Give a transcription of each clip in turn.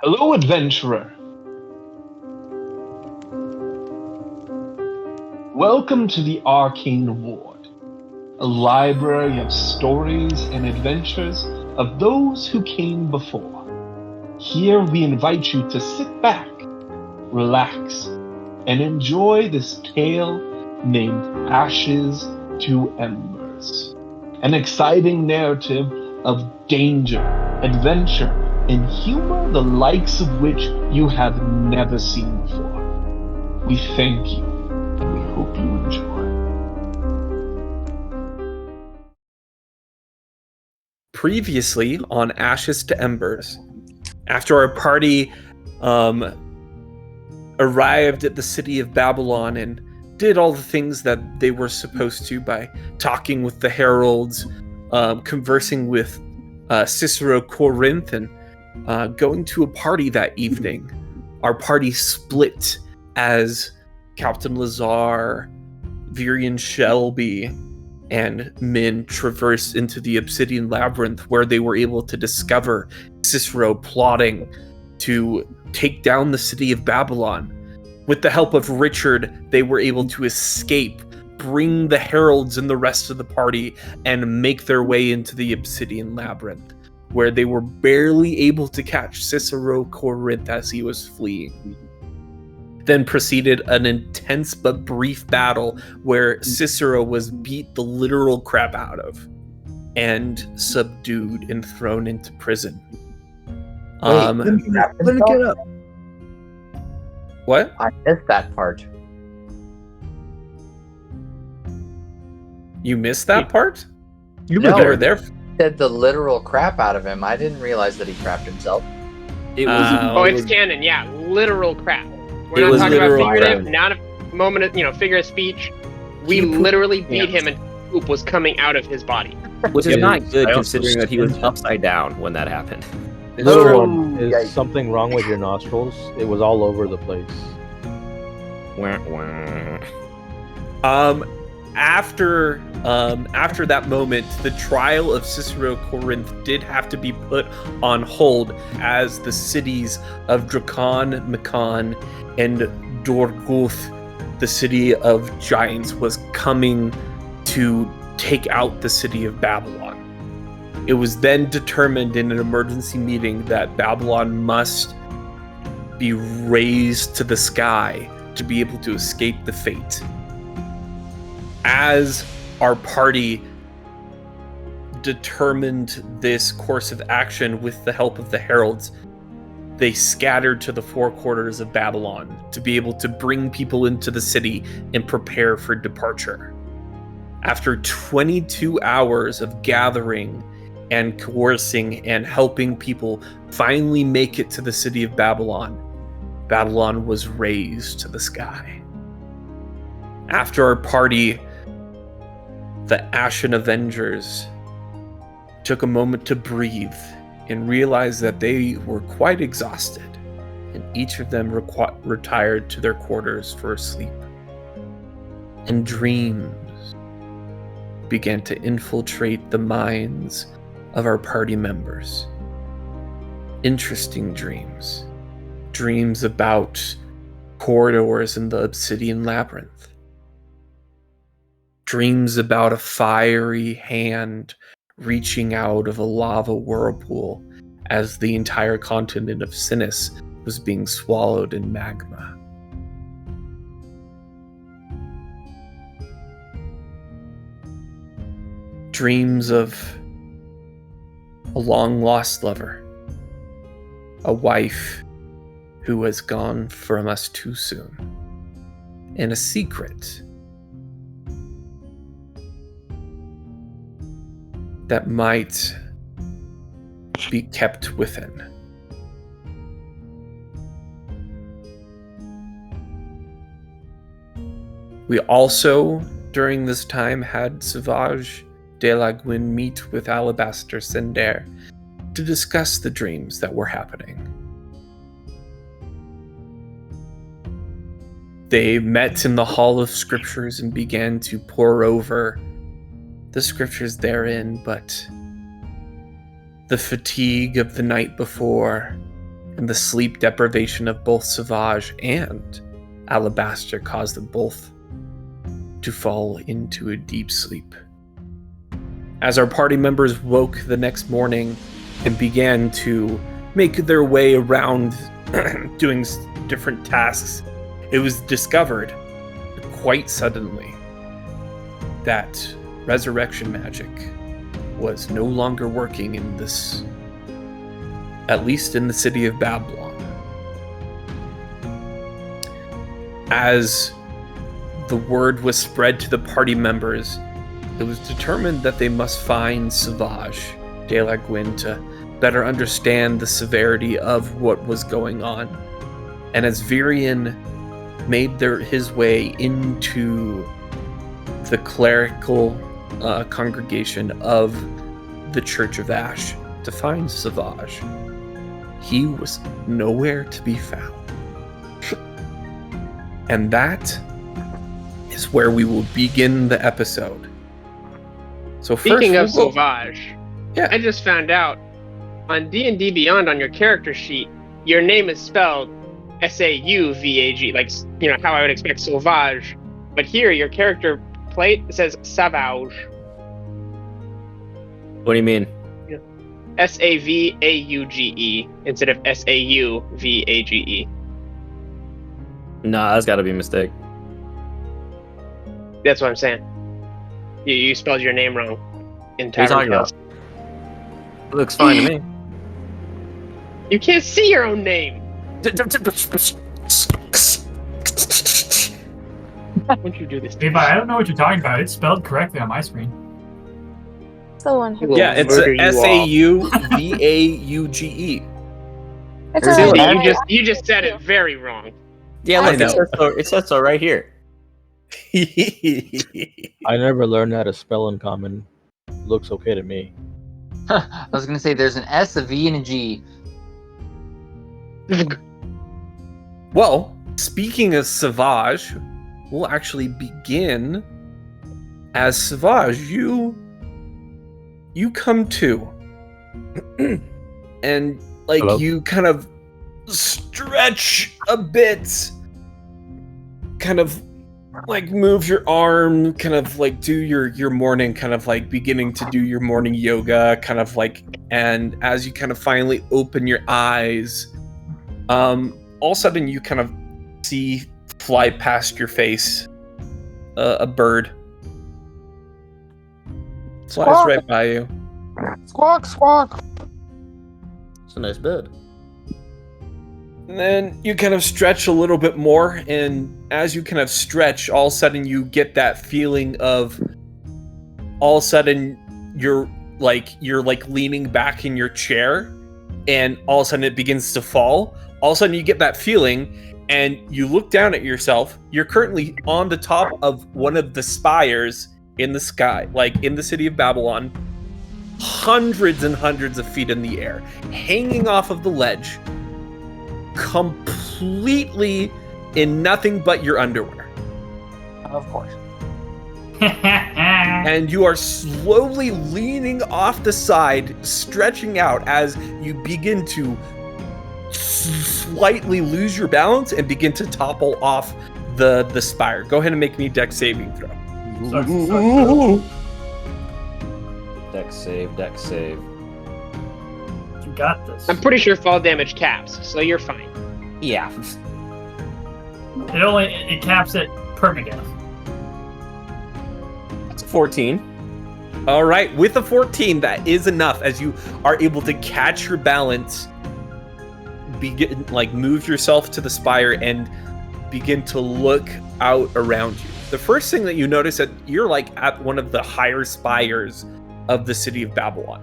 Hello, adventurer. Welcome to the Arcane Ward, a library of stories and adventures of those who came before. Here we invite you to sit back, relax, and enjoy this tale named Ashes to Embers. An exciting narrative of danger, adventure, and humor the likes of which you have never seen before. We thank you, and we hope you enjoy. Previously on Ashes to Embers, after our party arrived at the city of Babylon and did all the things that they were supposed to by talking with the heralds, conversing with Cicero Corinth, and going to a party that evening. Our party split as Captain Lazar, Virian Shelby, and Min traversed into the Obsidian Labyrinth, where they were able to discover Cicero plotting to take down the city of Babylon. With the help of Richard, they were able to escape, bring the heralds and the rest of the party, and make their way into the Obsidian Labyrinth, where they were barely able to catch Cicero Corinth as he was fleeing. Then proceeded an intense but brief battle where Cicero was beat the literal crap out of and subdued and thrown into prison. Let me get up. What? I missed that part. You missed that part? You were there. Said the literal crap out of him. I didn't realize that he crapped himself. It was. It's canon. Yeah, literal crap. We're not talking about figurative, not a moment of, figure of speech. We literally beat him and poop was coming out of his body. Which is not good considering that he was upside down when that happened. Is something wrong with your nostrils? It was all over the place. After that moment, the trial of Cicero Corinth did have to be put on hold as the cities of Drakon, Makan, and Dorguth, the city of giants, was coming to take out the city of Babylon. It was then determined in an emergency meeting that Babylon must be raised to the sky to be able to escape the fate. As our party determined this course of action with the help of the heralds, they scattered to the four quarters of Babylon to be able to bring people into the city and prepare for departure. After 22 hours of gathering and coercing and helping people finally make it to the city of Babylon, Babylon was raised to the sky. After our party, the Ashen Avengers took a moment to breathe and realized that they were quite exhausted, and each of them retired to their quarters for sleep. And dreams began to infiltrate the minds of our party members. Interesting dreams. Dreams about corridors in the Obsidian Labyrinth. Dreams about a fiery hand reaching out of a lava whirlpool as the entire continent of Sinis was being swallowed in magma. Dreams of a long-lost lover, a wife who has gone from us too soon, and a secret that might be kept within. We also, during this time, had Sauvage de la Guin meet with Alabaster Sender to discuss the dreams that were happening. They met in the Hall of Scriptures and began to pore over the scriptures therein, but the fatigue of the night before and the sleep deprivation of both Sauvage and Alabaster caused them both to fall into a deep sleep. As our party members woke the next morning and began to make their way around doing different tasks, it was discovered quite suddenly that resurrection magic was no longer working in this, at least in the city of Babylon. As the word was spread to the party members, it was determined that they must find Sauvage de la Guin to better understand the severity of what was going on. And as Virion made his way into the clerical congregation of the Church of Ash to find Sauvage, he was nowhere to be found. And that is where we will begin the episode. So Speaking of first, Sauvage, yeah. I just found out on D&D Beyond on your character sheet, your name is spelled S-A-U-V-A-G, like, you know, how I would expect Sauvage. But here, your character plate says Sauvage. What do you mean? S-A-V-A-U-G-E instead of S-A-U-V-A-G-E. Nah, that's got to be a mistake. That's what I'm saying. You spelled your name wrong. In What are you talking Tavern Tales. about? It looks fine to me. You can't see your own name. Won't you do this? Levi, I don't know what you're talking about. It's spelled correctly on my screen. It's the one who. Yeah, it's Murder you all. S-A-U-V-A-U-G-E. It's Here's alright. the- You just said it very wrong. Yeah, I look, know. it says so right here. I never learned how to spell uncommon. Looks okay to me. I was gonna say there's an S, a V, and a G. Well, speaking of Sauvage, we'll actually begin as Sauvage. You come to, and like Hello? you kind of stretch a bit, kind of like move your arm, kind of like do your morning, kind of like beginning to do your morning yoga, kind of like, and as you kind of finally open your eyes, all of a sudden you kind of see fly past your face a bird. Flies Squawk. right by you. Squawk, squawk. It's a nice bird. And then you kind of stretch a little bit more, and as you kind of stretch, all of a sudden you get that feeling of, all of a sudden you're like leaning back in your chair, and all of a sudden it begins to fall. All of a sudden you get that feeling, and you look down at yourself. You're currently on the top of one of the spires in the sky, like in the city of Babylon, hundreds and hundreds of feet in the air, hanging off of the ledge, completely in nothing but your underwear. Of course. And you are slowly leaning off the side, stretching out as you begin to slightly lose your balance and begin to topple off the spire. Go ahead and make me dex saving throw. Dex save. You got this. I'm pretty sure fall damage caps, so you're fine. Yeah. It caps at permadeath. That's a 14. All right, with a 14, that is enough as you are able to catch your balance, begin move yourself to the spire and begin to look out around you. The first thing that you notice that you're like at one of the higher spires of the city of Babylon.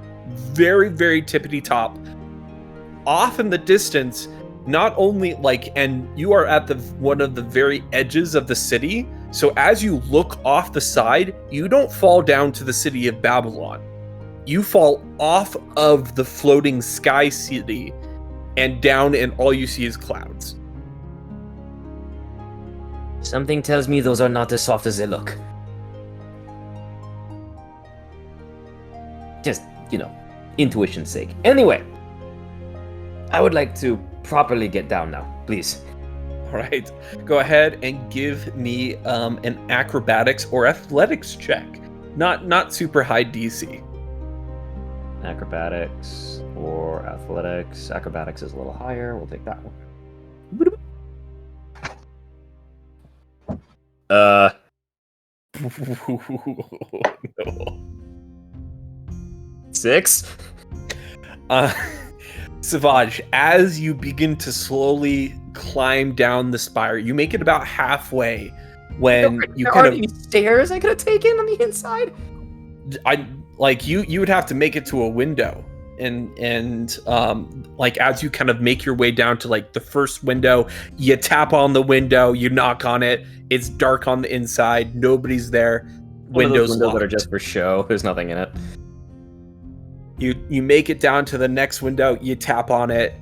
Very, very tippity top. Off in the distance, not only and you are at one of the very edges of the city. So as you look off the side, you don't fall down to the city of Babylon. You fall off of the floating sky city and down, and all you see is clouds. Something tells me those are not as soft as they look. Just, intuition's sake. Anyway, I would like to properly get down now, please. All right, go ahead and give me an acrobatics or athletics check. Not super high DC. Acrobatics or athletics. Acrobatics is a little higher. We'll take that one. No. 6? Sauvage, as you begin to slowly climb down the spire, you make it about halfway when you there kind aren't any stairs I could have taken on the inside. you would have to make it to a window, and like as you kind of make your way down to like the first window, you tap on the window, you knock on it, it's dark on the inside, nobody's there, windows that are locked. just for show. There's nothing in it. You make it down to the next window, you tap on it,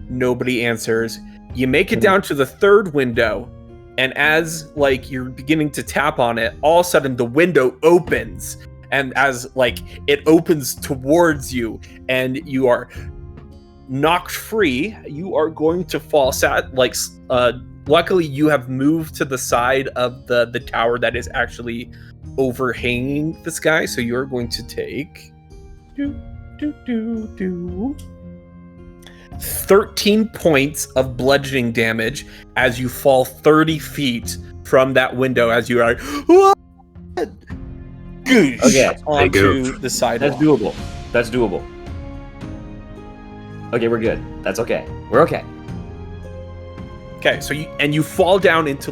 nobody answers. You make it down to the third window, and as like you're beginning to tap on it, all of a sudden the window opens, and as like it opens towards you and you are knocked free, you are going to fall luckily you have moved to the side of the tower that is actually overhanging the sky, so you're going to take 13 points of bludgeoning damage as you fall 30 feet from that window as you are onto the sidewalk. That's doable. Okay, we're good. That's okay. We're okay. Okay, so you fall down into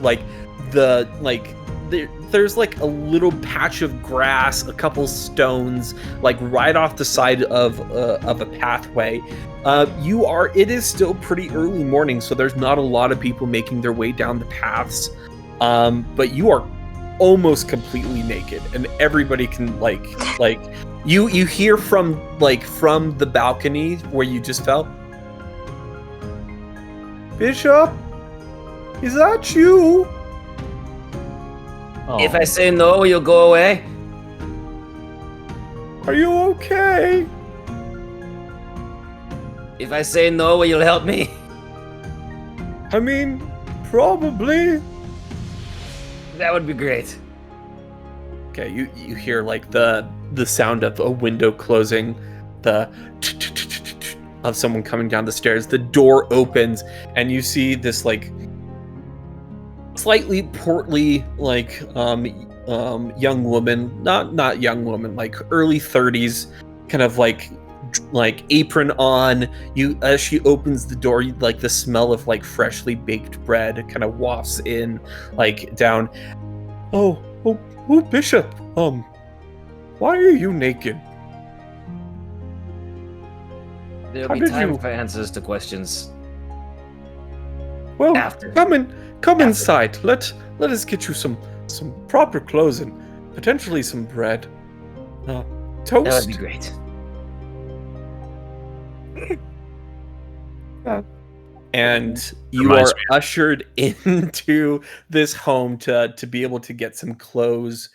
there's like a little patch of grass, a couple stones, like right off the side of a pathway. It is still pretty early morning, so there's not a lot of people making their way down the paths. But you are almost completely naked, and everybody can like you hear from the balcony where you just fell. Bishop, is that you? Oh. If I say no, you'll go away. Are you okay? If I say no, will you help me? I mean, probably. That would be great. Okay, you hear like the sound of a window closing, the of someone coming down the stairs. The door opens and you see this like slightly portly young woman, not young woman, like early 30s, kind of like apron on. As she opens the door, like the smell of like freshly baked bread kind of wafts in like down. Oh, Bishop, why are you naked? There'll be time for answers to questions. Well, after. Come inside. Let us get you some proper clothes and potentially some bread. Toast. That would be great. And you are ushered into this home to be able to get some clothes,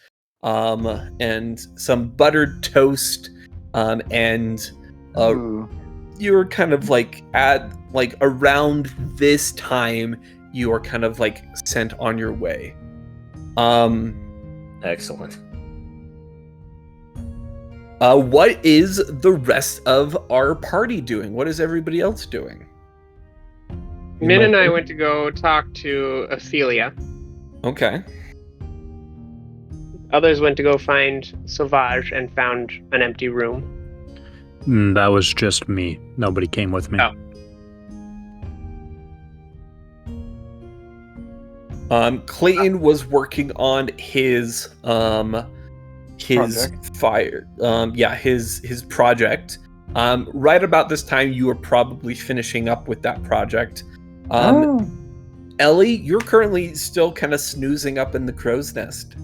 and some buttered toast, and you're kind of like at like around this time you are kind of like sent on your way. Excellent. What is the rest of our party doing? What is everybody else doing? Min and I went to go talk to Ophelia. Okay. Others went to go find Sauvage and found an empty room. That was just me. Nobody came with me. Oh. Clayton was working on his project. Right about this time, you were probably finishing up with that project. Ellie, you're currently still kind of snoozing up in the crow's nest.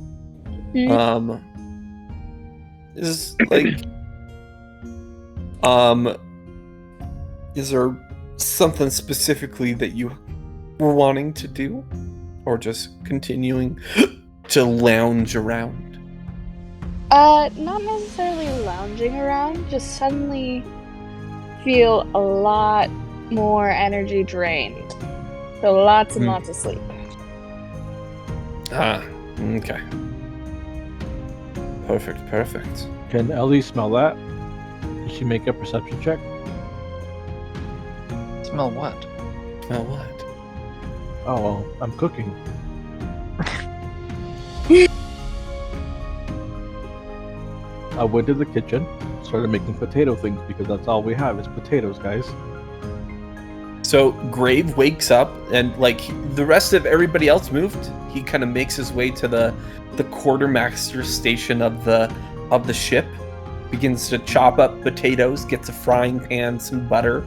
Is there something specifically that you were wanting to do, or just continuing to lounge around? Not necessarily lounging around, just suddenly feel a lot more energy drained. So lots and lots of sleep. Ah, okay. Perfect. Can Ellie smell that? Can she make a perception check? Smell what? Smell what? Oh, well, I'm cooking. I went to the kitchen, started making potato things because that's all we have is potatoes, guys. So Grave wakes up and like the rest of everybody else moved. He kind of makes his way to the quartermaster station of the ship, begins to chop up potatoes, gets a frying pan, some butter,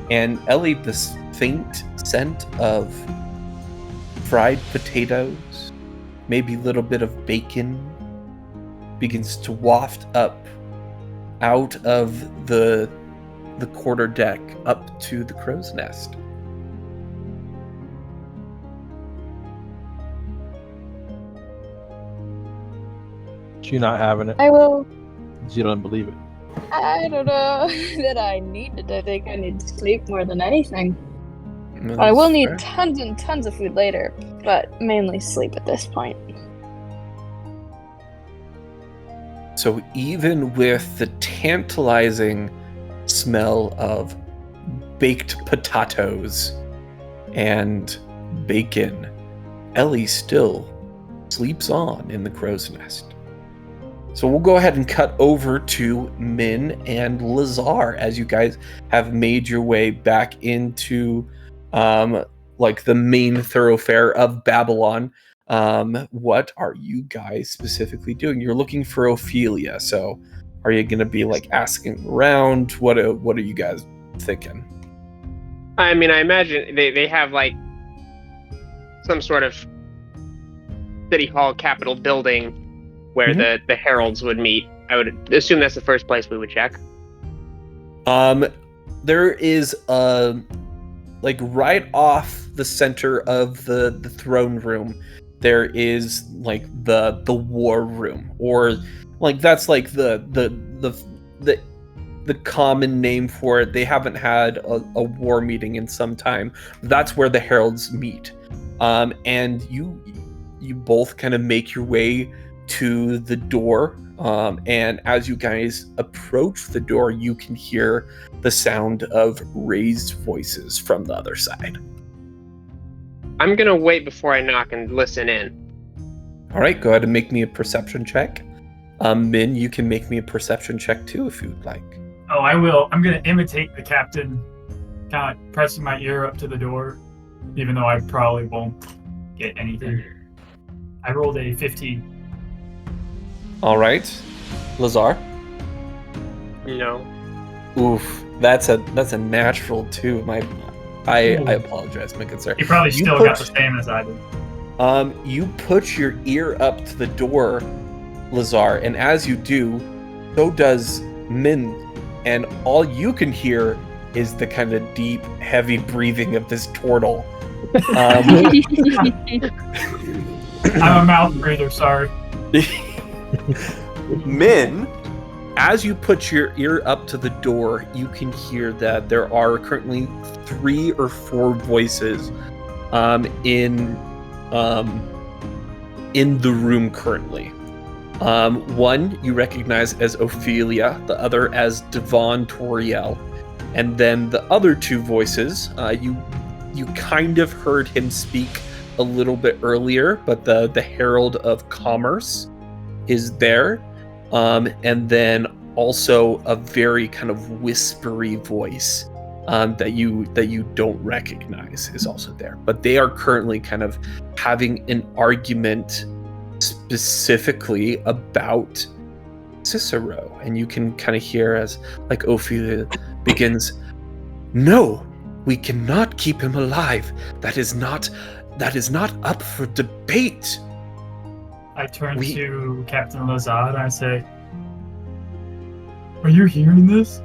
and Ellie, this faint scent of fried potatoes, maybe a little bit of bacon, begins to waft up out of the quarter deck up to the crow's nest. She not having it. I will. She don't believe it. I don't know that I need it. I think I need to sleep more than anything. No, I will that's need fair. tons and tons of food later, but mainly sleep at this point. So even with the tantalizing smell of baked potatoes and bacon, Ellie still sleeps on in the crow's nest. So we'll go ahead and cut over to Min and Lazar as you guys have made your way back into like the main thoroughfare of Babylon. What are you guys specifically doing? You're looking for Ophelia, so are you going to be like asking around? What are you guys thinking? I mean, I imagine they have like some sort of city hall capitol building where the heralds would meet. I would assume that's the first place we would check. There is like right off the center of the throne room, there is like the war room, or like that's like the common name for it. They haven't had a war meeting in some time. That's where the heralds meet. And you both kind of make your way to the door, and as you guys approach the door, you can hear the sound of raised voices from the other side. I'm gonna wait before I knock and listen in. All right, go ahead and make me a perception check. Min, you can make me a perception check too if you'd like. Oh, I will. I'm gonna imitate the captain, kind of pressing my ear up to the door, even though I probably won't get anything. I rolled a 15. All right, Lazar. No. Oof, that's a natural too. I apologize, my good sir. You probably still got the same as I did. You put your ear up to the door, Lazar, and as you do, so does Min, and all you can hear is the kind of deep, heavy breathing of this turtle. I'm a mouth breather, sorry. Min, as you put your ear up to the door, you can hear that there are currently 3 or 4 voices in the room currently. One you recognize as Ophelia, the other as Devon Toriel, and then the other 2 voices you kind of heard him speak a little bit earlier, but the Herald of Commerce is there, and then also a very kind of whispery voice that you don't recognize is also there. But they are currently kind of having an argument specifically about Cicero, and you can kind of hear as like Ophelia begins, "No, we cannot keep him alive. That is not up for debate." I turn to Captain Lazar and I say, "Are you hearing this?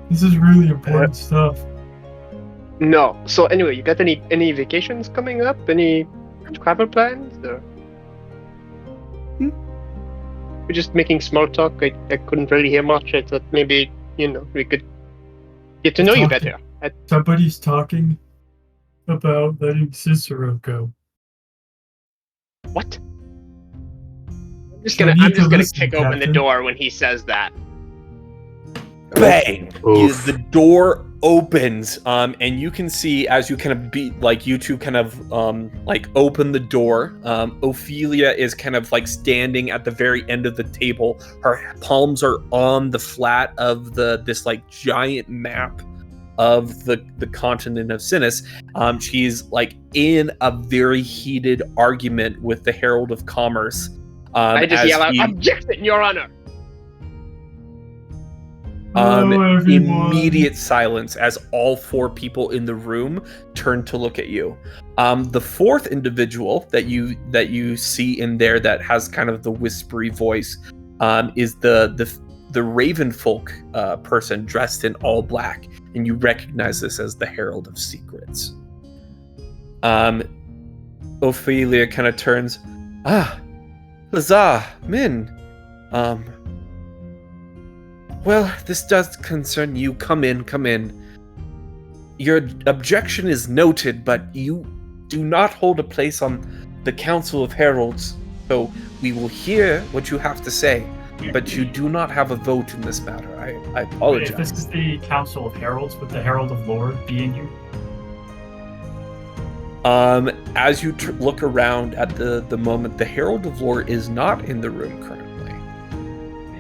This is really important stuff." No. So anyway, you got any vacations coming up? Any travel plans? Or... We're just making small talk. I couldn't really hear much. I thought maybe we could get to know you better. Somebody's talking about letting Cicero go. What? I'm just gonna kick open the door when he says that. Bang! Oof. The door opens, and you can see as you kind of you two kind of like open the door. Ophelia is kind of like standing at the very end of the table. Her palms are on the flat of this like giant map of the continent of Sinus. She's like in a very heated argument with the Herald of Commerce. I just yell out, "Objection, Your Honor!" Immediate silence as all four people in the room turn to look at you. The fourth individual that you see in there that has kind of the whispery voice is the Ravenfolk person dressed in all black, and you recognize this as the Herald of Secrets. Ophelia kind of turns, Lazar, Min, well, this does concern you. Come in. Your objection is noted, but you do not hold a place on the Council of Heralds, so we will hear what you have to say, but you do not have a vote in this matter. I apologize. If this is the Council of Heralds, would the Herald of Lore be in you? As you look around at the moment, the Herald of Lore is not in the room currently.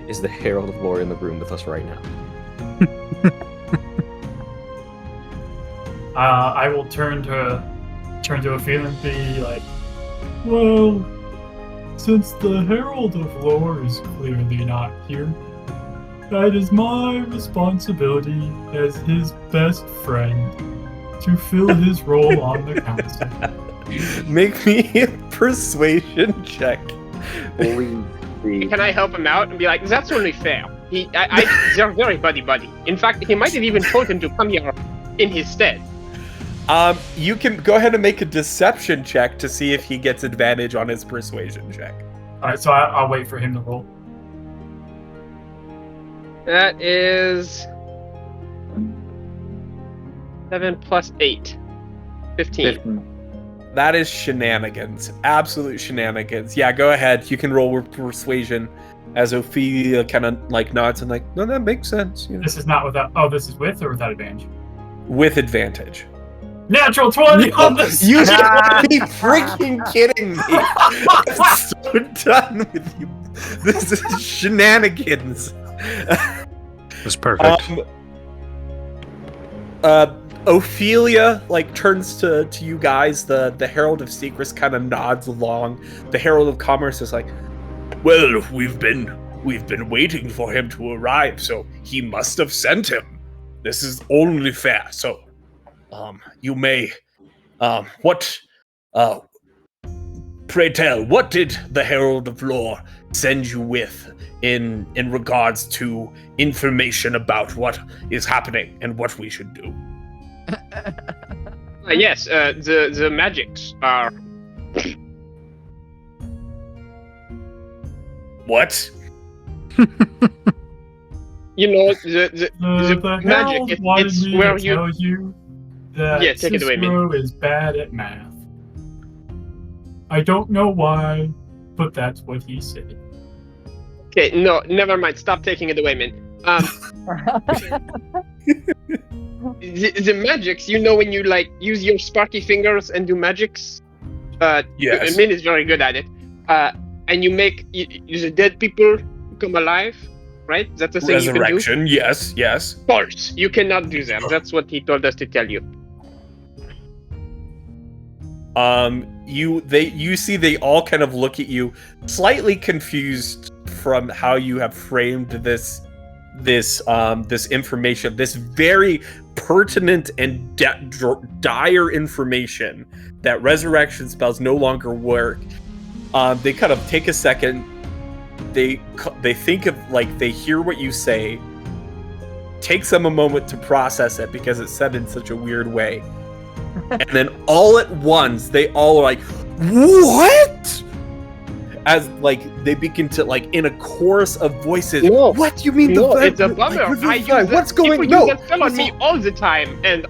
Is the Herald of Lore in the room with us right now? I will turn to Ophelia and be like, well, since the Herald of Lore is clearly not here, that is my responsibility as his best friend to fill his role on the council. Make me a persuasion check. Can I help him out and be like, that's only fair. They're very buddy. In fact, he might have even told him to come here in his stead. You can go ahead and make a deception check to see if he gets advantage on his persuasion check. Alright, so I'll wait for him to roll. That is 7 plus 8. 15. That is shenanigans. Absolute shenanigans. Yeah, go ahead. You can roll with persuasion as Ophelia kind of like nods and like, no, that makes sense. You know? This is not without... Oh, this is with or without advantage? With advantage. Natural 20 on this! You should be freaking kidding me. I'm so done with you. This is shenanigans. That's perfect. Ophelia like turns to you guys. The Herald of Secrets kind of nods along. The Herald of Commerce is like, well, we've been waiting for him to arrive, so he must have sent him. This is only fair. So, you may, pray tell, what did the Herald of Lore send you with in regards to information about what is happening and what we should do? Yes, the magics are... What? You know, the magic, it's where you... tell you that yeah, take it away, Cicero is bad at math. I don't know why, but that's what he said. Okay, no, never mind. Stop taking it away, man. The magics, you know, when you like use your sparky fingers and do magics. Yes. Min is very good at it. And you make the dead people come alive, right? That's the thing you can do. Resurrection, yes. False. You cannot do them. That's what he told us to tell you. You see they all kind of look at you, slightly confused from how you have framed this information, this very pertinent and dire information that resurrection spells no longer work. They kind of take a second. They think of, like, they hear what you say. Takes them a moment to process it because it's said in such a weird way. And then all at once, they all are like, what? as like they begin to like in a chorus of voices. Yo, What do you mean yo, the It's a bummer. What's going? People No, use that spell on me all the time, and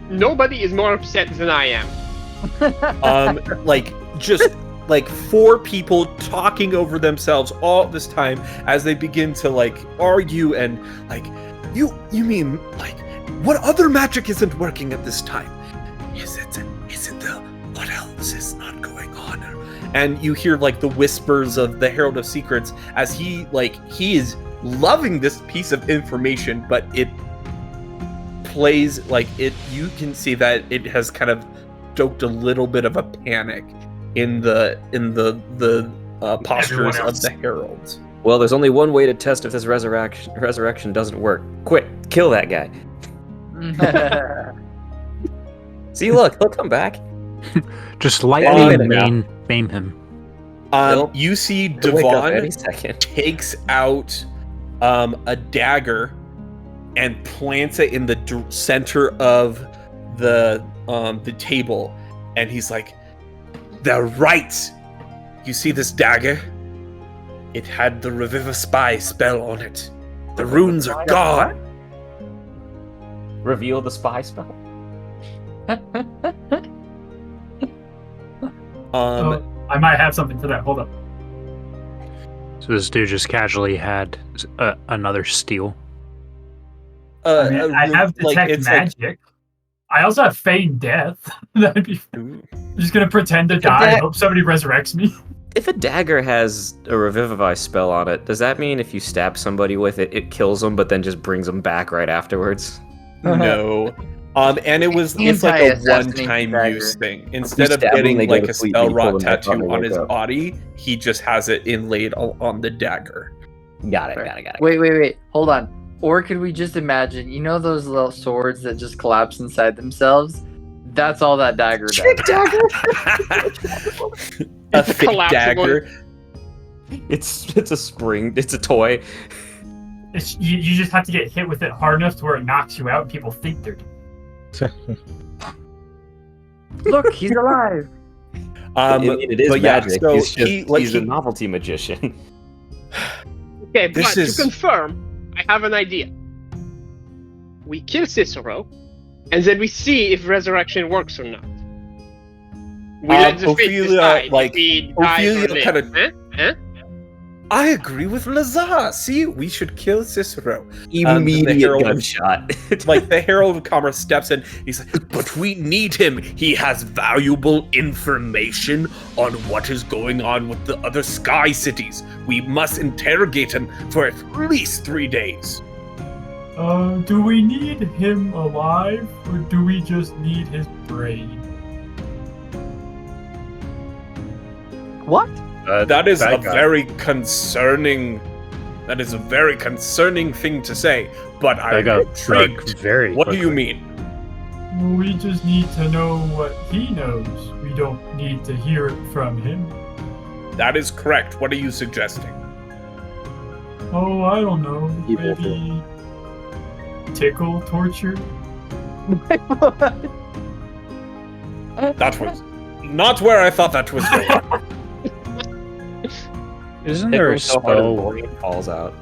nobody is more upset than I am. like just like 4 people talking over themselves all this time as they begin to like argue and like you mean like what other magic isn't working at this time? Is it the what else is not going on? And you hear like the whispers of the Herald of Secrets as he is loving this piece of information, but it plays like it. You can see that it has kind of stoked a little bit of a panic in the postures of the heralds. Well, there's only one way to test if this resurrection doesn't work. Quick, kill that guy. See, look, he'll come back. Just lightly maim him. You see He'll wake up any Devon second. takes out a dagger and plants it in the center of the table, and he's like, "They're right. You see this dagger? It had the Revivify spell on it. The runes are gone." Reveal the spy spell. I might have something for that. Hold up. So this dude just casually had another steal. I have detect magic. I also have feign death. That'd be. I'm just gonna pretend to die and hope somebody resurrects me. If a dagger has a Revivify spell on it, does that mean if you stab somebody with it, it kills them, but then just brings them back right afterwards? No. And it's like a one-time use thing. Instead of getting like a spell rot tattoo on his body, he just has it inlaid on the dagger. Got it. Wait. Hold on. Or could we just imagine, you know those little swords that just collapse inside themselves? That's all that dagger does. A fake dagger. It's a spring. It's a toy. You just have to get hit with it hard enough to where it knocks you out and people think they're dead. Look, he's alive. It is magic. So he's a novelty magician. Okay, but to confirm, I have an idea. We kill Cicero, and then we see if resurrection works or not. We let the fate decide if we die or live. I agree with Lazar. See, we should kill Cicero. Immediate gunshot. Like the Herald of Commerce steps in. He's like, but we need him. He has valuable information on what is going on with the other sky cities. We must interrogate him for at least 3 days. Do we need him alive, or do we just need his brain? What? That is a very concerning thing to say, but I'm intrigued. What do you mean? We just need to know what he knows. We don't need to hear it from him. That is correct. What are you suggesting? Oh, I don't know. Maybe tickle torture? That was not where I thought that was going. Isn't there a spell? Falls out.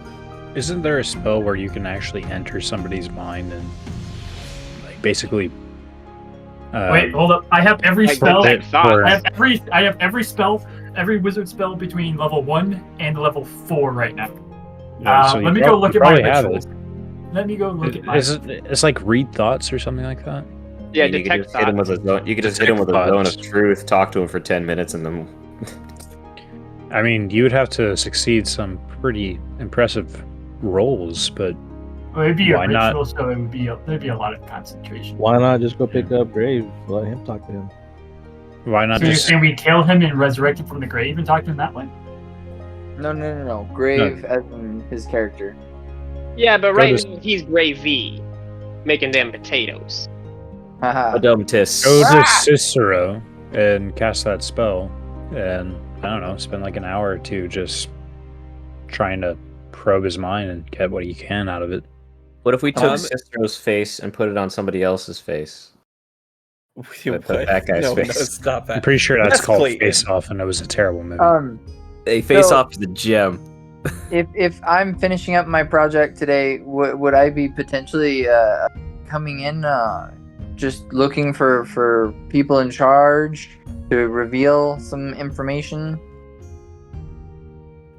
Isn't there a spell where you can actually enter somebody's mind and, like, basically? Wait, hold up! I have every spell. I have every spell, every wizard spell between level 1 and level 4 right now. So let me go look at my rituals. Let me go look at my. It's like read thoughts or something like that. Yeah, you could just hit him with a zone. You could just hit him with a zone of truth. Talk to him for 10 minutes, and then. I mean, you would have to succeed some pretty impressive rolls, but it'd be a why ritual, not? so there'd be a lot of concentration. Why not just go pick up Grave? Let him talk to him. Why not So you're just? saying we kill him and resurrect him from the grave and talk to him that way? No. Grave as in his character. Yeah, but right now he's Gravy, making them potatoes. A dumb tis. Go to Cicero and cast that spell, and I don't know, spend like an hour or two just trying to probe his mind and get what you can out of it. What if we took Cicero's face and put it on somebody else's face? With the bad guy's no, face. stop that. I'm pretty sure that's Yes, called Clayton. Face Off, and it was a terrible movie. They face So- off to the gem. If I'm finishing up my project today, would I be potentially coming in, just looking for people in charge to reveal some information?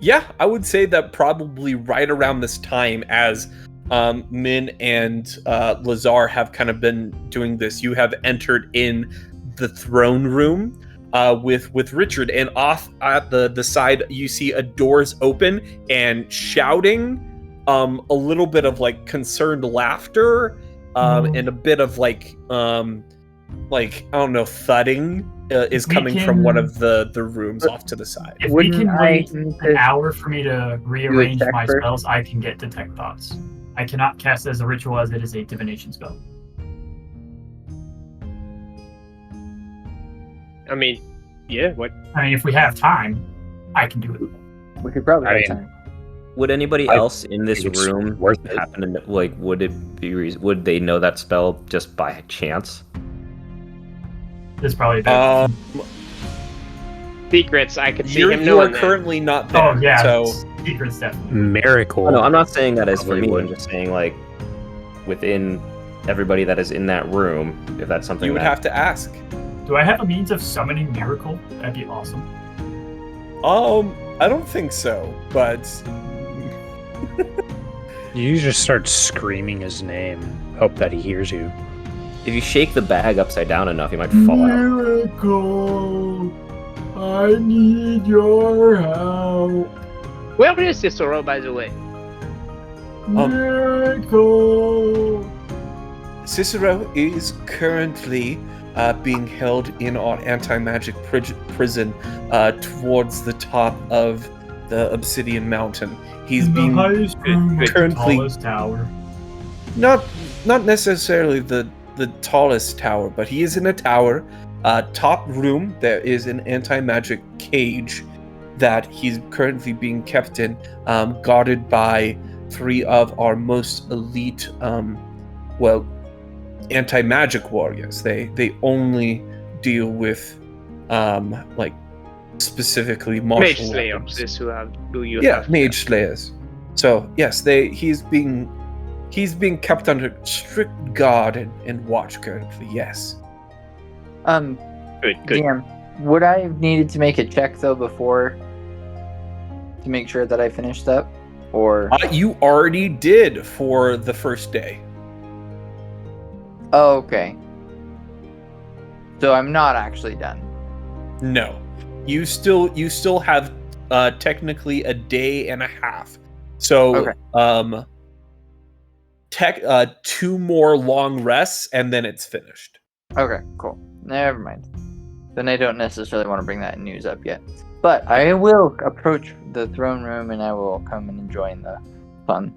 Yeah, I would say that probably right around this time, as Min and Lazar have kind of been doing this, you have entered in the throne room with Richard, and off at the side you see a doors open and shouting, a little bit of like concerned laughter, and a bit of like I don't know, thudding is We coming from one can- of the rooms off to the side. If we Wouldn't can I wait need an to hour for me to rearrange check my first? spells, I can get Detect Thoughts. I cannot cast as a ritual as it is a divination spell. I mean, yeah, what? I mean, if we have time, I can do it. We could probably I have mean, time. Would anybody I else in this think it's room worth it. happen to like? Would it be? Would they know that spell just by chance? This is probably better. Secrets, I could see You him are knowing that. currently not there, Oh yeah, so secrets definitely. Miracle. Oh, no, I'm not saying that as for Probably me. would. I'm just saying like within everybody that is in that room, if that's something you would that have to ask. Do I have a means of summoning Miracle? That'd be awesome. I don't think so, but You just start screaming his name, hope that he hears you. if you shake the bag upside down enough, you might fall out. Miracle, I need your help. Where is Cicero, by the way? Miracle. Cicero is currently being held in our anti-magic prison towards the top of the Obsidian Mountain. He's In the being highest room with the currently tallest tower. not necessarily the tallest tower, but he is in a tower. Top room, there is an anti-magic cage that he's currently being kept in, guarded by 3 of our most elite, anti-magic warriors. They only deal with, specifically martial Mage Slayer, weapons. this who you Yeah, have. mage slayers. So yes, he's being kept under strict guard and watch currently. Yes. Good. DM, would I have needed to make a check though before to make sure that I finished up, or? You already did for the first day. Oh, okay. So I'm not actually done. No, you still have technically a day and a half. So Okay. 2 more long rests and then it's finished. Okay, cool. Never mind. Then I don't necessarily want to bring that news up yet. But I will approach the throne room and I will come and join the fun.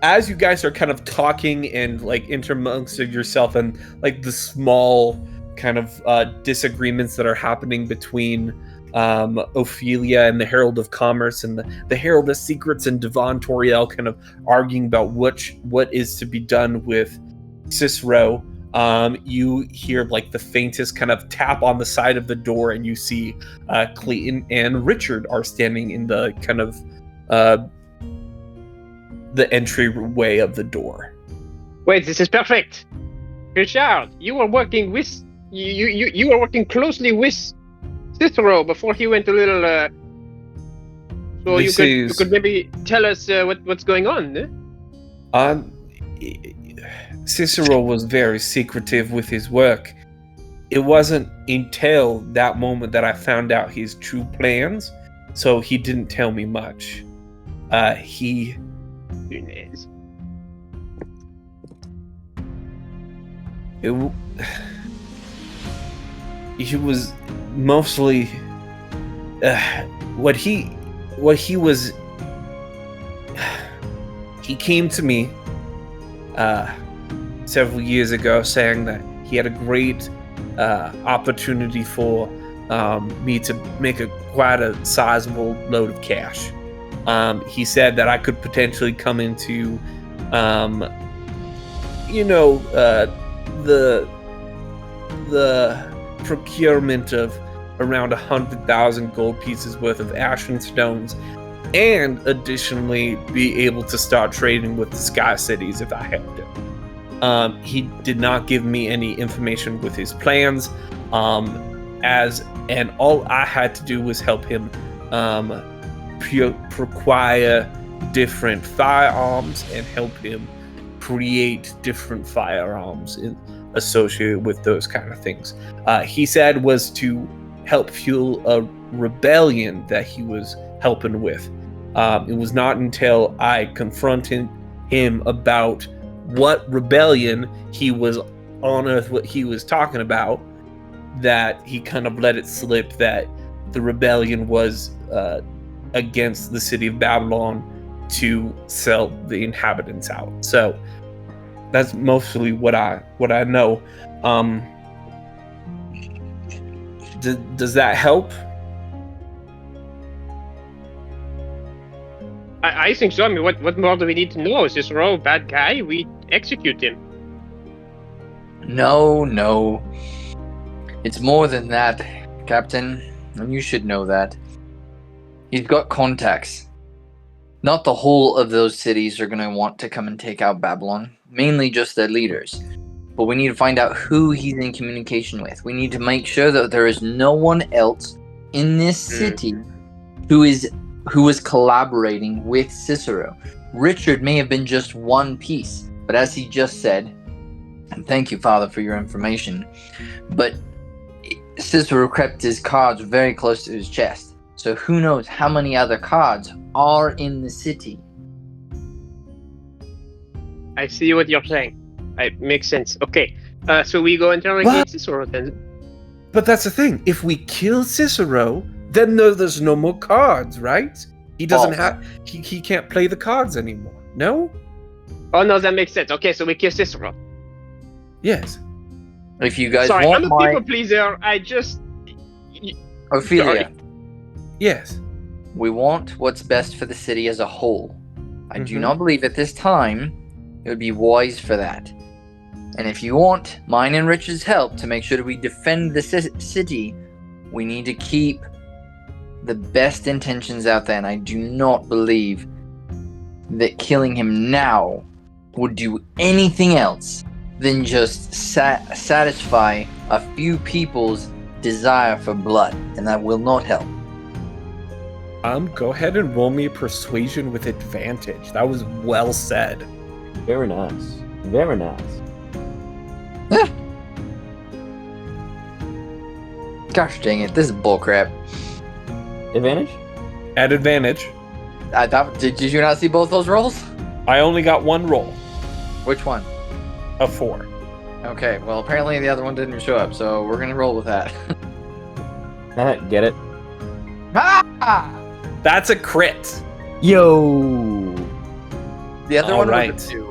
As you guys are kind of talking and like intermongst of yourself and like the small kind of disagreements that are happening between Ophelia and the Herald of Commerce and the Herald of Secrets and Devon Toriel kind of arguing about what is to be done with Cicero, you hear like the faintest kind of tap on the side of the door, and you see Clayton and Richard are standing in the kind of the entryway of the door. Wait, this is perfect. Richard, you were working with you were working closely with Cicero before he went a little. So you could maybe tell us what's going on. Eh? Cicero was very secretive with his work. It wasn't until that moment that I found out his true plans, so he didn't tell me much. He was mostly he came to me several years ago saying that he had a great opportunity for me to make quite a sizable load of cash. He said that I could potentially come into the the procurement of around 100,000 gold pieces worth of ashen stones, and additionally be able to start trading with the Sky Cities if I helped him. He did not give me any information with his plans, and all I had to do was help him acquire different firearms and help him create different firearms associated with those kind of things. He said was to help fuel a rebellion that he was helping with. It was not until I confronted him about what rebellion he was on Earth, what he was talking about, that he kind of let it slip that the rebellion was against the city of Babylon to sell the inhabitants out. So that's mostly what I know. Does that help? I think so. I mean, what more do we need to know? Is this Cicero a bad guy? We execute him. No. It's more than that, Captain. And you should know that. He's got contacts. Not the whole of those cities are going to want to come and take out Babylon. Mainly just their leaders. But we need to find out who he's in communication with. We need to make sure that there is no one else in this city who is collaborating with Cicero. Richard may have been just one piece, but as he just said, and thank you, Father, for your information, but Cicero kept his cards very close to his chest. So who knows how many other cards are in the city? I see what you're saying. It makes sense. Okay, so we go interrogate Cicero then. But that's the thing. If we kill Cicero, then there's no more cards, right? He doesn't have. He can't play the cards anymore. No. Oh no, that makes sense. Okay, so we kill Cicero. Yes. If you guys Sorry, want I'm a people pleaser. I just. Ophelia. Sorry. Yes. We want what's best for the city as a whole. I do not believe at this time it would be wise for that. And if you want mine and Richard's help to make sure that we defend the city, we need to keep the best intentions out there. And I do not believe that killing him now would do anything else than just satisfy a few people's desire for blood. And that will not help. Go ahead and roll me a persuasion with advantage. That was well said. Very nice. Very nice. Gosh dang it, this is bullcrap. Advantage? At advantage. Did you not see both those rolls? I only got one roll. Which one? A 4. Okay, well apparently the other one didn't show up, so we're gonna roll with that. Get it? Ah! That's a crit. Yo! The other one right. was a 2.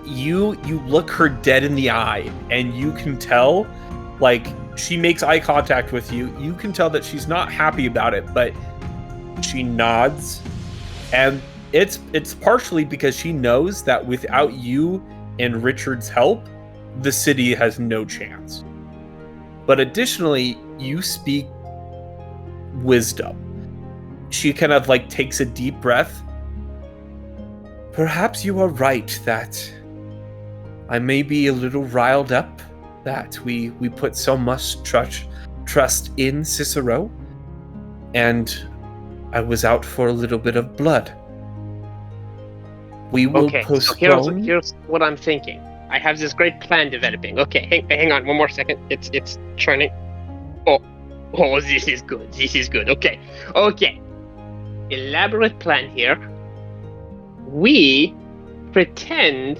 You look her dead in the eye, and you can tell, like, she makes eye contact with you. You can tell that she's not happy about it, but she nods, and it's partially because she knows that without you and Richard's help, the city has no chance. But additionally, you speak wisdom. She kind of like takes a deep breath. Perhaps you are right that I may be a little riled up that we put so much trust in Cicero, and I was out for a little bit of blood. We will postpone. So here's what I'm thinking. I have this great plan developing. Okay, hang on 1 more second. It's churning. Oh, this is good. This is good. Okay. Elaborate plan here. We pretend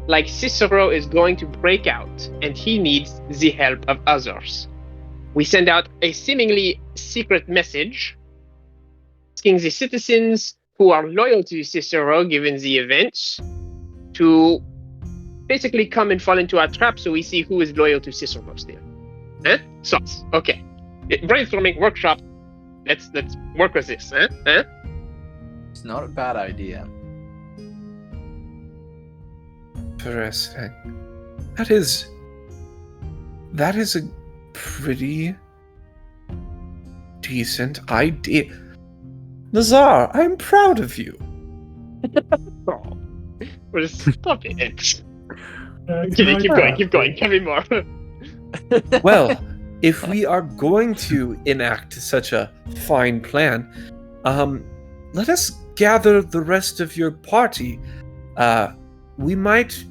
like Cicero is going to break out and he needs the help of others. We send out a seemingly secret message asking the citizens who are loyal to Cicero given the events to basically come and fall into our trap so we see who is loyal to Cicero still. Sauce. Okay. Brainstorming workshop. Let's work with this. It's not a bad idea. Interesting. That is That is a pretty decent idea. Nazar, I'm proud of you. Oh. We'll just stop it. That's Kidding, my keep going, keep birthday. going. Tell me more. Well, if we are going to enact such a fine plan, let us gather the rest of your party. We might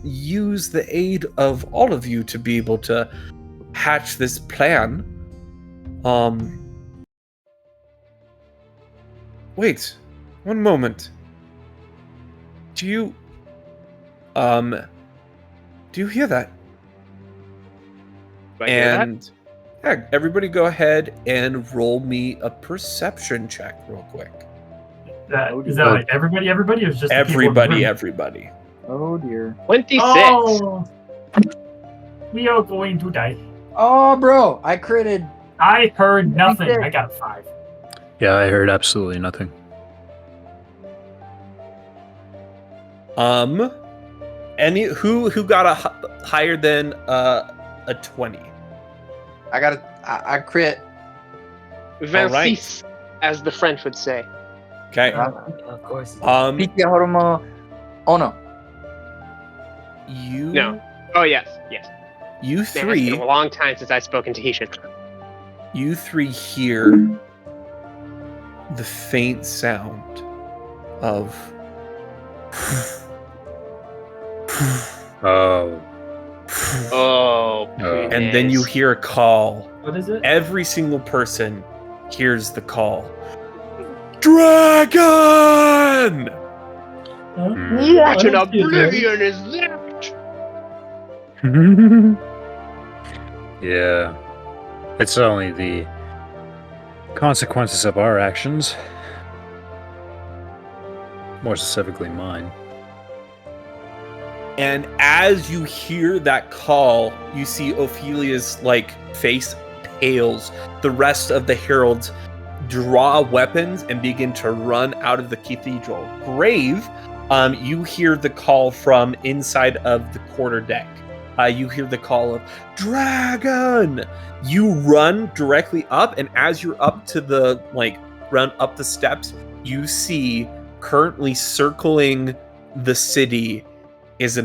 use the aid of all of you to be able to hatch this plan. Wait, one moment. Do you hear that? Do I hear that? And yeah, everybody go ahead and roll me a perception check real quick. Is that like everybody, or is just the people in the room? Everybody. Oh dear. 26. Oh, we are going to die. Oh, bro, I critted. I heard nothing. did. I got a 5. Yeah, I heard absolutely nothing. Any who got a higher than a 20? I crit. Vincis, as the French would say. Okay. Of course. You No. Oh, yes, yes. You Man, it's three been a long time since I've spoken Tahitian. hear the faint sound of Oh. Oh, and then you hear a call. What is it? Every single person hears the call. Dragon! Huh? What an I don't see it, oblivion is that? Yeah. It's only the consequences of our actions. More specifically, mine. And as you hear that call, you see Ophelia's face pales. The rest of the heralds draw weapons and begin to run out of the cathedral. Grave, you hear the call from inside of the quarterdeck. You hear the call of dragon. You run directly up, and as you're up to the run up the steps, you see currently circling the city is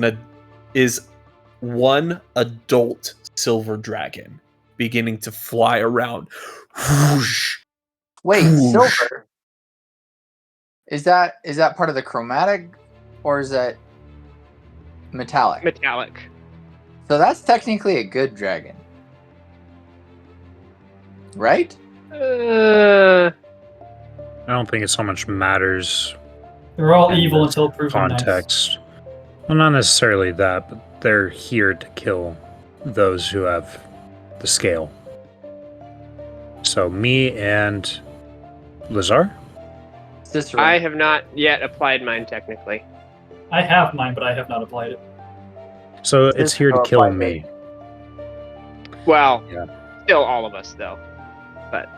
one adult silver dragon beginning to fly around. Whoosh. Wait, Whoosh. silver. Is that part of the chromatic, or is that metallic? Metallic. So that's technically a good dragon, right? I don't think it so much matters They're all evil until proven nice. context. Well, not necessarily that, but they're here to kill those who have the scale. So me and Lazar? Cicero. I have not yet applied mine technically. I have mine, but I have not applied it. So it's here to kill me. Well, Yeah. still all of us though. But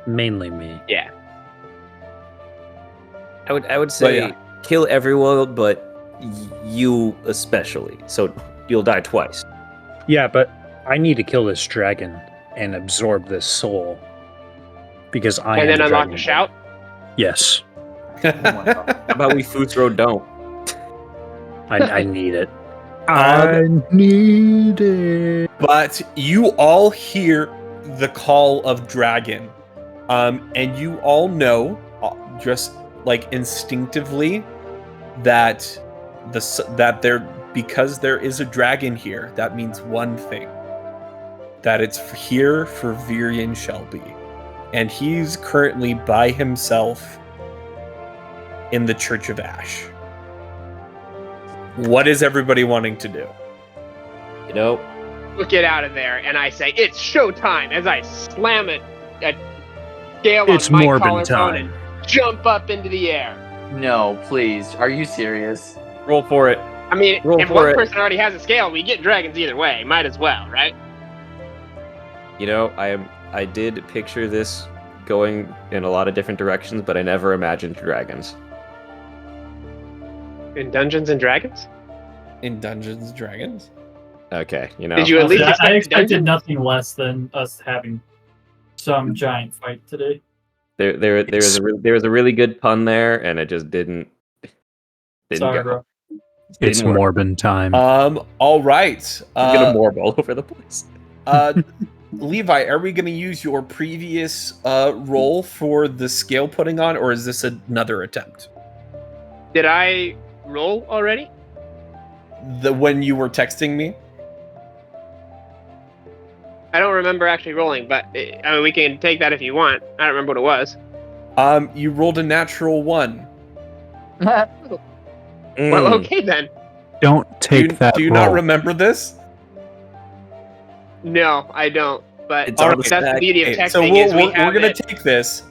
Mainly me. yeah. I would say yeah. kill everyone, but you especially. So you'll die twice. Yeah, but I need to kill this dragon and absorb this soul. Because I And am then unlock dragon. the shout. Yes. How about we Futro don't? I need it. I need it. But you all hear the call of dragon, and you all know, just instinctively, that because there is a dragon here, that means one thing: that it's here for Virian Shelby, and he's currently by himself in the Church of Ash. What is everybody wanting to do? You know, We'll get out of there, and I say it's showtime as I slam it at scale It's on my Morbin collarbone time. and jump up into the air. No, please. Are you serious? roll for it. I mean, Roll if for one it. person already has a scale, we get dragons either way. Might as well, right? You know, I did picture this going in a lot of different directions, but I never imagined dragons. In Dungeons and Dragons? In Dungeons and Dragons? Okay, you know. Did you at least I expect the expected dungeon? nothing less than us having some giant fight today. There was a really good pun there, and it just didn't Sorry, go. bro. It's Didn't work. Morbin time. All right. I'm gonna morb all over the place. Levi, are we going to use your previous roll for the scale putting on, or is this another attempt? Did I roll already? The when you were texting me? I don't remember actually rolling, but I mean, we can take that if you want. I don't remember what it was. You rolled a natural 1. Well, okay then. Don't take that Do you roll. not remember this? No, I don't. But It's on the that's stack. the beauty of Okay, texting so is we're have gonna it. take this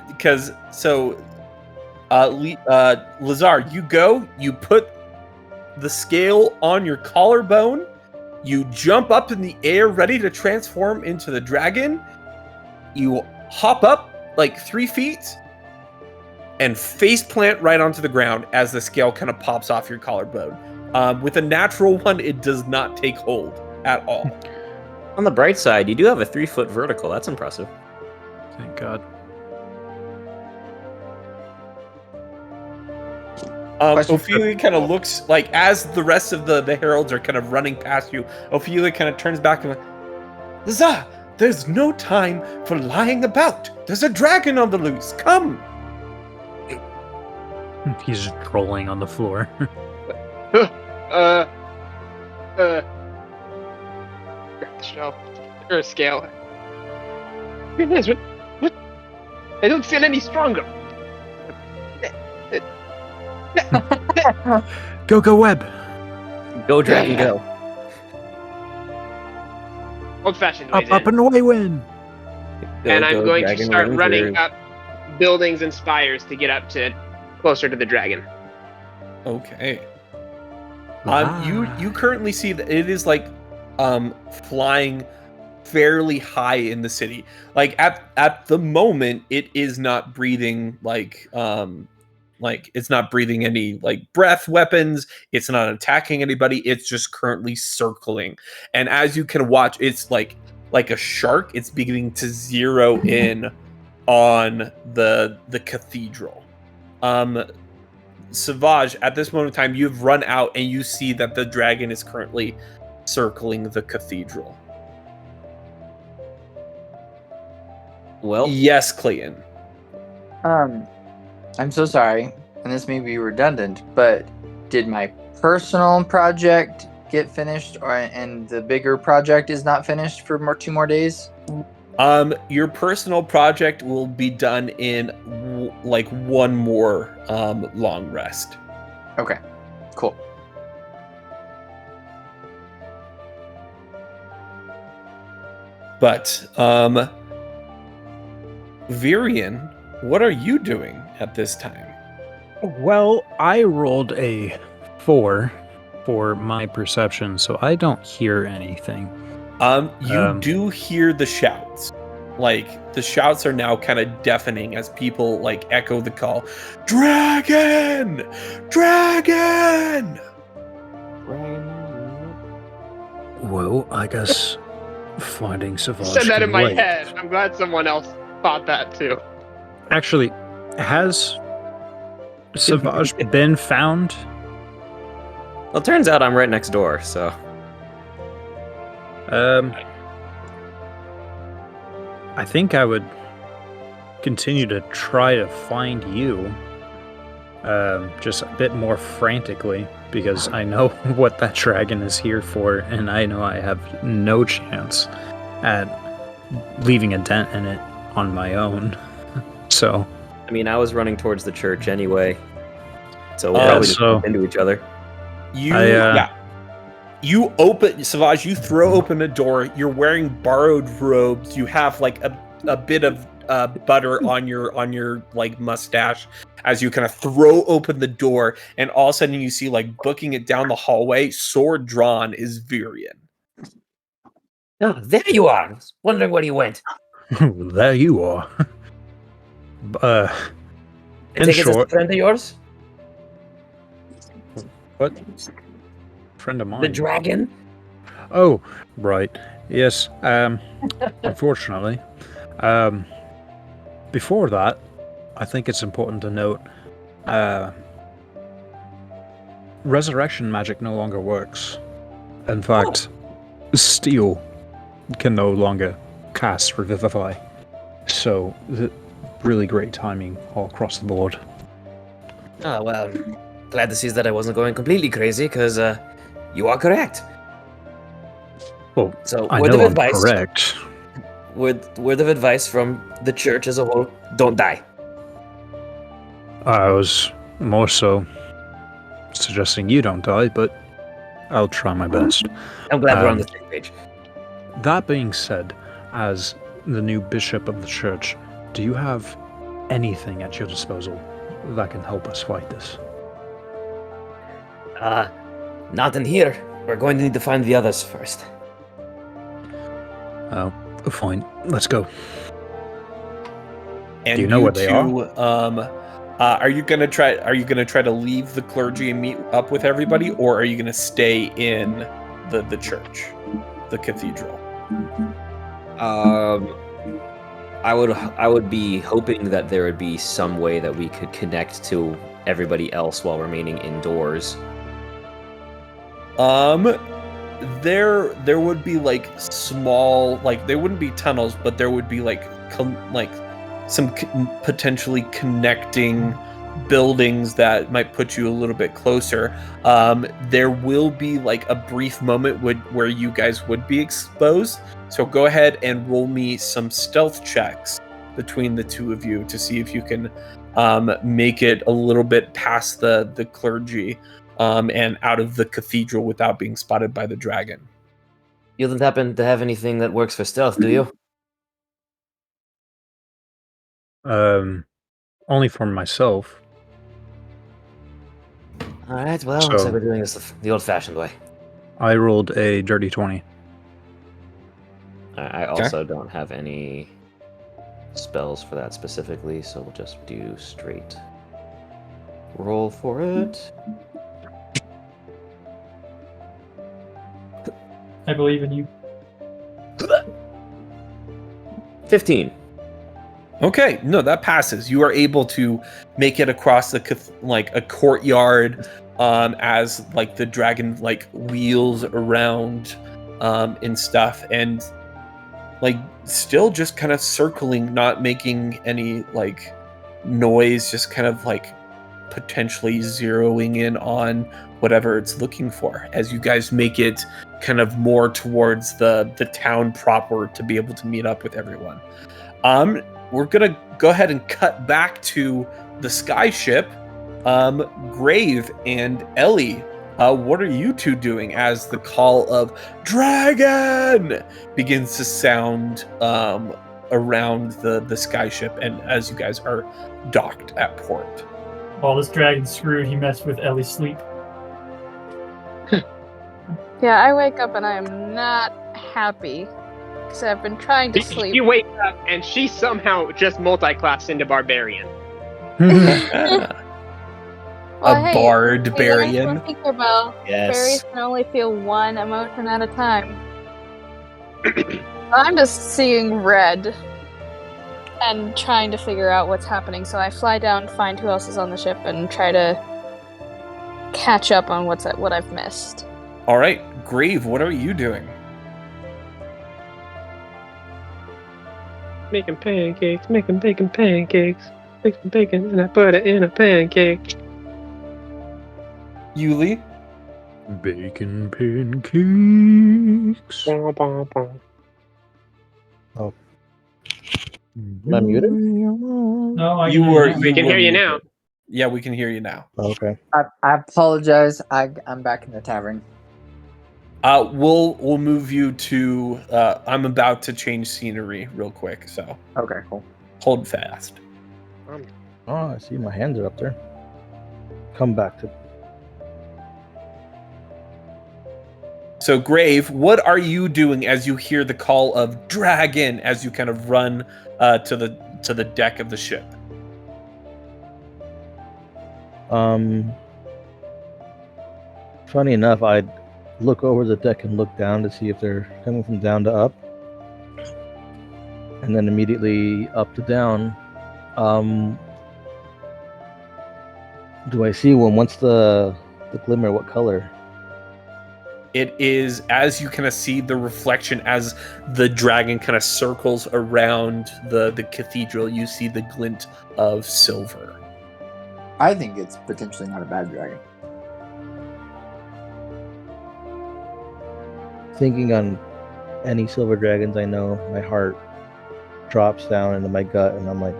because Lazar, you go, you put the scale on your collarbone, you jump up in the air ready to transform into the dragon, you hop up like 3 feet and face plant right onto the ground as the scale kind of pops off your collarbone. With a natural 1, it does not take hold at all. On the bright side, you do have a 3-foot vertical. That's impressive. Thank God. Question Ophelia kind of looks like, as the rest of the heralds are kind of running past you, Ophelia kind of turns back and like, Lazar, there's no time for lying about. There's a dragon on the loose. Come. He's rolling on the floor. Shelf or a scale. Goodness, what? I don't feel any stronger. Go web. Go dragon, go. Old-fashioned Up ways up in. and away win. And I'm going to dragon, start run running through. up buildings and spires to get up to closer to the dragon. Okay. You currently see that it is like flying fairly high in the city. Like at the moment, it is not breathing like it's not breathing any like breath weapons. It's not attacking anybody. It's just currently circling. And as you can watch, it's like a shark. It's beginning to zero in on the cathedral. Sauvage, at this moment in time, you've run out and you see that the dragon is currently circling the cathedral. Well, Yes, Clayton. I'm so sorry, and this may be redundant, but did my personal project get finished, and the bigger project is not finished for 2 more days? Your personal project will be done in like 1 more long rest. Okay, cool. But Virian, what are you doing at this time? Well, I rolled a 4 for my perception, so I don't hear anything. You do hear the shouts. Like, the shouts are now kind of deafening as people like echo the call, "Dragon! Dragon!" Well, I guess finding Sauvage. Said that can in my wait. head. I'm glad someone else thought that too. Actually, has Sauvage been found? well, it turns out I'm right next door, so I think I would continue to try to find you, just a bit more frantically, because I know what that dragon is here for, and I know I have no chance at leaving a dent in it on my own. So, I mean, I was running towards the church anyway, so we'll Oh, probably just so- bump into each other. You open, Sauvage, you throw open a door. You're wearing borrowed robes. You have like a bit of butter on your like mustache as you kind of throw open the door, and all of a sudden you see, like, booking it down the hallway, sword drawn, is Virian. Oh, there you are. I was wondering where you went. there you are. I In take it as a short- friend of yours? What? Friend of mine. The dragon? Oh, right. Yes. Unfortunately. Before that, I think it's important to note, resurrection magic no longer works. In fact, steel can no longer cast Revivify. So, really great timing all across the board. Oh, well, glad to see that I wasn't going completely crazy, because you are correct. Well, So, I word know of I'm advice. correct. Word of advice from the church as a whole: don't die. I was more so suggesting you don't die, but I'll try my best. I'm glad we're on the same page. That being said, as the new bishop of the church, do you have anything at your disposal that can help us fight this? Not in here. We're going to need to find the others first. Oh, fine. Let's go. And Do you know where they are? Are you gonna try to leave the clergy and meet up with everybody, or are you gonna stay in the church, the cathedral? I would be hoping that there would be some way that we could connect to everybody else while remaining indoors. There would be like small, like they wouldn't be tunnels, but there would be like some potentially connecting buildings that might put you a little bit closer. There will be like a brief moment where you guys would be exposed. So go ahead and roll me some stealth checks between the two of you to see if you can make it a little bit past the clergy and out of the cathedral without being spotted by the dragon. You don't happen to have anything that works for stealth, do you? Only for myself. All right, well, looks like we're doing this the old-fashioned way. I rolled a dirty 20. I also don't have any spells for that specifically, so we'll just do straight roll for it. I believe in you. 15. Okay, no, that passes. You are able to make it across a courtyard as like the dragon like wheels around and stuff, and like still just kind of circling, not making any like noise, just kind of like potentially zeroing in on whatever it's looking for as you guys make it kind of more towards the town proper to be able to meet up with everyone. We're gonna go ahead and cut back to the skyship. Grave and Ellie, what are you two doing as the call of dragon begins to sound around the skyship, and as you guys are docked at port? While this dragon's screwed, he messed with Ellie's sleep. Yeah, I wake up and I am not happy because I've been trying to sleep. You wake up and she somehow just multi-classed into barbarian. Well, Bard hey, learned Barian. from Tinkerbell. Yes. Fairies can only feel one emotion at a time. I'm just seeing red and trying to figure out what's happening. So I fly down, find who else is on the ship, and try to catch up on what I've missed. All right, Grave, what are you doing? Making pancakes, making bacon pancakes. Make some bacon and I put it in a pancake. Yuli? Bacon pancakes. Oh. Am I muted? No, I You can were. hear We can were hear you muted. now. Yeah, we can hear you now. Okay. I apologize. I'm back in the tavern. We'll move you to. I'm about to change scenery real quick, so Okay, cool. hold fast. Oh, I see my hands are up there. Come back to. So, Grave, what are you doing as you hear the call of dragon as you kind of run to the deck of the ship? Funny enough, look over the deck and look down to see if they're coming from down to up, and then immediately up to down. Do I see one? What's the glimmer? What color? It is, as you kind of see the reflection as the dragon kind of circles around the cathedral, you see the glint of silver. I think it's potentially not a bad dragon. Thinking on any silver dragons I know, my heart drops down into my gut, and I'm like,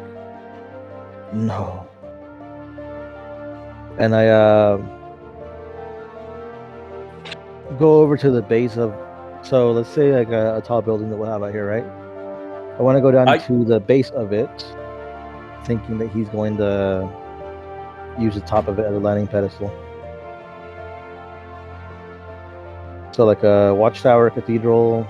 no. And I go over to the base of, so let's say like a tall building that we'll have out here, right? I want to go down to the base of it, thinking that he's going to use the top of it as a landing pedestal. So like a watchtower, cathedral,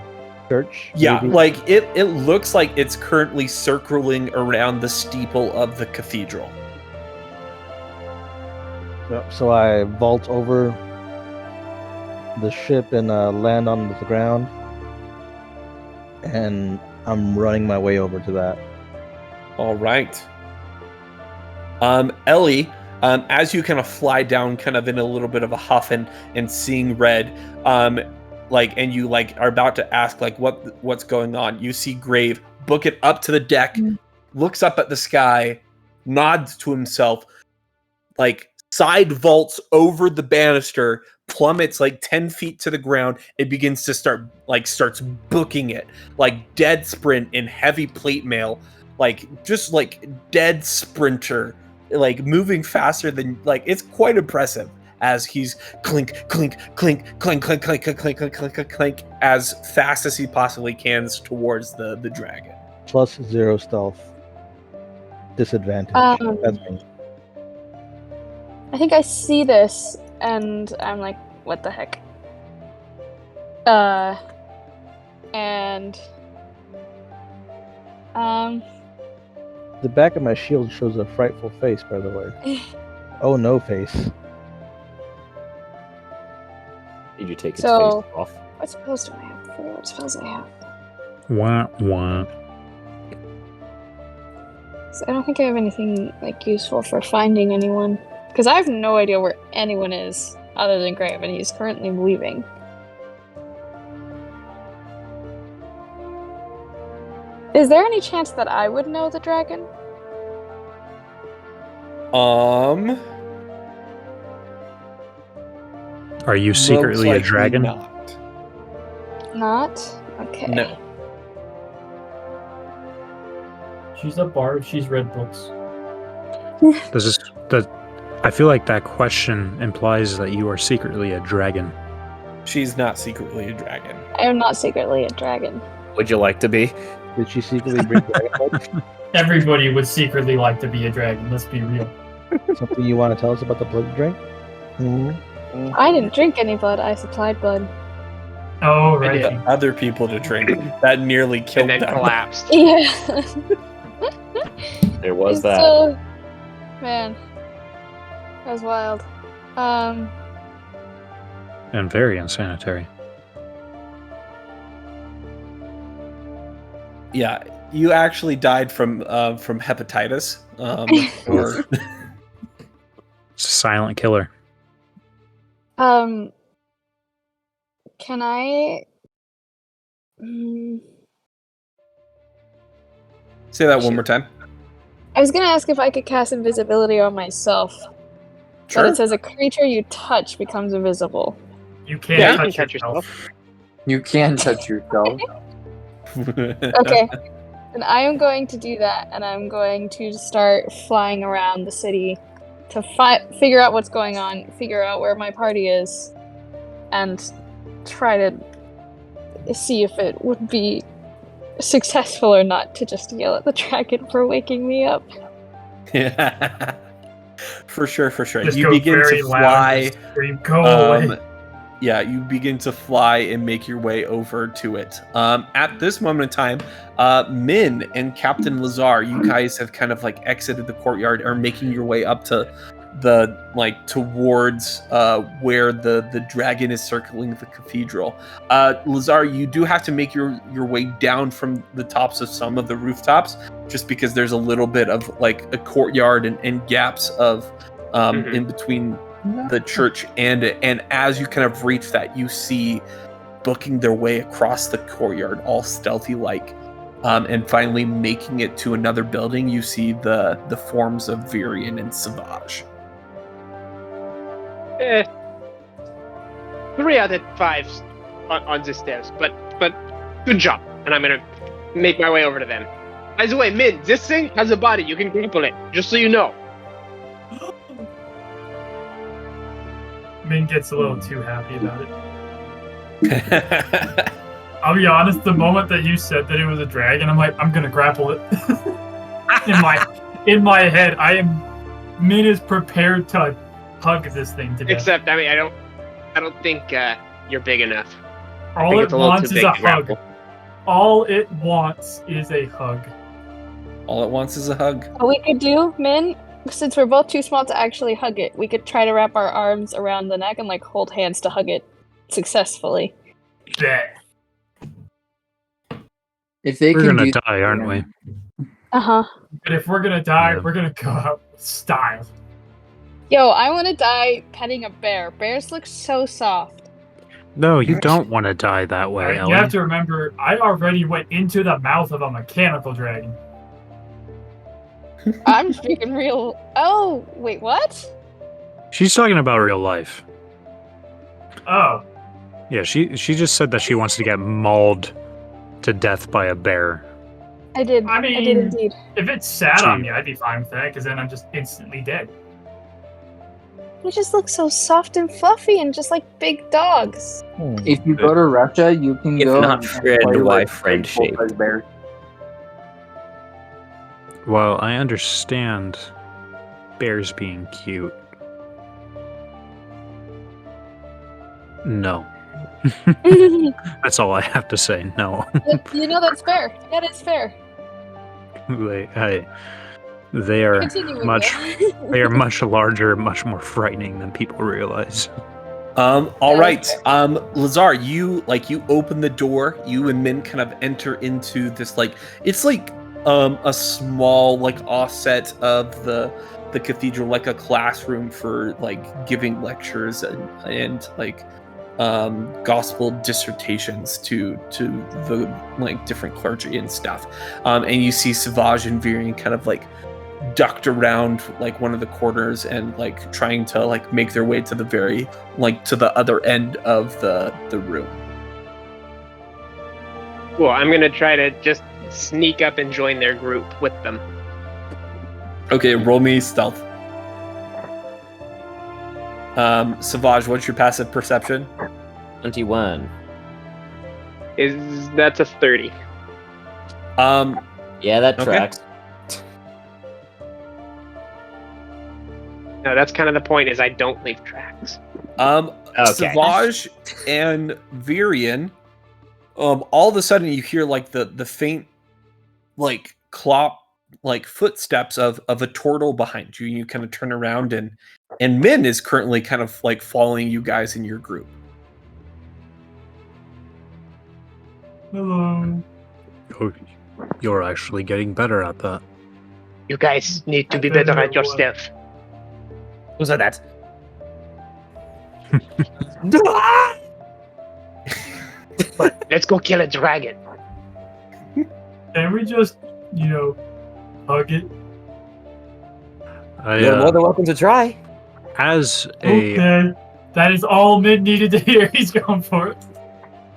church? Yeah, maybe? like it looks like it's currently circling around the steeple of the cathedral. So I vault over the ship and land on the ground, and I'm running my way over to that. All right. Ellie, as you kind of fly down kind of in a little bit of a huff and seeing red, and you like are about to ask like what's going on, you see Grave book it up to the deck, looks up at the sky, nods to himself, like side vaults over the banister, plummets like 10 feet to the ground, and begins to starts booking it like dead sprint in heavy plate mail, like just like dead sprinter, like moving faster than, like, it's quite impressive as he's clink clink clink clink clink clink clink clink clink clink clink clink as fast as he possibly can towards the dragon. +0 stealth. Disadvantage. That's me. I think I see this, and I'm like, what the heck? The back of my shield shows a frightful face, by the way. Oh, no face. Did you take its So- face off? What spells do I have? I forget what spells I have. Wah, wah. So I don't think I have anything like useful for finding anyone, because I have no idea where anyone is other than Grave, and he's currently leaving. Is there any chance that I would know the dragon? Are you secretly a Most likely dragon? Not. Not? Okay. No. She's a bard. She's read books. I feel like that question implies that you are secretly a dragon. She's not secretly a dragon. I am not secretly a dragon. Would you like to be? Did she secretly bring dragon blood? Everybody would secretly like to be a dragon. Let's be real. Something you want to tell us about the blood you drank? I didn't drink any blood, I supplied blood. Oh, I right. did. Other people to drink. That nearly killed And then them. collapsed. Yeah. There was that. So, man, that was wild. And very unsanitary. Yeah, you actually died from hepatitis. Or It's a silent killer. Can I? say that one more time. I was gonna ask if I could cast invisibility on myself, but it says a creature you touch becomes invisible. You can't Yeah, you touch, can touch yourself. You can touch yourself. Okay, then I am going to do that, and I'm going to start flying around the city to figure out what's going on, figure out where my party is, and try to see if it would be successful or not to just yell at the dragon for waking me up. Yeah. For sure. Just You go begin very to loud fly. and scream, go away. Yeah, you begin to fly and make your way over to it. At this moment in time, Min and Captain Lazar, you guys have kind of like exited the courtyard, are making your way up to towards where the dragon is circling the cathedral. Lazar, you do have to make your way down from the tops of some of the rooftops, just because there's a little bit of like a courtyard and gaps of in between the church and as you kind of reach that, you see booking their way across the courtyard, all stealthy like. And finally making it to another building, you see the forms of Virion and Sauvage. 3 out of 5 on the stairs, but good job. And I'm gonna make my way over to them. By the way, Min, this thing has a body. You can grapple it, just so you know. Min gets a little too happy about it. I'll be honest, the moment that you said that it was a dragon, I'm like, I'm gonna grapple it. in my head, Min is prepared to hug this thing to death. Except, I mean, I don't think you're big enough. All it wants is a hug. All it wants is a hug. All it wants is a hug. What we could do, Min, since we're both too small to actually hug it, we could try to wrap our arms around the neck and like hold hands to hug it successfully. Bet. If they We're can gonna do die, aren't we? Uh-huh. And if we're gonna die, Yeah. we're gonna go out with style. Yo, I want to die petting a bear. Bears look so soft. No, you don't want to die that way, Alright, Ellie. you have to remember, I already went into the mouth of a mechanical dragon. I'm speaking real. Oh, wait, what? She's talking about real life. Oh, Yeah, she just said that she wants to get mauled to death by a bear. I did. I I did mean- indeed. if it sat on me, I'd be fine with that, because then I'm just instantly dead. They just look so soft and fluffy and just like big dogs. If you go to Russia, you can If go. not and friend, play why with friend full-size shaped? bears. Well, I understand bears being cute. No. That's all I have to say. No. You know, that's fair. That is fair. They are Continue with much it. they are much larger, much more frightening than people realize. All right. Lazar, you open the door, you and Min kind of enter into this it's like a small offset of the cathedral, like a classroom for giving lectures and gospel dissertations to the different clergy and stuff. And you see Sauvage and Virion kind of ducked around one of the corners and trying to make their way to the very to the other end of the room. Cool. I'm gonna try to just sneak up and join their group with them. Okay, roll me stealth. Sauvage, what's your passive perception? 21. That's a 30. Yeah, that Okay. tracks. No, that's kind of the point. Is I don't leave tracks. Okay. Sauvage and Virion, all of a sudden you hear the faint clop footsteps of a turtle behind you, and you kind of turn around and Min is currently kind of following you guys in your group. Hello. Oh, you're actually getting better at that. You guys need to be I don't better know at your what- stealth. Who's that? Let's go kill a dragon. Can we just, hug it? You're more than welcome to try. As a Okay. That is all Mid needed to hear. He's going for it.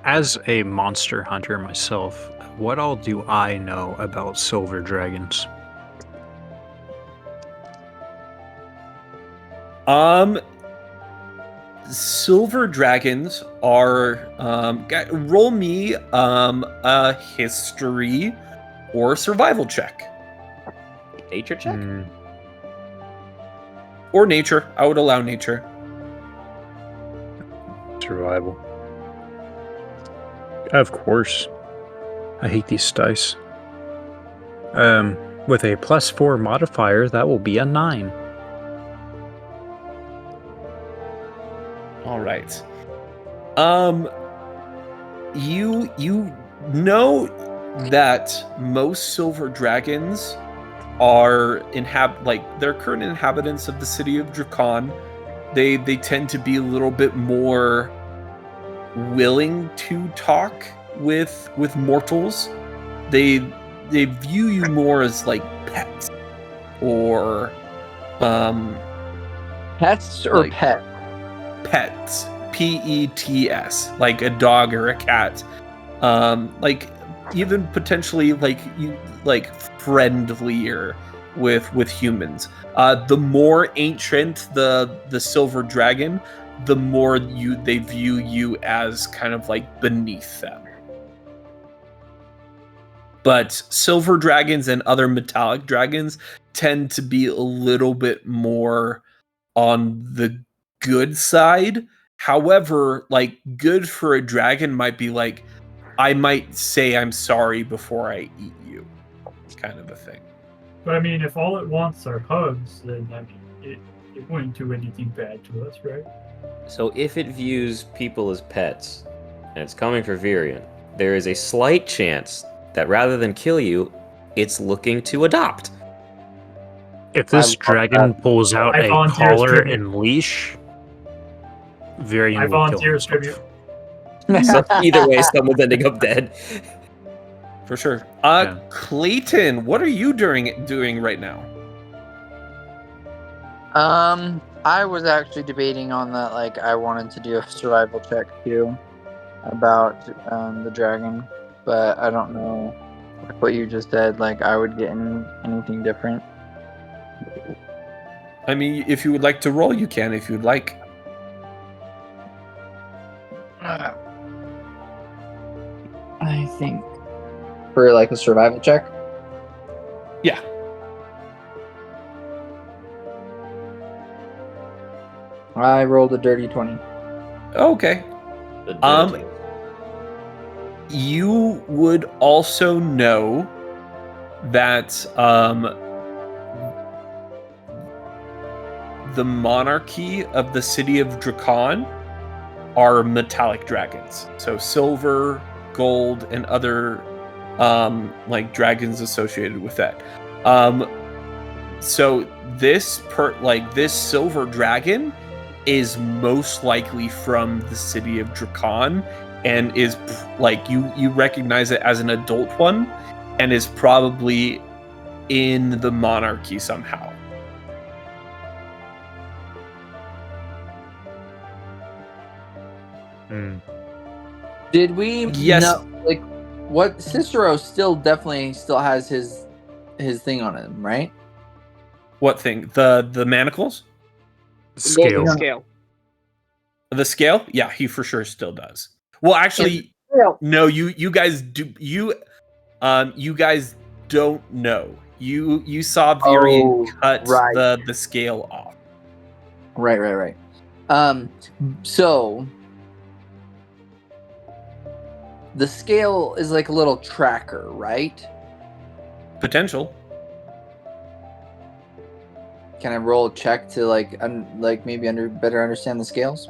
as a monster hunter myself, what all do I know about silver dragons? Silver dragons are roll me a history or survival check. Nature check? Hmm, Or nature. I would allow nature. survival. Of course. I hate these dice. With a +4 modifier, that will be a 9. All right. You know that most silver dragons are they're current inhabitants of the city of Drakon. They tend to be a little bit more willing to talk with mortals. They view you more as like pets or Pets or like- pet? pets, pets, like a dog or a cat, like even potentially like you like friendlier with humans. The more ancient the silver dragon, the more they view you as kind of like beneath them. But silver dragons and other metallic dragons tend to be a little bit more on the good side. However, like good for a dragon might be like, I might say I'm sorry before I eat you, kind of a thing. But I mean, if all it wants are hugs, then I mean, it wouldn't do anything bad to us, right? So if it views people as pets, and it's coming for Virion, there is a slight chance that rather than kill you, it's looking to adopt. If this love dragon that. pulls out I a volunteer as collar tribute. and leash, Varian I will kill volunteer as himself. tribute. So either way, someone's ending up dead. For sure. Yeah. Clayton, what are you doing right now? I was actually debating on that. Like, I wanted to do a survival check too about the dragon, but I don't know like what you just said. Like, I would get anything different. I mean, if you would like to roll, you can. If you'd like. I think for like a survival check. Yeah. I rolled a dirty 20. Okay. You would also know that the monarchy of the city of Drakon are metallic dragons. So silver, gold, and other like dragons associated with that. So this silver dragon is most likely from the city of Drakon and is like you recognize it as an adult one and is probably in the monarchy somehow. Did we? Yes. Like, what Cicero definitely has his thing on him, right? What thing? The manacles? Scale. Golden scale. The scale? Yeah, he for sure still does. Well, actually, no. You guys do. You guys don't know. You saw Virion cut right. the scale off. Right. So the scale is like a little tracker, right? Potential. Can I roll a check to like maybe better understand the scales?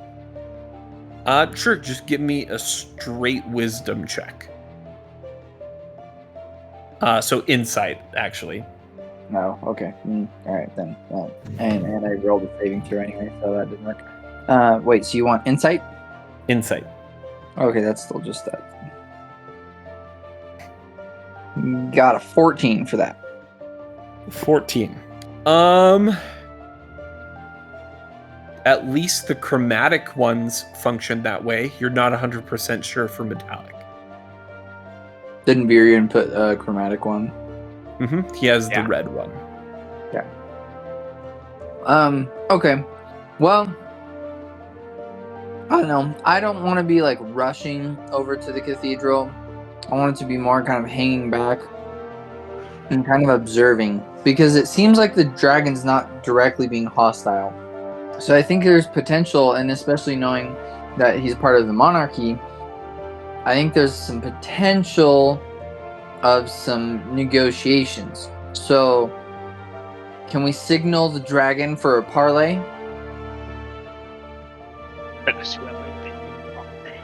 Sure. Just give me a straight wisdom check. So insight, actually. No. Okay. All right then. And I rolled a saving throw anyway, so that didn't work. Wait. So you want insight? Insight. Okay, that's still just that. Got a 14 for that. 14. At least the chromatic ones function that way. You're not 100% sure for metallic. Didn't Virion put a chromatic one? Mm-hmm. He has the red one. Yeah. Okay. Well, I don't know. I don't want to be like rushing over to the cathedral. I want it to be more kind of hanging back and kind of observing, because it seems like the dragon's not directly being hostile. So I think there's potential, and especially knowing that he's part of the monarchy, I think there's some potential of some negotiations. So can we signal the dragon for a parley? us whoever they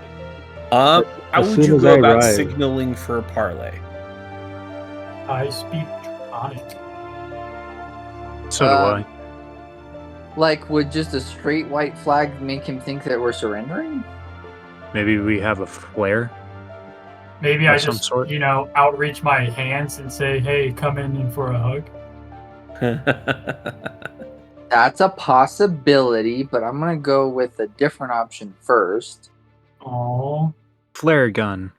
How As would soon you as go I about arrive. signaling for a parlay? I speak Draconic. So do I. Like, would just a straight white flag make him think that we're surrendering? Maybe we have a flare. Maybe Of I some just, sort. outreach my hands and say, "Hey, come in for a hug." That's a possibility, but I'm gonna go with a different option first. Oh, Flare gun.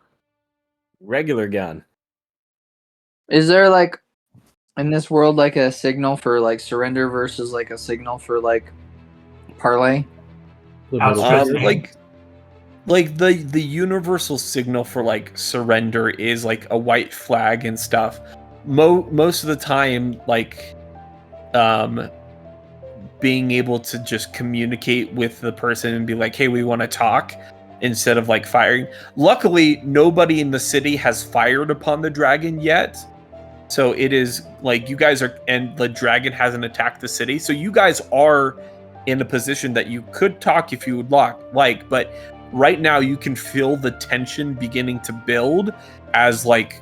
Regular gun. Is there like in this world like a signal for like surrender versus like a signal for like parlay? The Outstretched middle- hand. like the universal signal for like surrender is like a white flag and stuff. Most of the time, like being able to just communicate with the person and be like, hey, we want to talk, instead of like firing. Luckily, nobody in the city has fired upon the dragon yet. So it is like you guys are, and the dragon hasn't attacked the city. So you guys are in a position that you could talk if you would like, but right now you can feel the tension beginning to build as like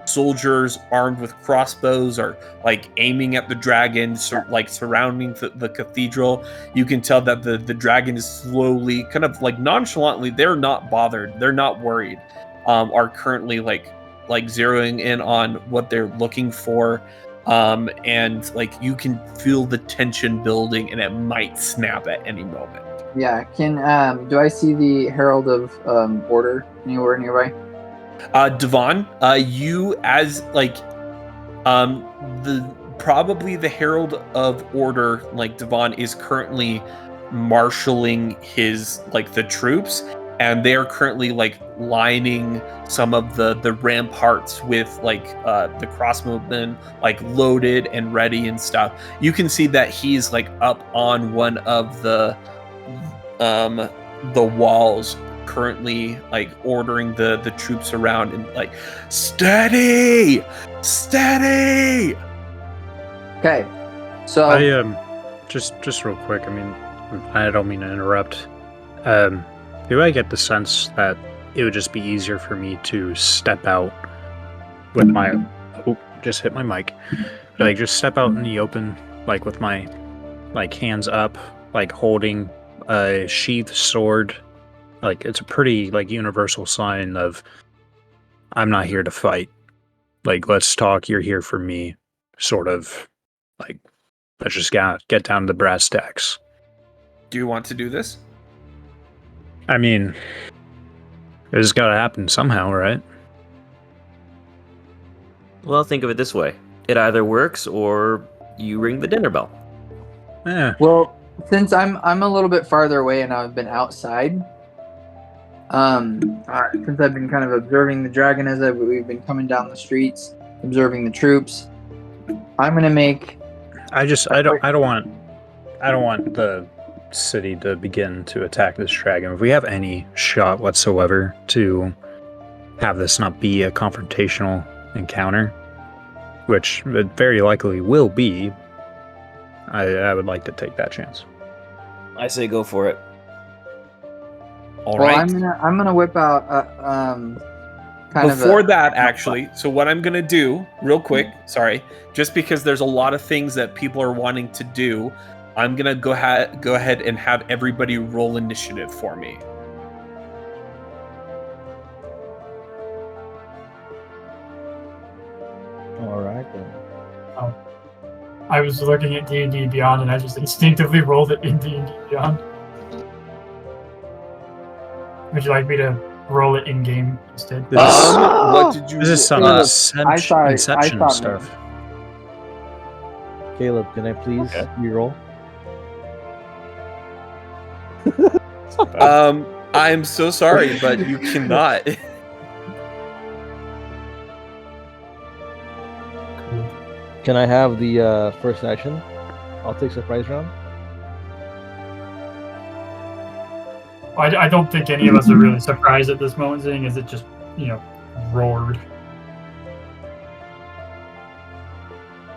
soldiers armed with crossbows are like aiming at the dragon, like surrounding the cathedral. You can tell that the dragon is slowly, kind of like nonchalantly, they're not bothered, they're not worried, are currently like zeroing in on what they're looking for, and like you can feel the tension building and it might snap at any moment. Yeah. Can do I see the Herald of Order anywhere nearby? Devon, you as like probably the Herald of Order, like Devon is currently marshaling his like the troops, and they are currently like lining some of the ramparts with like the crossbowmen like loaded and ready and stuff. You can see that he's like up on one of the walls, currently like ordering the troops around and like steady. Okay. So I just real quick. I mean, I don't mean to interrupt. Do I get the sense that it would just be easier for me to step out with my just hit my mic, like just step out in the open, like with my like hands up, like holding a sheathed sword. Like it's a pretty like universal sign of I'm not here to fight. Like let's talk. You're here for me. Sort of like let's just get down to the brass tacks. Do you want to do this? I mean, it's got to happen somehow, right? Well, think of it this way. It either works or you ring the dinner bell. Yeah. well, since I'm a little bit farther away and I've been outside, since I've been kind of observing the dragon as we've been coming down the streets, observing the troops, I'm gonna make. I don't want the city to begin to attack this dragon. If we have any shot whatsoever to have this not be a confrontational encounter, which it very likely will be, I would like to take that chance. I say go for it. All Well, right. I'm gonna whip out kind Before of that, actually, so what I'm gonna do, real quick, sorry, just because there's a lot of things that people are wanting to do, I'm gonna go ahead and have everybody roll initiative for me. All right then. I was looking at D&D Beyond, and I just instinctively rolled it in D&D Beyond. Would you like me to roll it in game instead? What did you? This is some Caleb, Inception I thought stuff. Caleb, can I please Okay. reroll? I'm so sorry, but you cannot. Can I have the first action? I'll take surprise round. I don't think any of us are really surprised at this moment, seeing as it just, roared.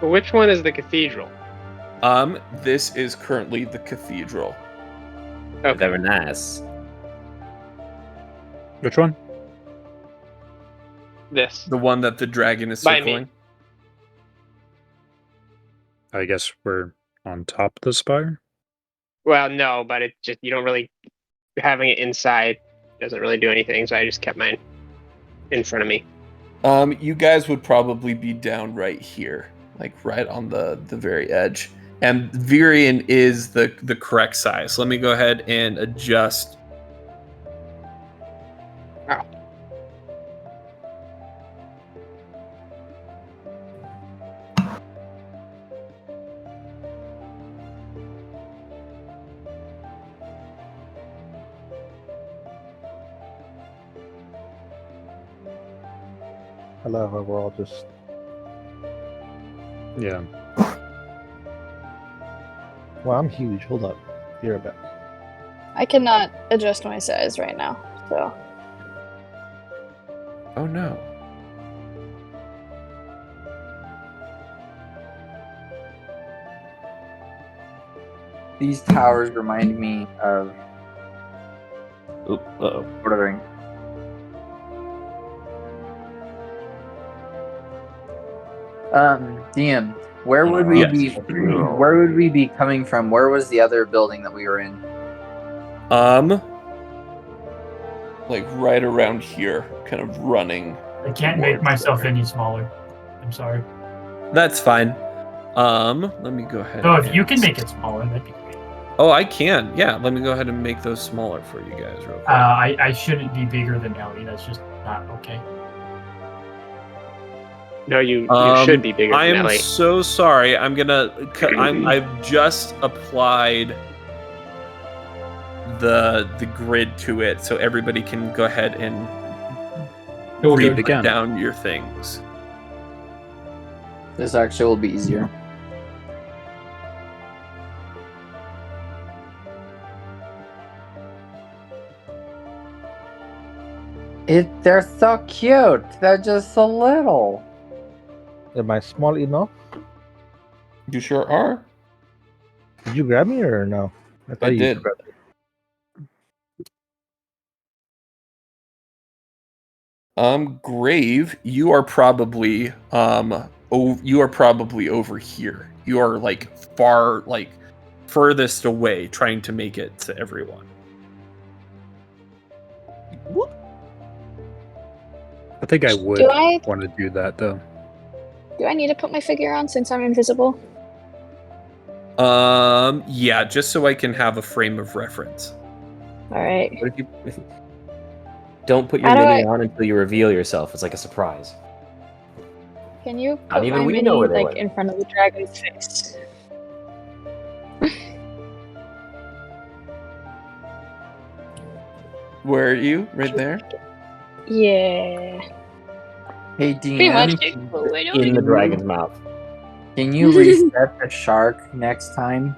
Which one is the cathedral? This is currently the cathedral. They're Okay. very nice. Which one? This. The one that the dragon is By me. circling. I guess we're on top of the spire. Well, no, but it just you don't really having it inside doesn't really do anything, so I just kept mine in front of me. You guys would probably be down right here, like right on the very edge. And Virion is the correct size. Let me go ahead and adjust. Wow. I love how we're all just. Yeah. Well, I'm huge. Hold up. Be right back. I cannot adjust my size right now, so Oh no. These towers remind me of Oop, uh-oh. Lord of the Rings. DM, where would we Yes. be? Where would we be coming from? Where was the other building that we were in? Like right around here, kind of running. I can't make myself any smaller. I'm sorry. That's fine. Let me go ahead. So if and- you can make it smaller, that'd be great. Oh, I can. Yeah, let me go ahead and make those smaller for you guys real quick. I shouldn't be bigger than Ellie. That's just not okay. No, you should be bigger I than am Ellie. so sorry. I've just applied the grid to it, so everybody can go ahead and We'll do it read again. down your things. This actually will be easier. They're so cute. They're just so little. Am I small enough? You sure are. Did you grab me or no? I you did. grabbed me. Grave, you are probably over here. You are like far, like furthest away, trying to make it to everyone. I think I would do I want to do that though. do I need to put my figure on since I'm invisible? Yeah, just so I can have a frame of reference. All right. What if you don't put your How do mini I- on until you reveal yourself? It's like a surprise. Can you Not put even my we mini know where they like went. in front of the dragon's face? Where are you? Right there? Yeah. Hey Pretty much. DM, In the dragon's mouth. can you reset the shark next time?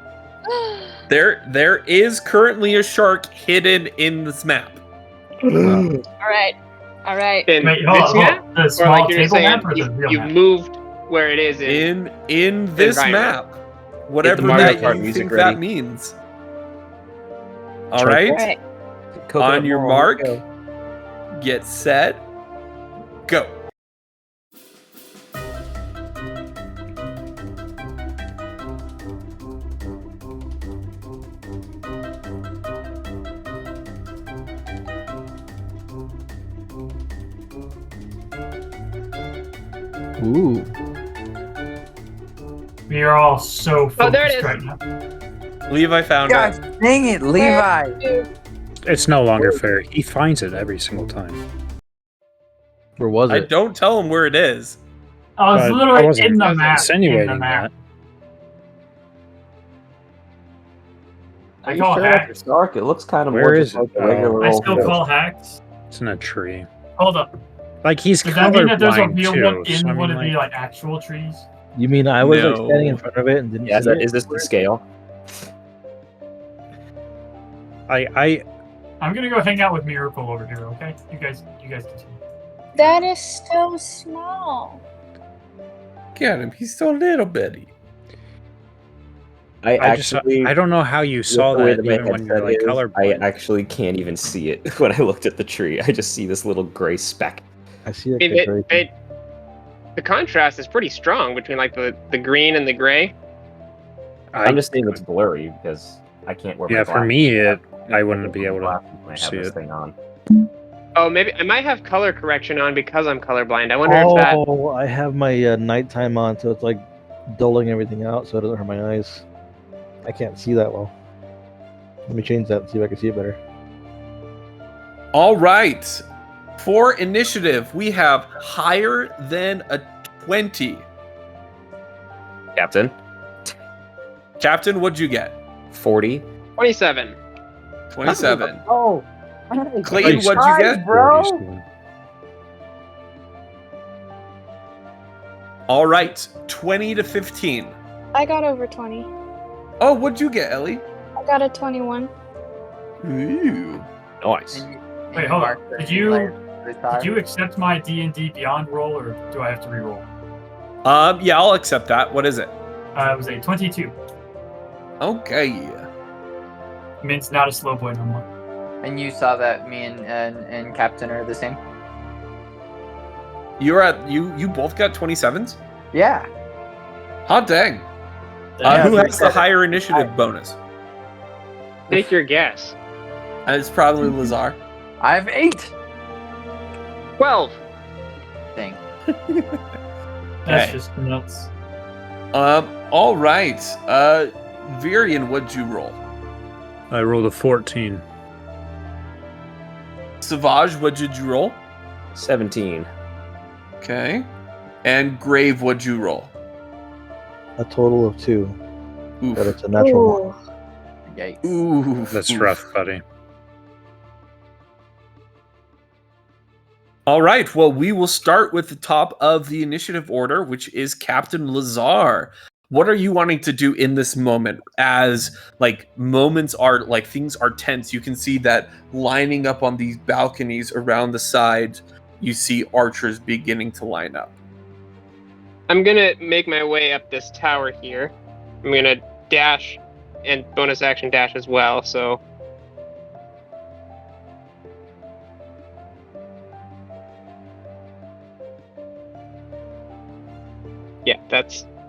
There is currently a shark hidden in this map. All right. All right. In Wait, this hold on, map, The or small like you're table saying map or the you, real you've map? moved where it is in. In this environment. map. Whatever Mario that Kart you music think ready. that means. All Sure. right. All right. Coconut On your ball, mark, here we go. get set, go. Ooh. We are all so focused Oh, there it is. right now. Levi found Gosh, it. dang it, Levi! It's no longer fair. He finds it every single time. Where was I it? don't tell him where it is. I was But I literally wasn't in the map. insinuating in the map. that. Are I you call sure that's hacks. a shark? It looks kind of Where more is just like it? a regular I old still fish. call hacks. It's in a tree. Hold up. Like he's Does that mean that there's a colorblind real too. one so I in one mean, of the like actual trees? You mean I was like standing in No. front of it and didn't Yeah, see it? is this the scale? I I'm gonna go hang out with Miracle over here. Okay, you guys continue. That is so small. Get him. He's so little bitty. I just actually, I don't know how you with saw the way that my even when you're headset like is, I colorblind. actually can't even see it when I looked at the tree. I just see this little gray speck. I see I a mean, decoration. the contrast is pretty strong between like the green and the gray. I'm just saying it's blurry because I can't wear my Yeah, glasses. for me, I can't wouldn't be wear able my to glasses when I have see this it. thing on. Oh, maybe I might have color correction on because I'm colorblind. I wonder if that. Oh, I have my nighttime on, so it's like dulling everything out, so it doesn't hurt my eyes. I can't see that well. Let me change that and see if I can see it better. All right. For initiative, we have higher than a 20. Captain, Captain, what'd you get? 40. 27. 27. Oh, Clayton, Nice. what'd you get? bro? All right. 20 to 15. I got over 20. Oh, what'd you get, Ellie? I got a 21. Ooh. Nice. Wait, hold on. Did you accept my D&D Beyond roll, or do I have to re-roll? Yeah, I'll accept that. What is it? It was a 22. Okay. Means not a slow boy no more. And you saw that me and Captain are the same? You're at you both got 27s? Yeah. Hot dang. Yeah, Who we has the said it. higher initiative bonus? Take your guess. It's probably Lazar. I have 8. 12. Dang. That's Okay. just nuts. All right. Virian, what'd you roll? I rolled a 14. Sauvage, what did you roll? 17. Okay. And Grave, what'd you roll? A total of 2, Oof. but it's a natural one. Yikes. Ooh. That's oof. rough, buddy. All right. Well, we will start with the top of the initiative order, which is Captain Lazar. What are you wanting to do in this moment? As like moments are like things are tense. You can see that lining up on these balconies around the side, you see archers beginning to line up. I'm gonna make my way up this tower here. I'm gonna dash and bonus action dash as well, so. Yeah,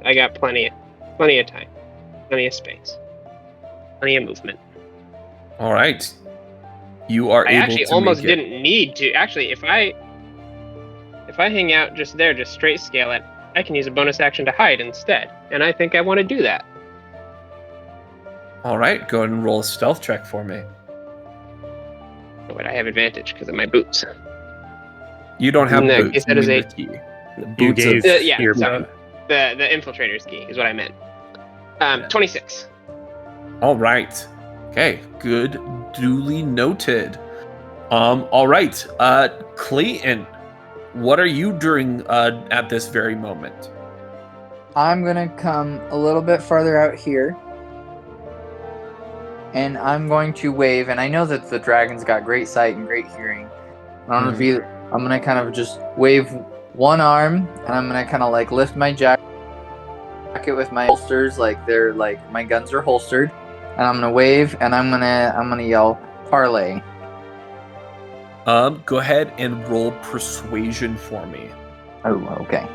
I got plenty of time, plenty of space, plenty of movement. All right. You are I able actually to almost make it. didn't need to. Actually, if I hang out just there, just straight scale it, I can use a bonus action to hide instead. And I think I want to do that. All right. Go ahead and roll a stealth check for me. But I have advantage because of my boots. You don't have In that boots. case, that You is need a- the key. You Boots of- gave yeah, your sorry. The infiltrator's key is what I meant. 26. All right. Okay. Good. Duly noted. All right. Clayton, what are you doing at this very moment? I'm gonna come a little bit farther out here. And I'm going to wave, and I know that the dragon's got great sight and great hearing. I'm gonna kind of just wave one arm, and I'm gonna kind of like lift my jacket with my holsters, like they're like my guns are holstered, and I'm gonna wave, and I'm gonna yell parlay. Go ahead and roll persuasion for me. Oh, okay.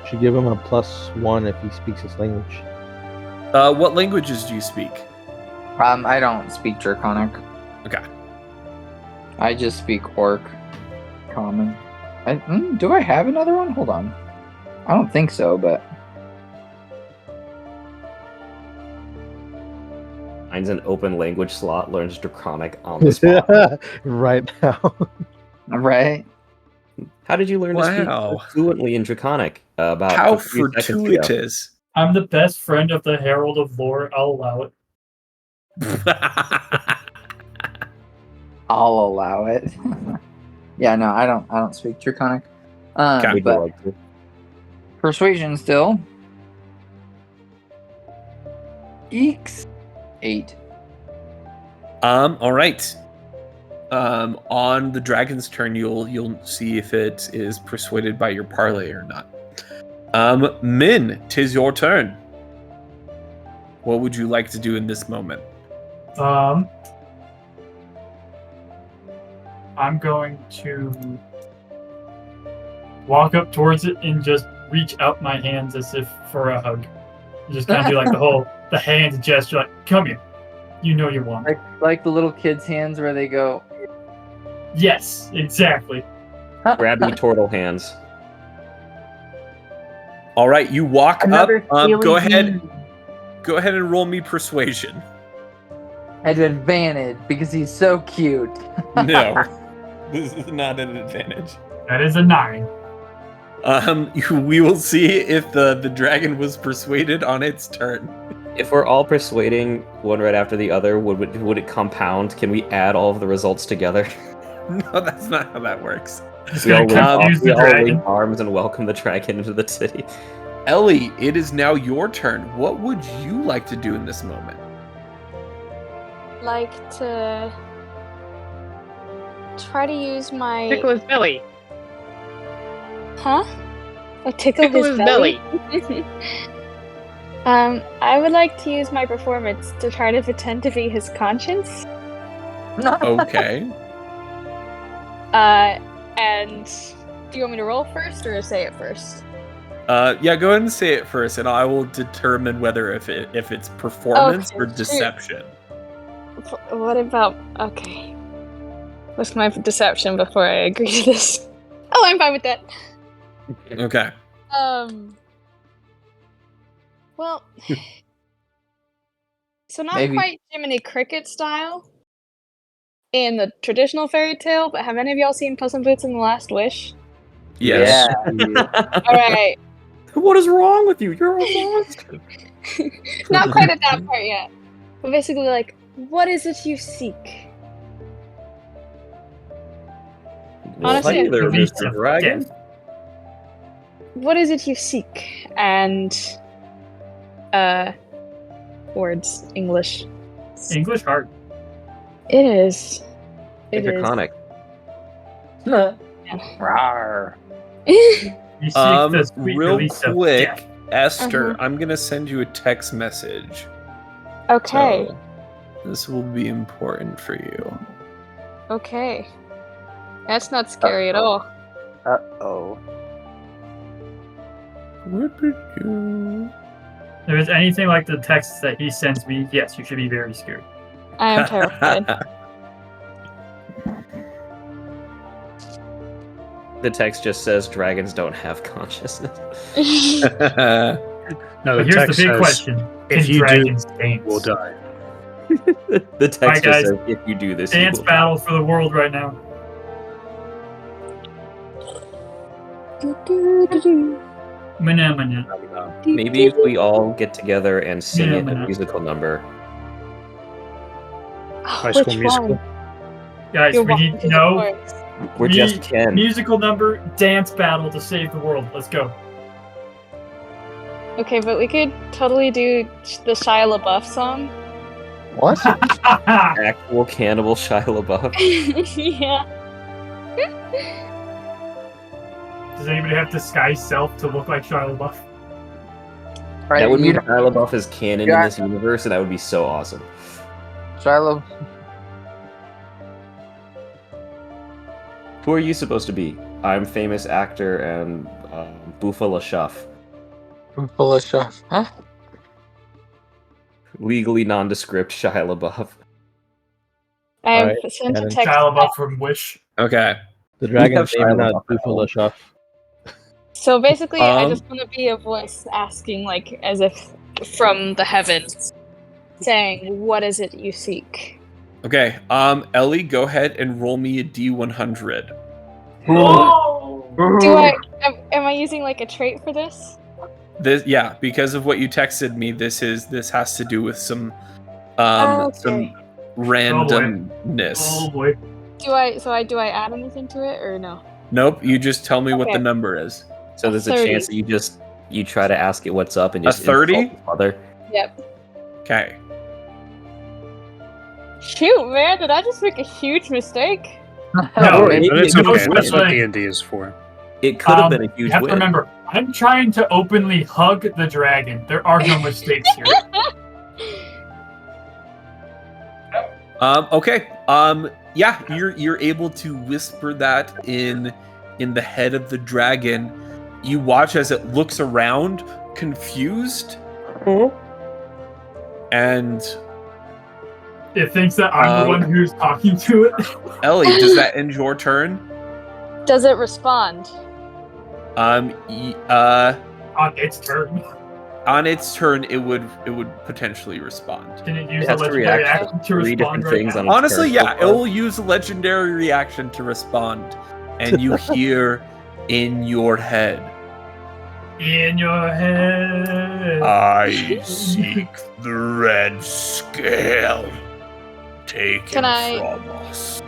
Should give him a +1 if he speaks his language. What languages do you speak? I don't speak Draconic. Okay. I just speak Orc, Common. Do I have another one? Hold on. I don't think so, but Finds an open language slot, learns Draconic on the spot. Right now. right. How did you learn to speak Wow. so fluently in Draconic? About How 3 seconds ago. fortuitous. I'm the best friend of the Herald of Lore. I'll allow it. I'll allow it. Yeah, no, I don't speak Draconic. Okay. Would you But like to? persuasion still. Eeks. 8. All right. On the dragon's turn, you'll see if it is persuaded by your parlay or not. Min, 'tis your turn. What would you like to do in this moment? I'm going to walk up towards it and just reach out my hands as if for a hug. Just kind of do like the hands gesture, like, come here. You know you want it. Like the little kids' hands where they go. Yes, exactly. Grabby turtle hands. All right, you walk Another up. Go feeling ahead. in- Go ahead and roll me persuasion. At advantage because he's so cute. No, this is not an advantage. That is a 9. We will see if the dragon was persuaded on its turn. If we're all persuading one right after the other, would it compound? Can we add all of the results together? No, that's not how that works. Just We all gonna confuse the link dragon. arms and welcome the dragon into the city. Ellie, it is now your turn. What would you like to do in this moment? Like to try to use my Tickle his belly. Huh? Oh, tickle Tickle his his belly. I would like to use my performance to try to pretend to be his conscience. Okay. And do you want me to roll first or say it first? Yeah, go ahead and say it first, and I will determine whether if it's performance Okay, or sure. deception. What about okay? What's my deception before I agree to this? Oh, I'm fine with that. Okay. Well, so not Maybe. quite Jiminy Cricket style in the traditional fairy tale, but have any of y'all seen Puss in Boots and the Last Wish? Yes. Yeah. All right, What is wrong with you? You're a monster. not quite at that part yet, but basically, like, what is it you seek? Honestly, Hey there, Release Mr. of Dragon. death. What is it you seek? And words, English. English hard. It is. It is. Draconic. Rawr. You seek the sweet Real release of quick, death. Esther, Uh-huh. I'm gonna send you a text message. Okay. So this will be important for you. Okay. That's not scary at all. Uh-oh. What did you? If it's anything like the texts that he sends me, yes, you should be very scared. I am terrified. The text just says dragons don't have consciousness. No, But the here's text the big says, question. if Can you do, dragons dance? we'll die. The text Alright, just guys. says, if you do this, you Dance will battle for the world right now. Mana mana. die. Maybe if we all get together and sing Yeah, it a man. musical number. High School Which Musical. one? Guys, You're we walking need through the no forest. We're Me- just Ken. musical number, dance battle to save the world. Let's go. Okay, but we could totally do the Shia LaBeouf song. What? Actual cannibal Shia LaBeouf. Yeah. Does anybody have disguised self to look like Shia LaBeouf? Right, That would you mean Shia LaBeouf is canon in Yeah. this universe, and that would be so awesome. Shiloh. Who are you supposed to be? I'm famous actor and Buffalo Shuff. Full of stuff. Huh? Legally nondescript Shia LaBeouf. I have Alright, sent a Shannon. text. Shia LaBeouf from Wish. Okay. The have dragon's Shia name, not LaBeouf at Buffalo home. Shuff. So basically, I Um, just want to be a voice asking, like, as if from the heavens, saying, "What is it you seek?" Okay. Ellie, go ahead and roll me a D100. Oh! Do I? Am I using like a trait for this? This, yeah, because of what you texted me, this has to do with some Okay. some randomness. Oh boy. Do I add anything to it or no? Nope, you just tell me what the Okay. number is. So there's a 30. chance that you try to ask it what's up and A just 30? insult his mother. Yep. Okay. Shoot, man! Did I just make a huge mistake? No, maybe But it's it okay. was That's what like- D&D is for. It could have been a You huge have to win. remember, I'm trying to openly hug the dragon. There are no mistakes here. Okay. Yeah, you're able to whisper that in the head of the dragon. You watch as it looks around, confused, and It thinks that I'm the one who's talking to it. Ellie, does that end your turn? Does it respond? On its turn. On its turn, it would potentially respond. Can it use It a has to legendary react action to to 3 respond different right things now? on its Honestly, turn yeah, so it far. will use a legendary reaction to respond, and you hear in your head, In your head. I seek the red scale taken Can I- from us.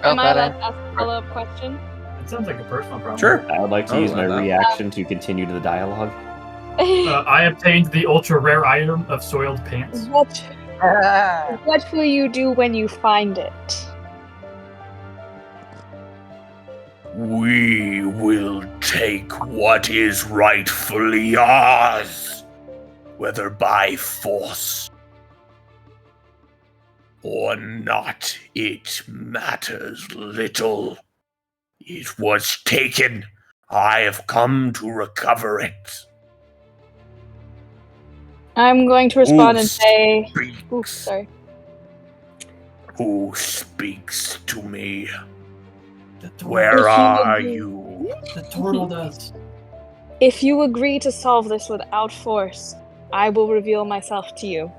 Oh, Can I that ask a follow-up question? It sounds like a personal problem. Sure. I would like to Oh, use my that. reaction to continue to the dialogue. I obtained the ultra rare item of soiled pants. What will you do when you find it? We will take what is rightfully ours, whether by force or not. It matters little. It was taken. I have come to recover it. I'm going to respond and say, Speaks. "Oof, sorry." Who speaks to me? The turtle, Where If you are agree- you? the turtle does. If you agree to solve this without force, I will reveal myself to you.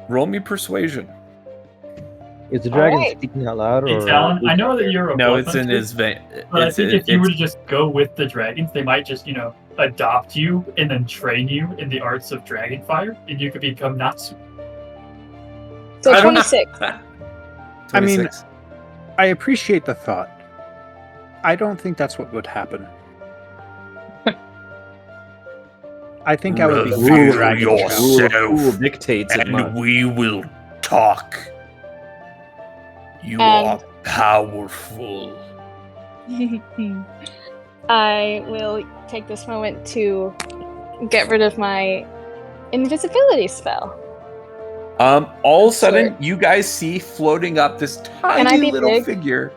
Roll me persuasion. Is the dragon Alright. speaking out loud, Hey, or Talon, I know that you're a No, blood it's in hunter, his vein. but I think if you were to just go with the dragons, they might just, adopt you and then train you in the arts of dragon fire, and you could become Natsu. So I don't- 26. I mean, 26. I appreciate the thought. I don't think that's what would happen. I think I would be Reveal fine dragging yourself. yourself. Rule dictates it and must. we will talk. You And- are powerful. I will take this moment to get rid of my invisibility spell. All of a sudden, you guys see floating up this I tiny be little big? figure.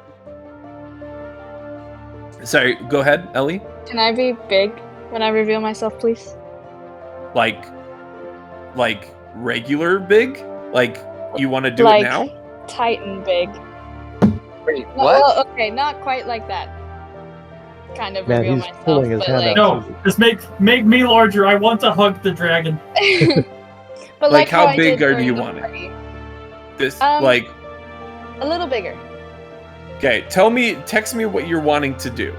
Sorry, go ahead, Ellie. Can I be big when I reveal myself, please? Like regular big? Like you want to do Like it now? Titan big. Wait, what? Well, okay, not quite like that. Kind of Man, reveal he's myself, pulling his but hand like, out. No, just make me larger. I want to hug the dragon. but Like, how I big did do during you the want it? party. This a like little bigger. okay. Text me what you're wanting to do,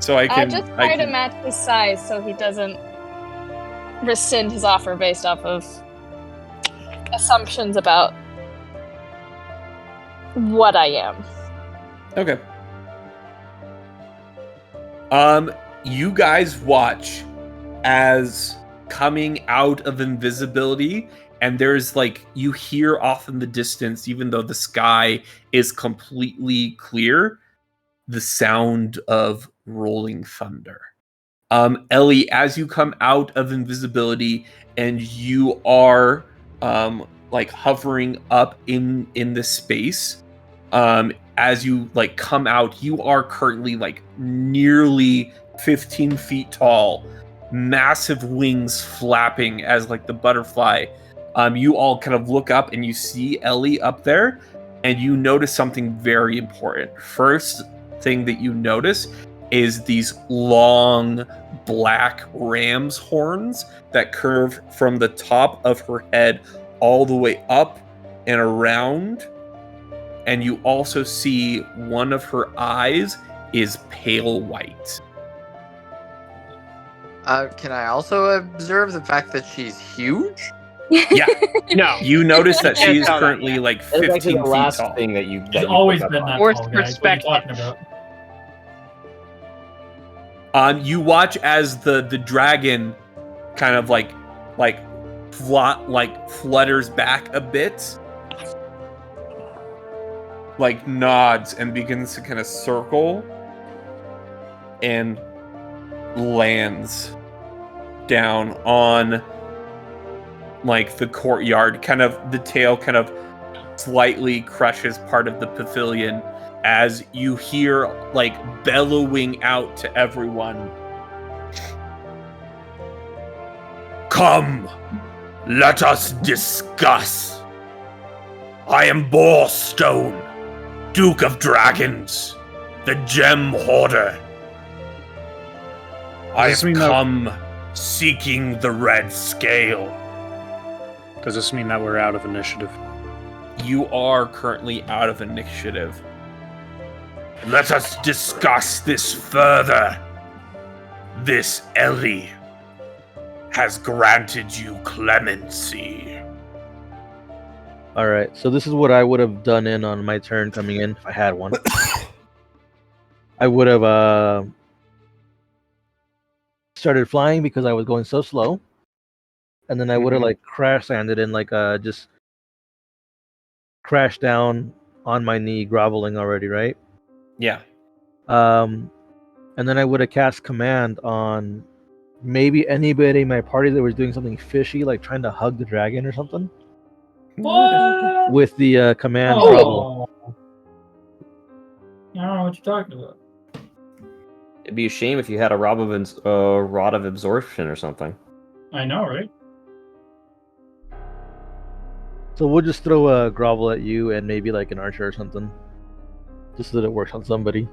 so I can. Just try to match his size so he doesn't rescind his offer based off of assumptions about what I am. Okay. You guys watch as coming out of invisibility, and there's like you hear off in the distance, even though the sky is completely clear, the sound of rolling thunder. Ellie, as you come out of invisibility and you are like hovering up in the space, as you like come out, you are currently like nearly 15 feet tall, massive wings flapping as like the butterfly. You all kind of look up and you see Ellie up there, and you notice something very important. First thing that you notice is these long black ram's horns that curve from the top of her head all the way up and around. And you also see one of her eyes is pale white. Can I also observe the fact that she's huge? Yeah, No. you notice that she Can't is tell that currently yet. like That's 15 actually the feet last tall. thing that you She's that you always pick up been on. that Forced tall, guys. What are you perspective. talking about? You watch as the dragon kind of like flutters back a bit, like nods and begins to kind of circle and lands down on like the courtyard. Kind of the tail kind of slightly crushes part of the pavilion as you hear like bellowing out to everyone. Come, let us discuss. I am Borstone, Duke of Dragons, the Gem Hoarder. I have come seeking the red scale. Does this mean that we're out of initiative? You are currently out of initiative. Let us discuss this further. This Ellie has granted you clemency. All right, so this is what I would have done in on my turn coming in if I had one. I would have started flying because I was going so slow, and then I would have like crash landed and like just crashed down on my knee, groveling already, right? Yeah. And then I would have cast command on maybe anybody in my party that was doing something fishy, like trying to hug the dragon or something. What? With the command Oh. trouble. I don't know what you're talking about. It'd be a shame if you had a rod of absorption or something. I know, right? So we'll just throw a grovel at you and maybe like an archer or something, just so that it works on somebody.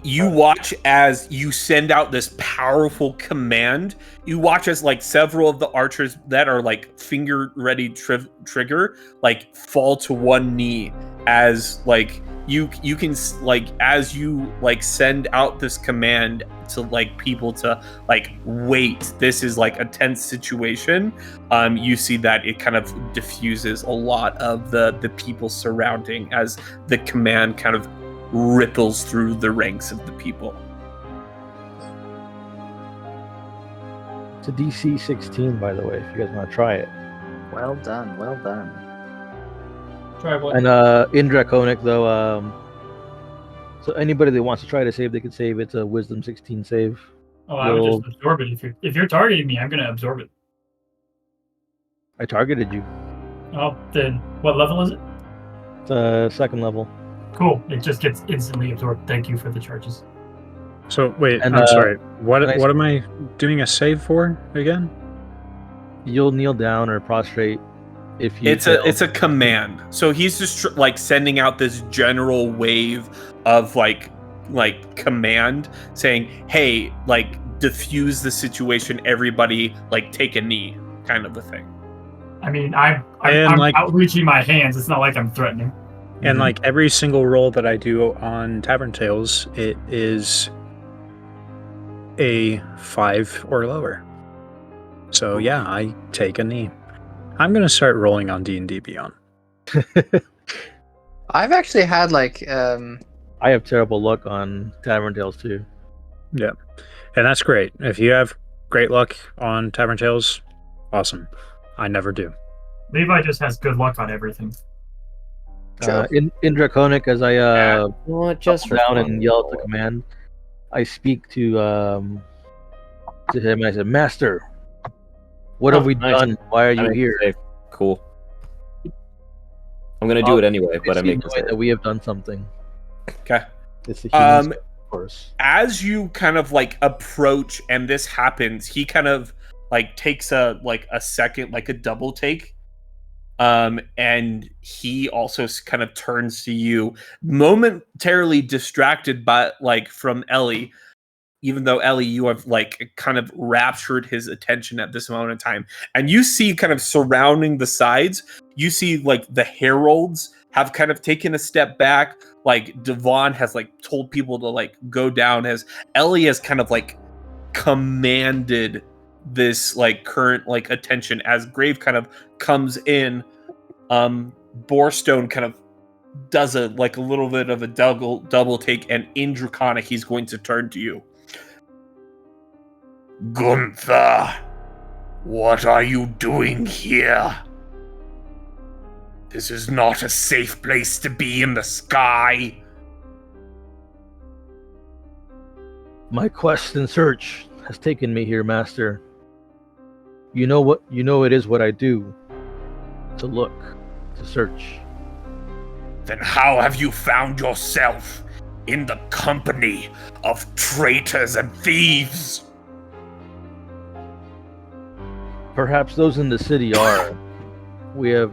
You watch as you send out this powerful command. You watch as like several of the archers that are like finger ready trigger like fall to one knee as like you can like as you like send out this command to like people to like wait. This is like a tense situation. You see that it kind of diffuses a lot of the people surrounding as the command kind of ripples through the ranks of the people. It's a DC 16, by the way, if you guys want to try it. Well done, well done. Try what? And in Draconic, though, so anybody that wants to try to save, they can save. It's a Wisdom 16 save. Oh, I would just absorb it. If you're targeting me, I'm gonna absorb it. I targeted you. Oh, then what level is it? It's second level. Cool. It just gets instantly absorbed. Thank you for the charges. So wait, And, I'm sorry. What and I- what am I doing a save for again? You'll kneel down or prostrate if you. It's a command. So he's just like sending out this general wave of like command saying, "Hey, like diffuse the situation. Everybody, like take a knee," kind of a thing. I mean, I'm like- outreaching my hands. It's not like I'm threatening. And like every single roll that I do on Tavern Tales, it is a 5 or lower. So yeah, I take a knee. I'm gonna start rolling on D&D Beyond. I've actually had like I have terrible luck on Tavern Tales too. Yeah, and that's great. If you have great luck on Tavern Tales, awesome. I never do. Levi just has good luck on everything. In Draconic, as I Just for down fun. and yell at the command, I speak to him. I said, "Master, what have we nice. done? Why are I you make here?" the save. Cool. I'm gonna do it anyway, but I It's make the the way save. that we have done something. Okay. It's the humans, of course. As you kind of like approach and this happens, he kind of like takes a second, like a double take. And he also kind of turns to you, momentarily distracted by like from Ellie, even though Ellie, you have like kind of raptured his attention at this moment in time. And you see kind of surrounding the sides, you see like the heralds have kind of taken a step back. Like Devon has like told people to like go down, as Ellie has kind of like commanded this like current like attention as Grave kind of comes in. Borstone kind of does a little bit of a double take, and in Draconic he's going to turn to you. Gunther, what are you doing here? This is not a safe place to be in the sky. My quest and search has taken me here, Master. You know it is what I do. To look, to search. Then how have you found yourself in the company of traitors and thieves? Perhaps those in the city are. We have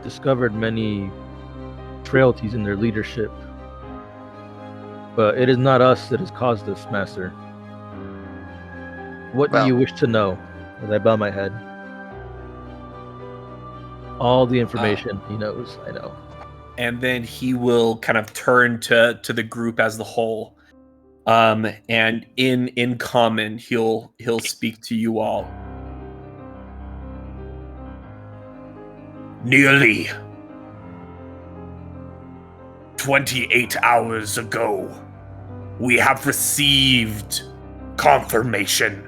discovered many frailties in their leadership. But it is not us that has caused this, Master. What do you wish to know? As I bow my head. All the information he knows, I know. And then he will kind of turn to the group as the whole. And in common, he'll speak to you all. Nearly 28 hours ago, we have received confirmation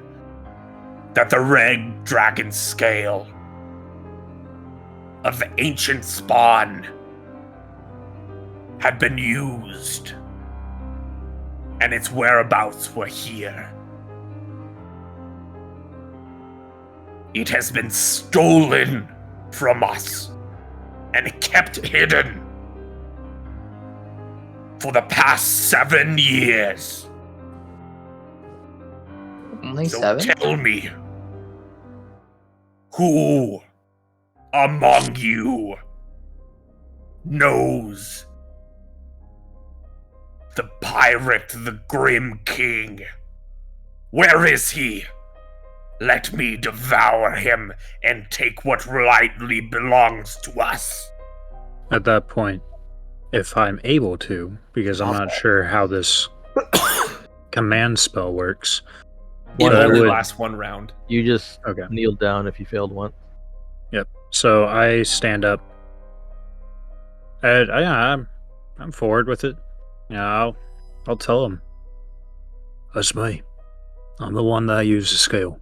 that the red dragon scale of the ancient spawn had been used, and its whereabouts were here. It has been stolen from us and kept hidden for the past 7 years. Only So 7? tell me, who among you knows the pirate, the Grim King? Where is he? Let me devour him and take what rightly belongs to us. At that point, if I'm able to, because I'm not sure how this command spell works. It I only would- lasts one round. You just Okay. kneel down if you failed one. Yep. So I stand up. And I'm forward with it. Yeah, I'll tell him. That's me. I'm the one that used the scale.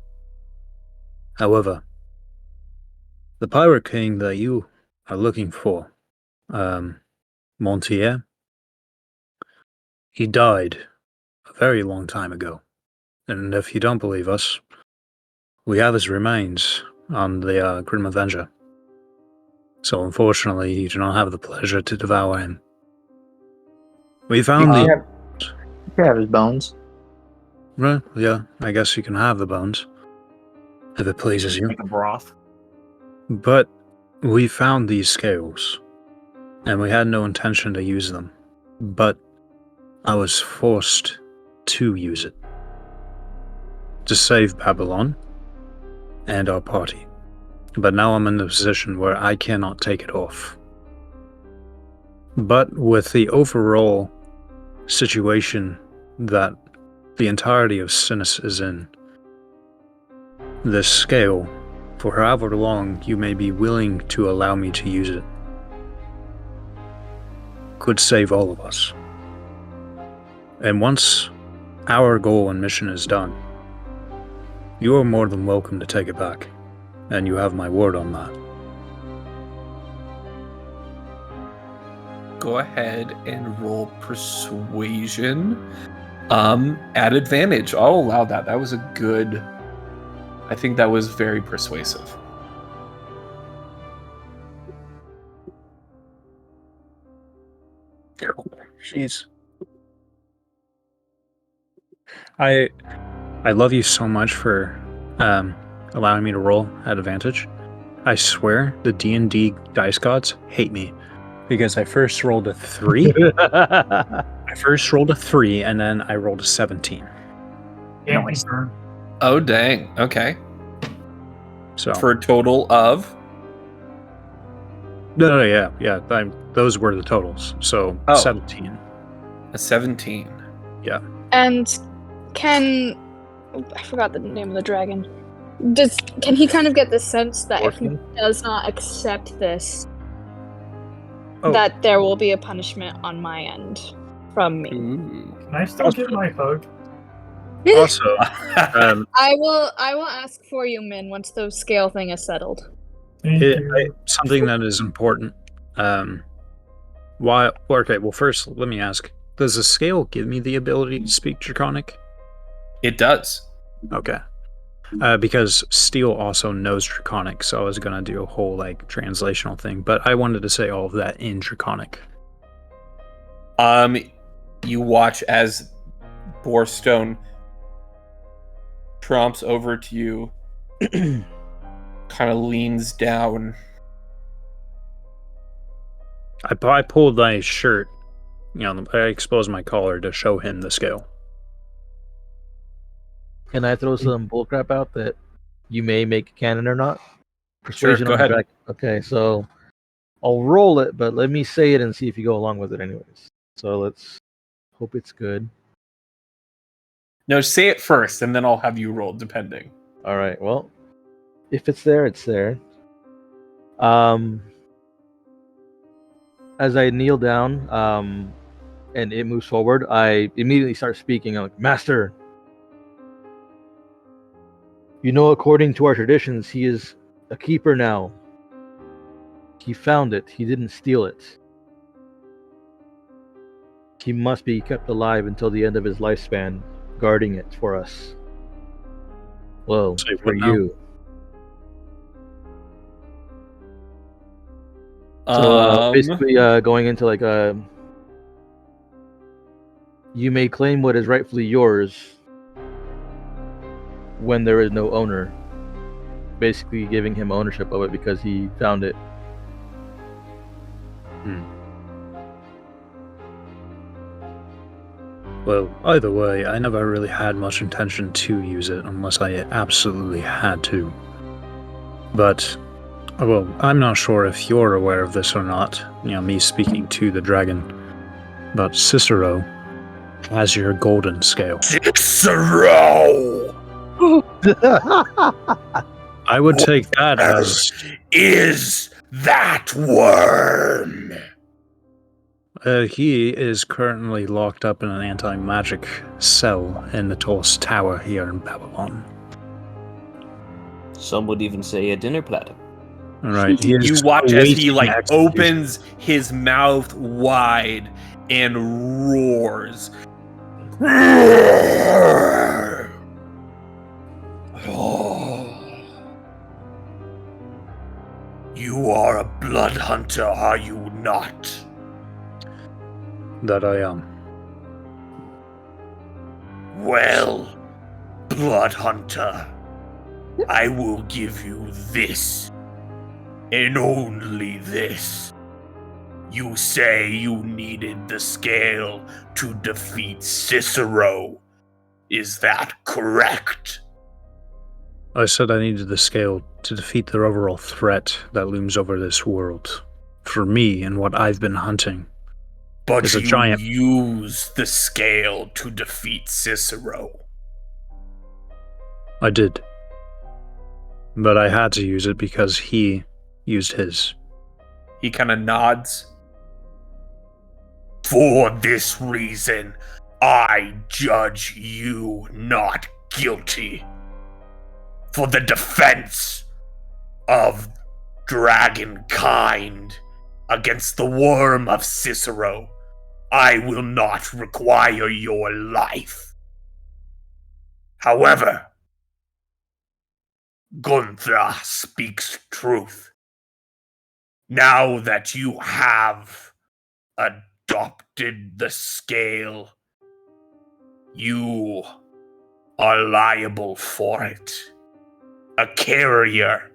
However, the Pirate King that you are looking for, Montier, he died a very long time ago. And if you don't believe us, we have his remains on the Grim Avenger. So unfortunately, you do not have the pleasure to devour him. We found You the... can have his bones. Well, yeah, I guess you can have the bones. If it pleases you. Like a broth. But we found these scales, and we had no intention to use them. But I was forced to use it. To save Babylon and our party. But now I'm in the position where I cannot take it off. But with the overall situation that the entirety of Sinus is in, this scale, for however long you may be willing to allow me to use it, could save all of us. And once our goal and mission is done, you are more than welcome to take it back. And you have my word on that. Go ahead and roll persuasion. At advantage. I'll allow that. That was a good... I think that was very persuasive. Jeez. I love you so much for allowing me to roll at advantage. I swear the D&D dice gods hate me because I first rolled a 3. I first rolled a 3 and then I rolled a 17. Can't confirm. Oh, dang. Okay. So For a total of... no, yeah. Those were the totals. So 17. A 17. Yeah. And I forgot the name of the dragon. Can he kind of get the sense that if he does not accept this, that there will be a punishment on my end from me? Ooh. Can I still get my hug? Also, I will ask for you, Min, once the scale thing is settled. Thank you. Something that is important. Why? Okay, well, first, let me ask: does the scale give me the ability to speak Draconic? It does. Okay. Because Steel also knows Draconic, so I was gonna do a whole translational thing, but I wanted to say all of that in Draconic. You watch as Borstone tromps over to you, kind of leans down. I pulled my shirt, I exposed my collar to show him the scale. Can I throw some bullcrap out that you may make canon or not? Sure, go on the ahead. dragon. Okay, so I'll roll it, but let me say it and see if you go along with it anyways. So let's hope it's good. No, say it first, and then I'll have you roll, depending. All right, well, if it's there, it's there. As I kneel down, and it moves forward, I immediately start speaking. I'm like, Master, according to our traditions, he is a keeper now. He found it. He didn't steal it. He must be kept alive until the end of his lifespan, guarding it for us. Well, Say for what now? you. So basically, going into you may claim what is rightfully yours when there is no owner. Basically, giving him ownership of it because he found it. Well, either way, I never really had much intention to use it unless I absolutely had to. But, well, I'm not sure if you're aware of this or not, me speaking to the dragon, but Cicero has your golden scale. Cicero! I would take that as... Is that worm? He is currently locked up in an anti-magic cell in the tallest tower here in Babylon. Some would even say a dinner platter. Right. You watch as he awaiting execution. opens his mouth wide and roars. You are a blood hunter, are you not? That I am. Well, blood hunter, I will give you this, and only this. You say you needed the scale to defeat Cicero. Is that correct? I said I needed the scale to defeat the overall threat that looms over this world. For me and what I've been hunting. But It's a you giant- use the scale to defeat Cicero. I did. But I had to use it because he used his. He kind of nods. For this reason, I judge you not guilty. For the defense of dragonkind against the worm of Cicero, I will not require your life. However, Gunther speaks truth. Now that you have adopted the scale, you are liable for it. A carrier,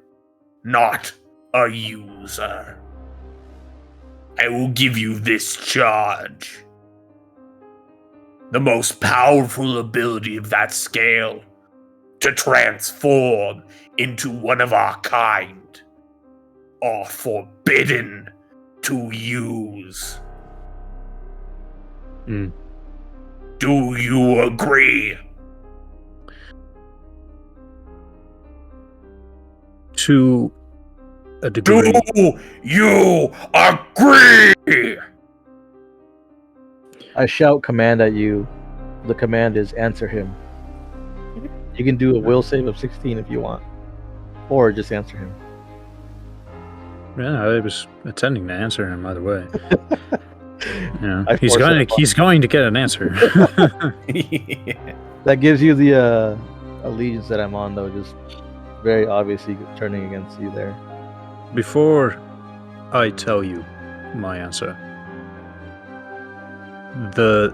not a user. I will give you this charge. The most powerful ability of that scale, to transform into one of our kind, are forbidden to use. Do you agree? To a degree. Do you agree? I shout command at you. The command is answer him. You can do a will save of 16 if you want. Or just answer him. Yeah, I was intending to answer him either way. Yeah, I he's forced going it to he's going to get an answer. That gives you the allegiance that I'm on, though. Just very obviously turning against you there. Before I tell you my answer, the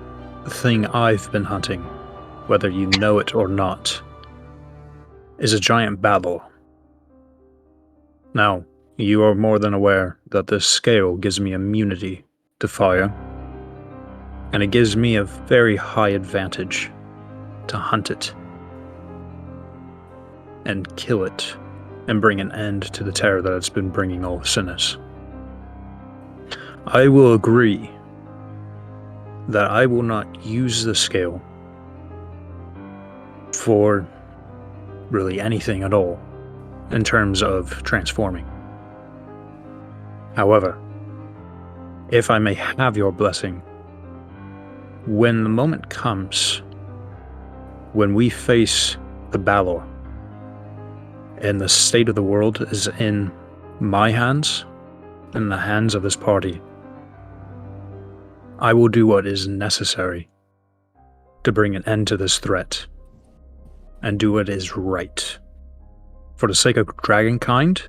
thing I've been hunting, whether you know it or not, is a giant babble. Now, you are more than aware that this scale gives me immunity to fire, and it gives me a very high advantage to hunt it and kill it and bring an end to the terror that it's been bringing all sinners. I will agree that I will not use the scale for really anything at all in terms of transforming. However, if I may have your blessing, when the moment comes when we face the Balor and the state of the world is in my hands, in the hands of this party, I will do what is necessary to bring an end to this threat and do what is right for the sake of dragonkind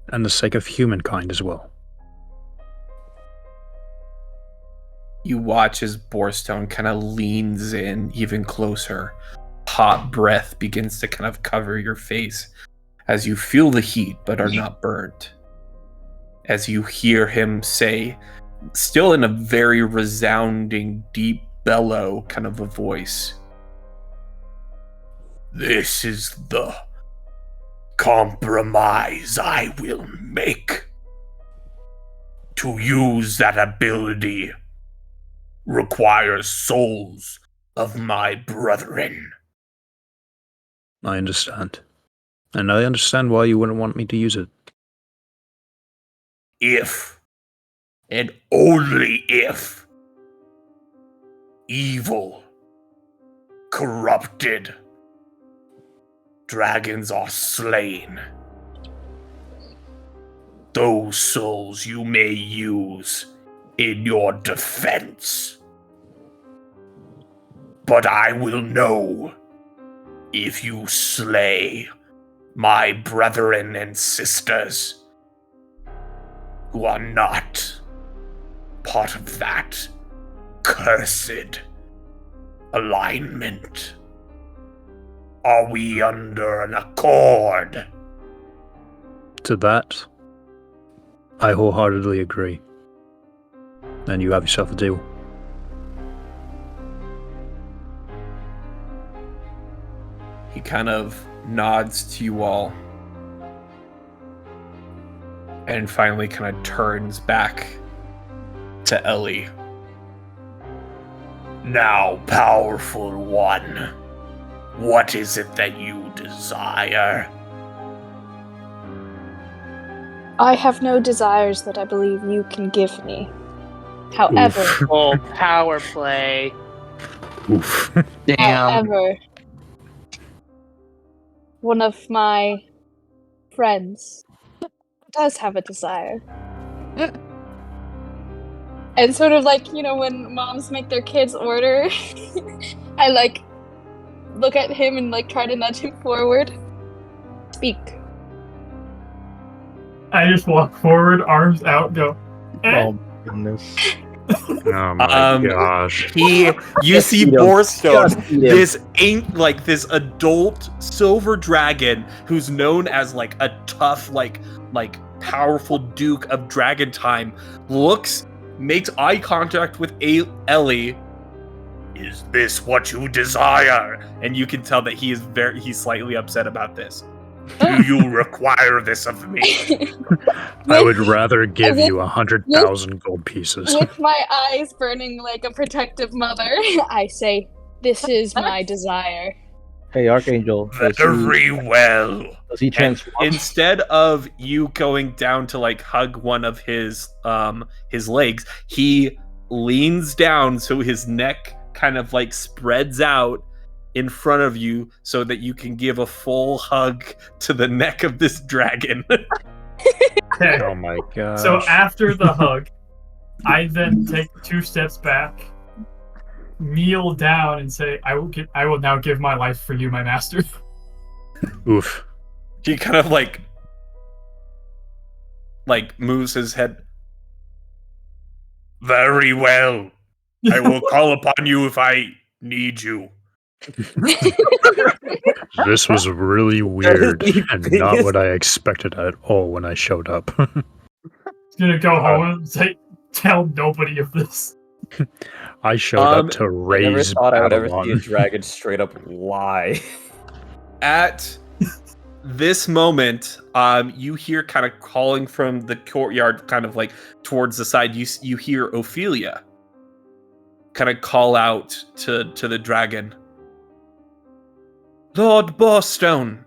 and the sake of humankind as well. You watch as Borstone kind of leans in even closer. Hot breath begins to kind of cover your face as you feel the heat but are not burned. As you hear him say, still in a very resounding, deep bellow kind of a voice, "This is the compromise I will make. To use that ability requires souls of my brethren." I understand. And I understand why you wouldn't want me to use it. If, and only if, evil, corrupted dragons are slain, those souls you may use in your defense. But I will know if you slay my brethren and sisters who are not part of that cursed alignment. Are we under an accord? To that, I wholeheartedly agree. Then you have yourself a deal. he kind of nods to you all and finally kind of turns back to Ellie. Now, powerful one, what is it that you desire? I have no desires that I believe you can give me. However, Oh, power play. Oof. Damn. one of my friends does have a desire. And sort of like, you know, when moms make their kids order, I like look at him and like try to nudge him forward. Speak. I just walk forward, arms out, go. Oh my goodness. Oh my gosh. You see Borstone, this adult silver dragon who's known as like a tough, like powerful duke of dragon time, makes eye contact with Ellie. Is this what you desire? And you can tell that he's slightly upset about this. Do you require this of me? I would rather give you 100,000 gold pieces. With my eyes burning like a protective mother, I say, "This is my desire." Hey, Archangel. Very well. Does he transform? Instead of you going down to like hug one of his legs, he leans down so his neck kind of like spreads out in front of you so that you can give a full hug to the neck of this dragon. Okay. Oh my gosh. So after the hug, I then take 2 steps back, kneel down, and say, "I will now give my life for you, my master." Oof. He kind of like moves his head. Very well. I will call upon you if I need you. This was really weird the and not biggest- what I expected at all when I showed up. He's gonna go home and say, "Tell nobody of this." I showed up to I never raise thought I would ever see a Babylon. dragon straight up lie. At this moment, you hear kind of calling from the courtyard, kind of like towards the side. You hear Ophelia kind of call out to the dragon. Lord Borstone,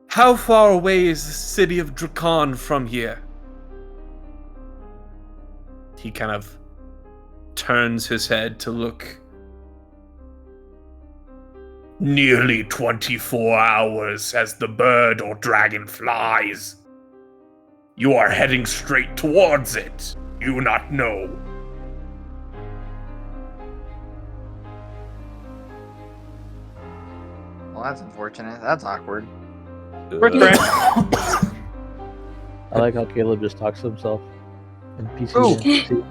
how far away is the city of Drakon from here? He kind of turns his head to look. Nearly 24 hours as the bird or dragon flies. You are heading straight towards it. You not know. Well, that's unfortunate. That's awkward. I like how Caleb just talks to himself in PC. Ooh.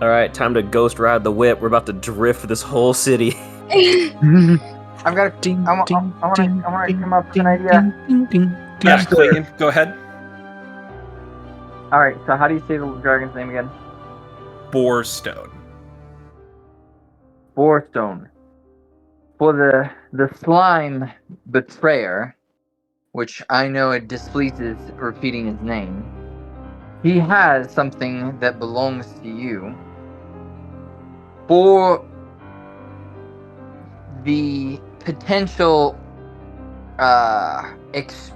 All right, time to ghost ride the whip. We're about to drift this whole city. I've got a I want to come up with an idea. Yeah, Clayton, go ahead. All right. So how do you say the dragon's name again? Borstone. Borstone. For the slime betrayer, which I know it displeases repeating his name, he has something that belongs to you. For the potential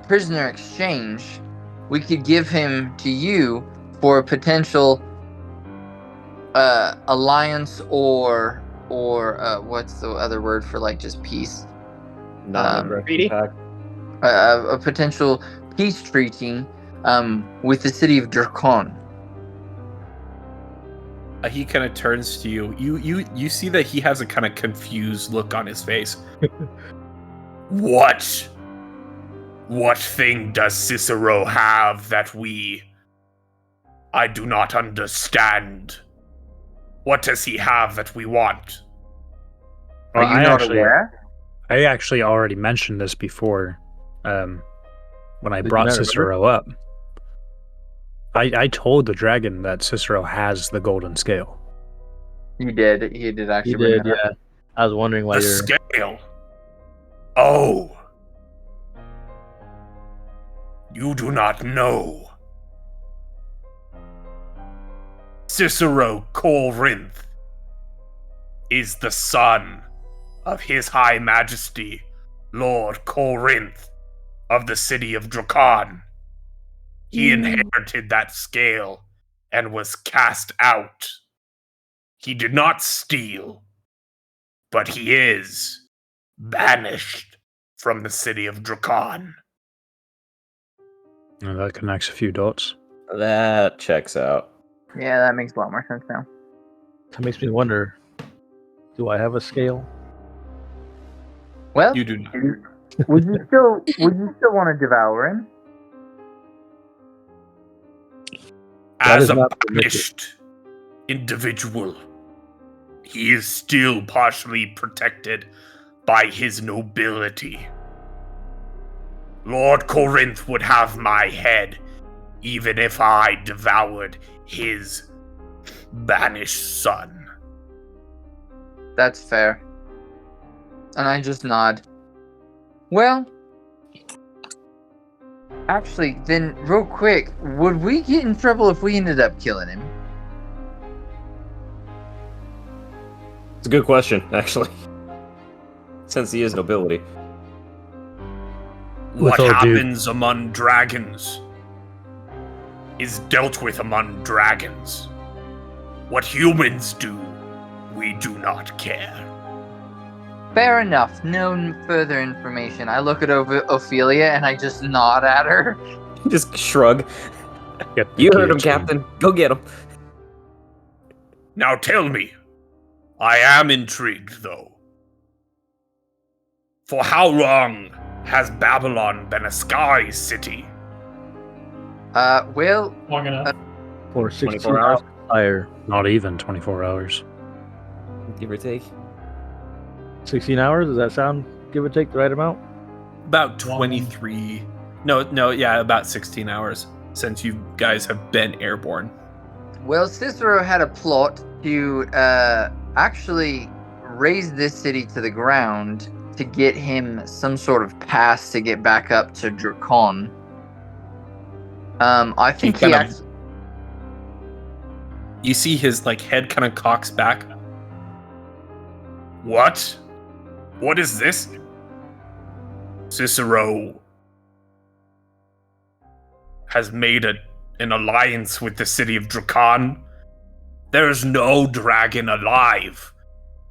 prisoner exchange, we could give him to you for a potential alliance or what's the other word for like just peace? Treaty? A potential peace treaty with the city of Drakon. He kind of turns to you. You see that he has a kind of confused look on his face. What? What thing does Cicero have that I do not understand? What does he have that we want? Are you not aware? I actually already mentioned this before when I Did you brought not Cicero up. I told the dragon that Cicero has the golden scale. He did. He did actually. You bring did, that up. yeah. I was wondering why The you're. scale. Oh. You do not know. Cicero Corinth is the son of His High Majesty, Lord Corinth of the city of Drakon. He inherited that scale and was cast out. He did not steal, but he is banished from the city of Drakon. And that connects a few dots. That checks out. Yeah, that makes a lot more sense now. That makes me wonder, do I have a scale? Well, You do not. would you still want to devour him? That As is a not permitted. banished individual, he is still partially protected by his nobility. Lord Corinth would have my head, even if I devoured his banished son. That's fair. And I just nod. Well, actually, then, real quick, would we get in trouble if we ended up killing him? It's a good question, actually. Since he is nobility. What all due- happens among dragons is dealt with among dragons. What humans do, we do not care. Fair enough. No further information. I look at Ophelia and I just nod at her. Just shrug. Get the You heard him, guillotine. Captain. Go get him. Now tell me, I am intrigued though. For how long has Babylon been a sky city? Well, Long enough. For 16 24 hours? higher. Not even 24 hours. Give or take. 16 hours? Does that sound give or take the right amount? About 23. No, yeah, about 16 hours since you guys have been airborne. well, Cicero had a plot to actually raise this city to the ground to get him some sort of pass to get back up to Drakon. I think he kind of- actually. You see his like head kind of cocks back. What? What is this? Cicero has made an alliance with the city of Drakon. There is no dragon alive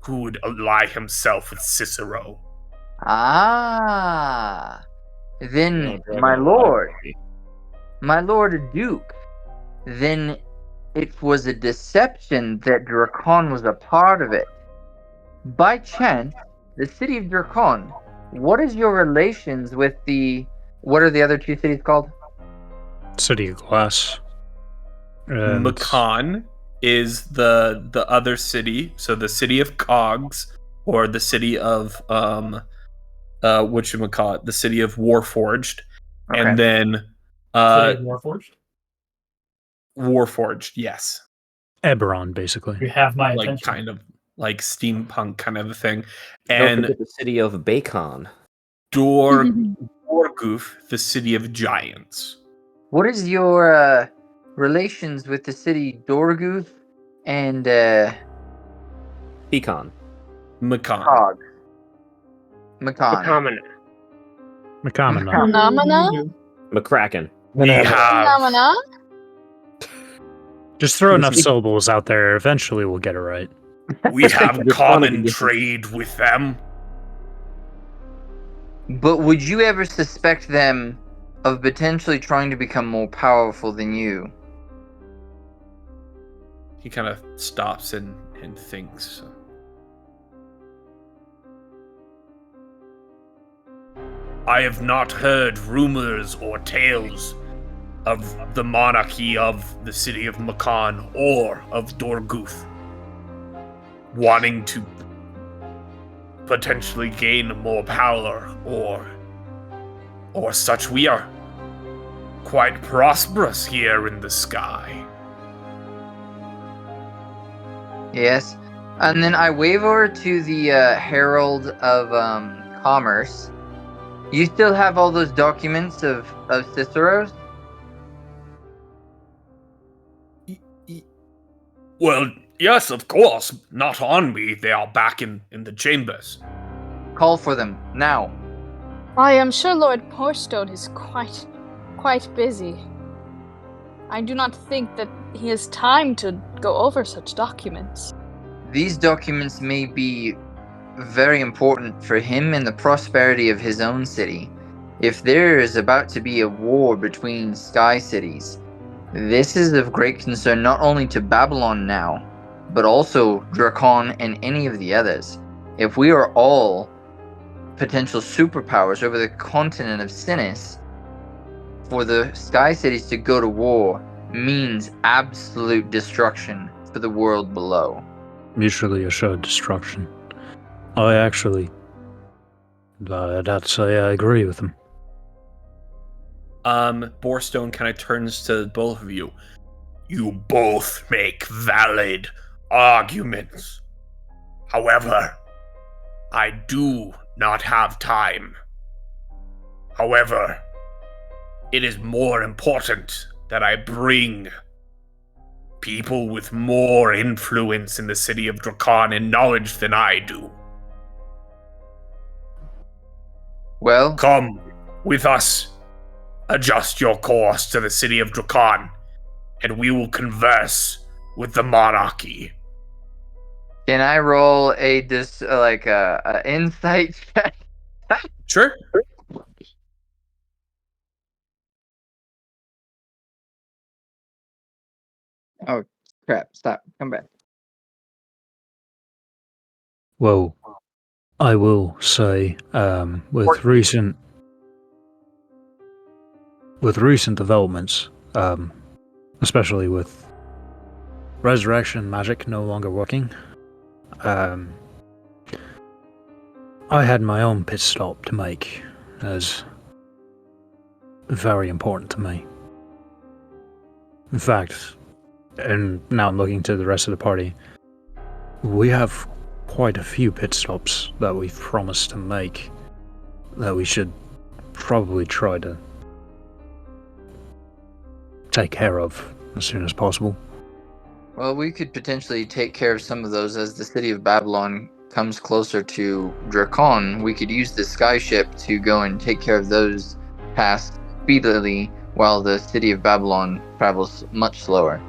who would ally himself with Cicero. Ah. Then, No, Dragon my alive, lord, maybe. my lord Duke, then it was a deception that Drakon was a part of it. By chance, the city of Drakon, what is your relations with what are the other two cities called? City of Glass. And Makan is the other city, so the city of Cogs, or the city of whatchamacallit, the city of Warforged, Okay. and then City of Warforged. Warforged, yes, Eberron, basically. You have my like attention. kind of like steampunk kind of a thing, Don't and forget the city of Bacon. Dorgoof, the city of giants. What is your relations with the city Dorguth and Pecan. Makan. Cog? Makan. Common. McCommon. Phenomena? McCracken. We have Phenomena? Just throw enough syllables out there. Eventually, we'll get it right. we have Just wanted to common get- trade with them. But would you ever suspect them of potentially trying to become more powerful than you? He kind of stops and thinks. I have not heard rumors or tales of the monarchy of the city of Makan or of Dorguth wanting to potentially gain more power or such. We are quite prosperous here in the sky. Yes. And then I wave over to the Herald of Commerce. You still have all those documents of Cicero's? Well, yes, of course. Not on me. They are back in the chambers. Call for them, now. I am sure Lord Porstone is quite busy. I do not think that he has time to go over such documents. These documents may be very important for him and the prosperity of his own city. If there is about to be a war between sky cities, this is of great concern not only to Babylon now, but also Drakon and any of the others. If we are all potential superpowers over the continent of Sinis, for the sky cities to go to war means absolute destruction for the world below. Mutually assured destruction. I actually, I'd say I agree with him. Borstone kind of turns to both of you. You both make valid arguments. However, I do not have time. However, it is more important that I bring people with more influence in the city of Drakon and knowledge than I do. Well, Come with us. Adjust your course to the city of Drakon, and we will converse with the monarchy. can I roll a insight check? Sure. Oh crap! Stop. Come back. Well, I will say, with 14. recent developments, especially with resurrection magic no longer working, I had my own pit stop to make, as very important to me. In fact, and now I'm looking to the rest of the party, we have quite a few pit stops that we've promised to make that we should probably try to take care of as soon as possible. Well, we could potentially take care of some of those as the city of Babylon comes closer to Drakon. We could use the skyship to go and take care of those tasks speedily, while the city of Babylon travels much slower.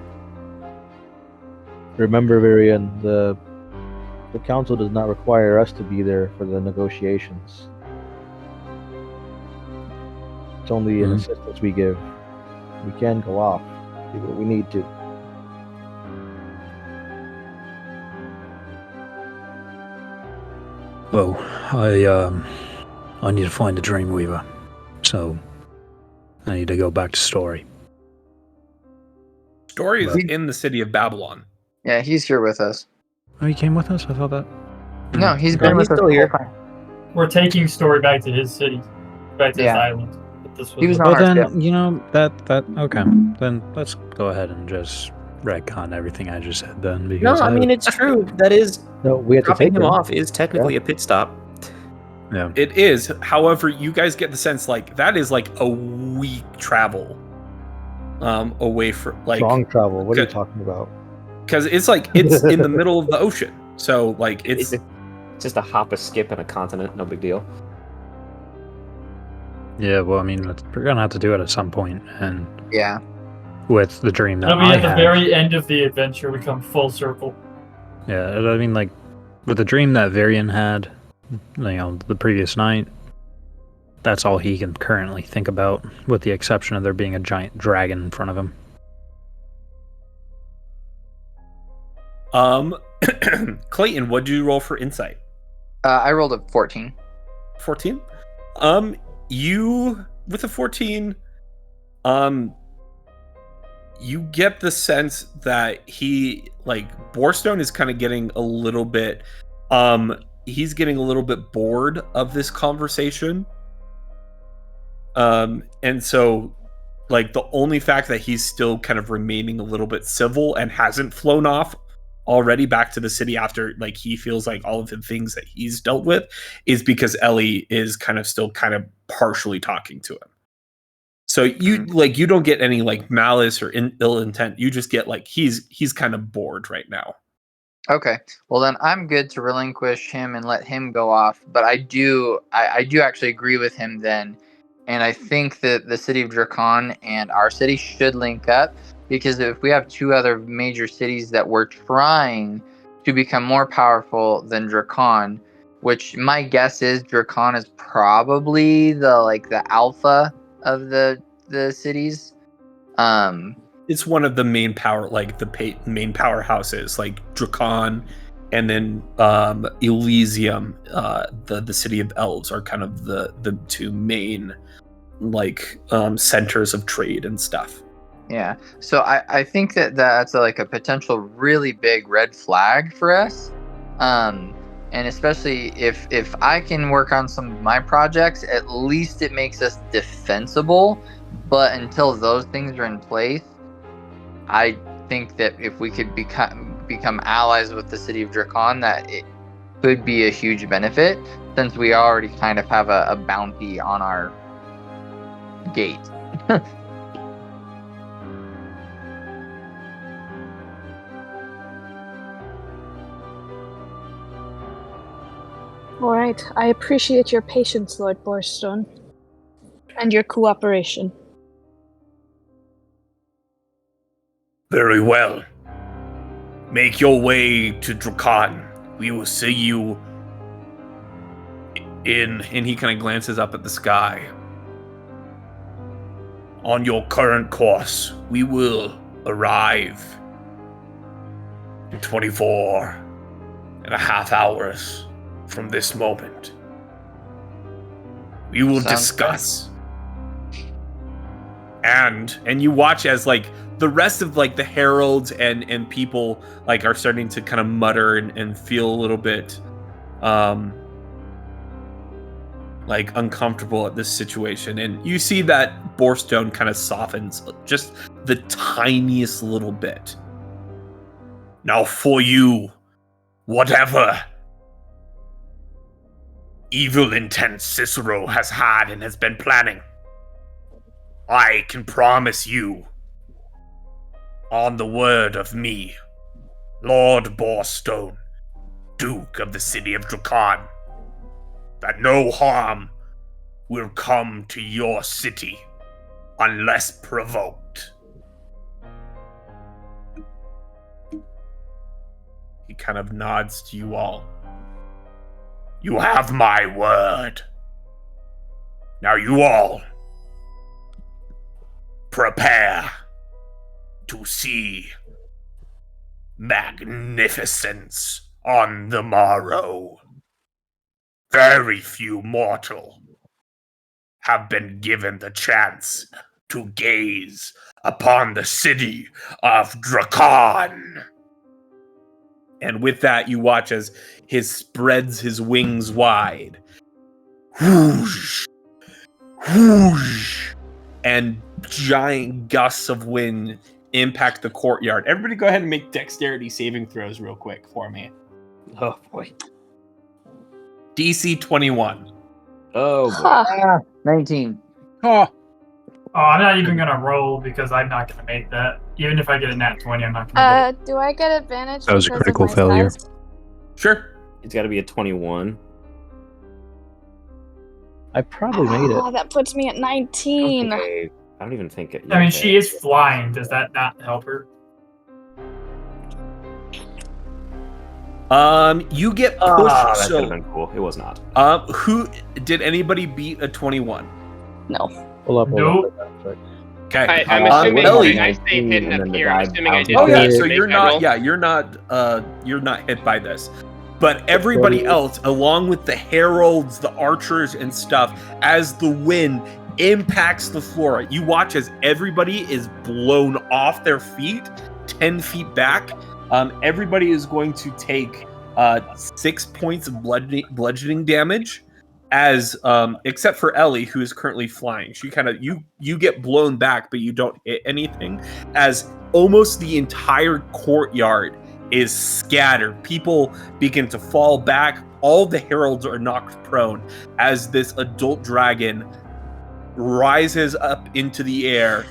Remember, Virian, the council does not require us to be there for the negotiations. It's only an assistance we give. We can go off, do what we need to. Well, I need to find the Dreamweaver, so I need to go back to Story. Story is in the city of Babylon. Yeah, he's here with us. Oh, he came with us? I thought that... No, he's Okay. been with He's us still the whole here. time. We're taking Story back to his city, back to his island. But this He was the- on Well our then, ship. you know, that, okay. Then let's go ahead and just retcon everything I just said then, No, because I mean, it's true. That is, No, we have to dropping take him him. off is technically a pit stop. Yeah. It is. However, you guys get the sense like that is like a week travel away from like Long travel. What are you good. talking about? Because it's like it's in the middle of the ocean. So like it's Just a hop, a skip, and a continent. No big deal. Yeah, well, I mean, we're gonna have to do it at some point, and Yeah. with the dream that It'll be I at the had, very end of the adventure. We come full circle. yeah, I mean, like, with the dream that Varian had, you know, the previous night, that's all he can currently think about, with the exception of there being a giant dragon in front of him. Clayton, what do you roll for insight? I rolled a 14. 14? You with a 14, you get the sense that he like Borstone is kind of getting a little bit he's getting a little bit bored of this conversation. And so like the only fact that he's still kind of remaining a little bit civil and hasn't flown off already back to the city after like he feels like all of the things that he's dealt with is because Ellie is kind of still kind of partially talking to him. So you like you don't get any like malice or ill intent. You just get like he's kind of bored right now. Okay. Well, then I'm good to relinquish him and let him go off. But I do actually agree with him then. And I think that the city of Drakon and our city should link up, because if we have two other major cities that we're trying to become more powerful than Drakon, which my guess is Drakon is probably the alpha of the cities. It's one of the main power, like main powerhouses, like Drakon, and then Elysium, the city of elves are kind of the two main like centers of trade and stuff. Yeah. So I think that's a potential really big red flag for us. And especially if I can work on some of my projects, at least it makes us defensible. But until those things are in place, I think that if we could become allies with the city of Drakon, that it could be a huge benefit, since we already kind of have a bounty on our gate. All right, I appreciate your patience, Lord Borstone, and your cooperation. Very well. Make your way to Drakon. We will see you in. And he kind of glances up at the sky. On your current course, we will arrive In 24 and a half hours from this moment, we will Sounds discuss. And you watch as like the rest of like the heralds and people like are starting to kind of mutter and feel a little bit like uncomfortable at this situation. And you see that Borstone kind of softens just the tiniest little bit. Now for you, whatever evil intent Cicero has had and has been planning, I can promise you, on the word of me, Lord Borstone, Duke of the City of Drakan, that no harm will come to your city unless provoked. He kind of nods to you all. You have my word. Now you all prepare to see magnificence on the morrow. Very few mortal have been given the chance to gaze upon the city of Drakan. And with that, you watch as he spreads his wings wide. Whoosh! Whoosh! And giant gusts of wind impact the courtyard. Everybody go ahead and make dexterity saving throws real quick for me. Oh boy. DC 21. Oh boy. Huh. 19. Oh, I'm not even gonna roll because I'm not gonna make that. Even if I get a nat 20, I'm not gonna get Do I get advantage? That was a because of critical my failure. size? Sure. It's got to be a 21. I probably made it. Oh, that puts me at I 19. don't even think it. I mean, she is flying. Does that not help her? You get pushed. That so, could have been cool. It was not. who did anybody beat a 21? No. Hold Nope. up. Okay. I'm assuming Ellie. I stayed hidden And up then the here. I'm guy assuming I bounced did. Oh yeah, Okay. so make you're that not. roll. Yeah, you're not hit by this. But everybody else, along with the heralds, the archers, and stuff, as the wind impacts the floor, you watch as everybody is blown off their feet, 10 feet back. Everybody is going to take 6 points of bludgeoning damage, as except for Ellie, who is currently flying. She kind of you get blown back, but you don't hit anything. As almost the entire courtyard is scattered. People begin to fall back. All the heralds are knocked prone as this adult dragon rises up into the air,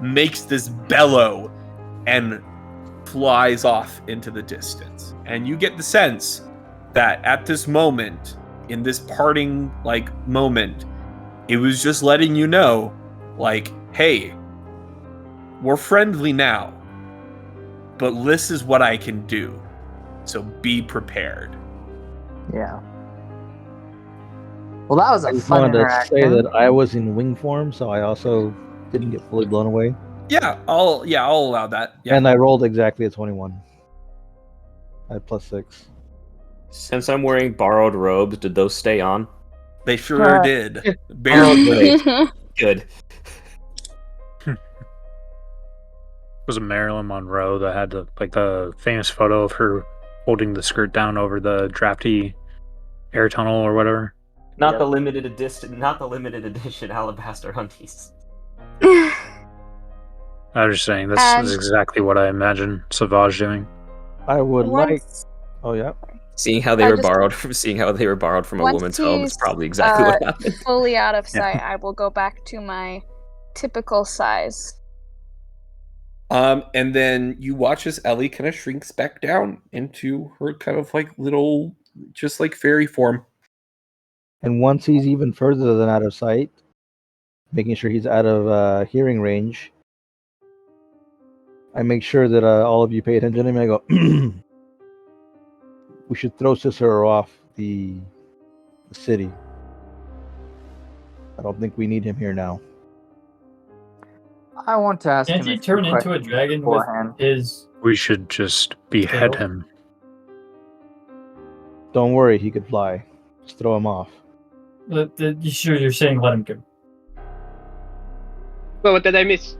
makes this bellow, and flies off into the distance. And you get the sense that at this moment, in this parting moment, it was just letting you know, hey, we're friendly now, but this is what I can do. So be prepared. Yeah. Well, that was I a just fun wanted to interaction. say that I was in wing form, so I also didn't get fully blown away. Yeah, I'll allow that. Yeah. And I rolled exactly a 21. I had +6. Since I'm wearing borrowed robes, did those stay on? They sure Uh, did. Barely. Oh, Good. Was it Marilyn Monroe that had the famous photo of her holding the skirt down over the drafty air tunnel or whatever? Not the limited edition alabaster hunties. I was just saying, this And- is exactly what I imagine Sauvage doing. I would like. Once, Oh yeah. Seeing how they I were just- borrowed from a Once woman's home is he's, probably exactly what happened. fully out of sight, I will go back to my typical size. And then you watch as Ellie kind of shrinks back down into her kind of little, just fairy form. And once he's even further than out of sight, making sure he's out of hearing range, I make sure that all of you pay attention to him. I go, we should throw Cicero off the city. I don't think we need him here now. I want to ask Can't him he a few turn into a questions dragon beforehand. with his... We should just behead Tail? him. Don't worry, he could fly. Just throw him off. You sure you're saying let him go? Well, what did I miss?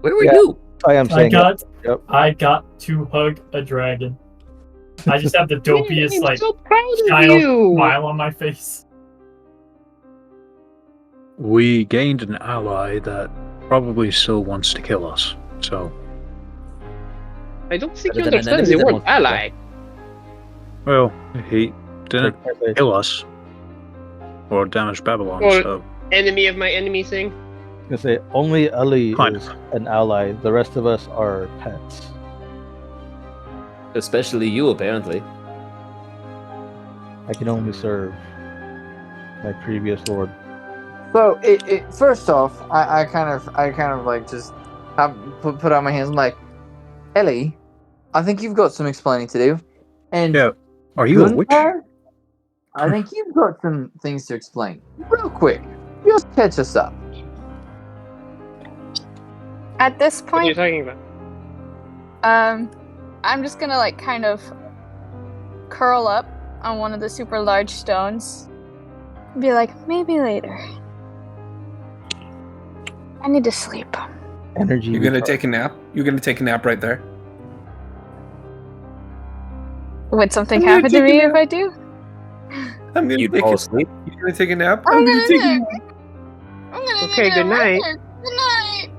Where were Yeah. you? I am saying Yep. I got to hug a dragon. I just have the dopiest, I'm like, so proud of smile you. on my face. We gained an ally that probably still wants to kill us. So, I don't think Better you than an understand enemy the that word wants to kill. ally. well, he didn't Like, kill us or damage Babylon. Or- So, Enemy of my enemy thing. I was gonna say only Ali Kind is an ally. The rest of us are pets. Especially you, apparently. I can only serve my previous lord. So first off, I kind of like just put out my hands. I'm like, Ellie, I think you've got some explaining to do. And yeah. Are you a witch? Gunther, I think you've got some things to explain. Real quick, just catch us up. At this What are you point, talking about? I'm just gonna like kind of curl up on one of the super large stones. Be like, maybe later. I need to sleep. Energy. You're gonna recharge. take a nap? You're gonna take a nap right there? Would something I'm gonna happen to take a me nap. if I do? I'm gonna You'd take fall a asleep. You're gonna take a nap? I'm I'm gonna gonna take a nap. nap. I'm gonna Okay, take a good nap night. later. Good night.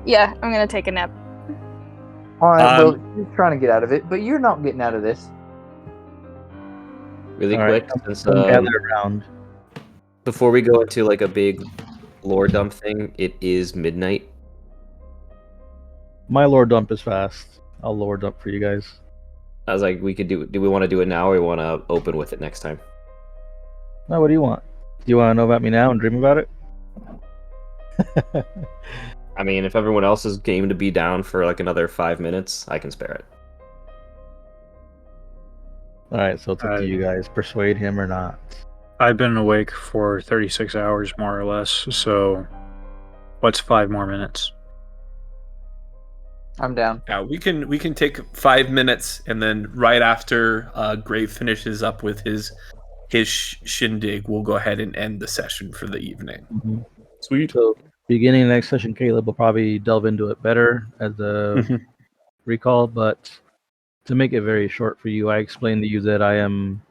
Yeah, I'm gonna take a nap. All right, well, Um, you're trying to get out of it, but you're not getting out of this. Really All right, quick, since come gather around. before we go into like a big lore dump thing, it is midnight. My lore dump is fast. I'll lore dump for you guys. I was like, we could do we want to do it now or we want to open with it next time? Now, what do you want? Do you want to know about me now and dream about it? I mean, if everyone else is game to be down for like another 5 minutes, I can spare it. All right, so it's up to you guys. Persuade him or not. I've been awake for 36 hours, more or less. So, what's 5 more minutes? I'm down. Yeah, we can take 5 minutes, and then right after Grave finishes up with his shindig, we'll go ahead and end the session for the evening. Mm-hmm. Sweet. So, beginning of next session, Caleb will probably delve into it better as a recall. But to make it very short for you, I explained to you that I am,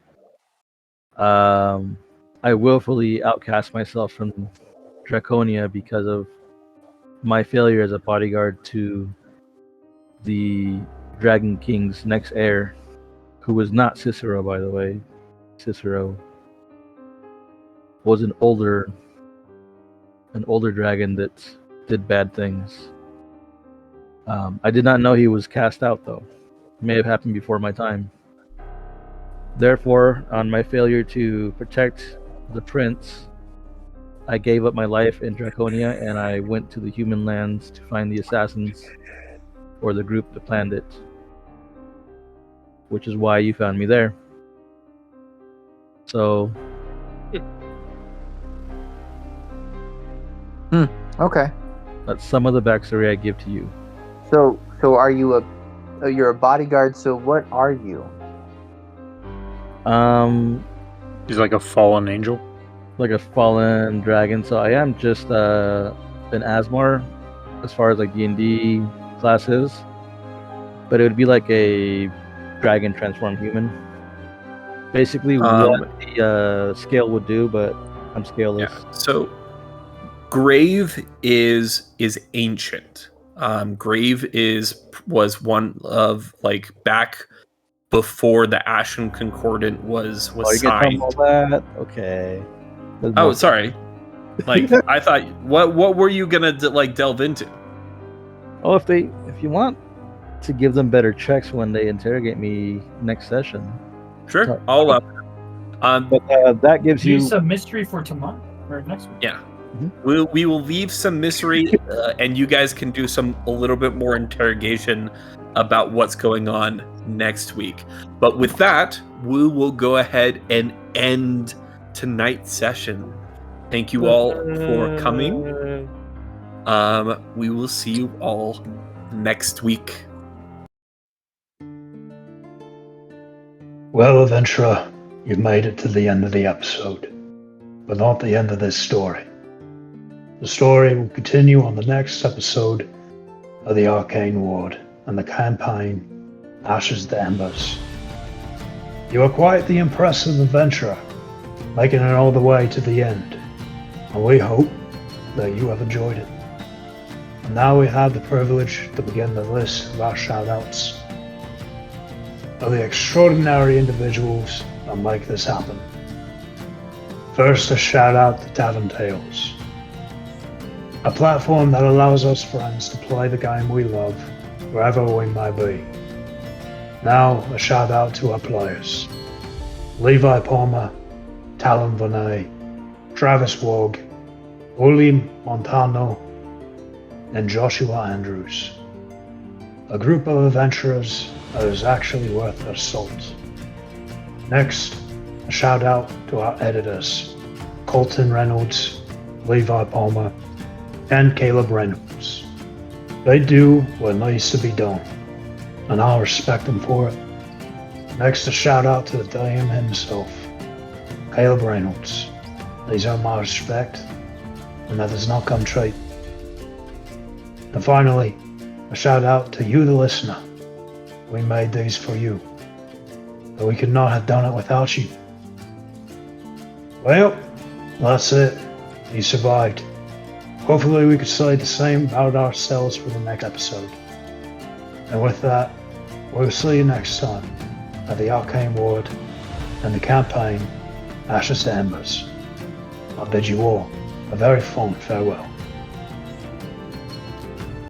I willfully outcast myself from Draconia because of my failure as a bodyguard to the Dragon King's next heir, who was not Cicero, by the way. Cicero was an older dragon that did bad things. I did not know he was cast out, though. It may have happened before my time. Therefore, on my failure to protect the prince, I gave up my life in Draconia and I went to the human lands to find the assassins, or the group that planned it, which is why you found me there. So, Okay. that's some of the backstory I give to you. So are you you're a bodyguard? So what are you? He's like a fallen angel. Like a fallen dragon. So I am just an Asmar, as far as like D&D classes, but it would be like a dragon transformed human. Basically, what the scale would do, but I'm scaleless. Yeah. So Grave is ancient. Grave was one of like back before the Ashen Concordant was Oh, you can tell me signed. all that? Okay. There's Oh, more. sorry. Like I thought. What were you gonna like delve into? Oh, if you want to give them better checks when they interrogate me next session. Sure, I'll allow. But that gives you. Use a mystery for tomorrow or next week. Yeah. Mm-hmm. We will leave some mystery, and you guys can do a little bit more interrogation about what's going on next week. But with that, we will go ahead and end tonight's session. Thank you all for coming. We will see you all next week. Well, adventurer, you've made it to the end of the episode, but not the end of this story. The story will continue on the next episode of the Arcane Ward and the campaign Ashes to Embers. You are quite the impressive adventurer, making it all the way to the end, and we hope that you have enjoyed it. And now we have the privilege to begin the list of our shoutouts of the extraordinary individuals that make this happen. First, a shout out to Tavern Tales, a platform that allows us friends to play the game we love wherever we may be. Now, a shout out to our players: Levi Palmer, Talon Vonnet, Travis Wog, William Montano, and Joshua Andrews. A group of adventurers that is actually worth their salt. Next, a shout out to our editors: Colton Reynolds, Levi Palmer, and Caleb Reynolds. They do what needs to be done, and I'll respect them for it. Next, a shout out to the DM himself, Caleb Reynolds. These are my respect, and that does not come cheap. And finally, a shout out to you, the listener. We made these for you, but we could not have done it without you. Well, that's it. You survived. Hopefully we could say the same about ourselves for the next episode. And with that, we'll see you next time at the Arcane Ward and the campaign Ashes to Embers. I bid you all a very fond farewell.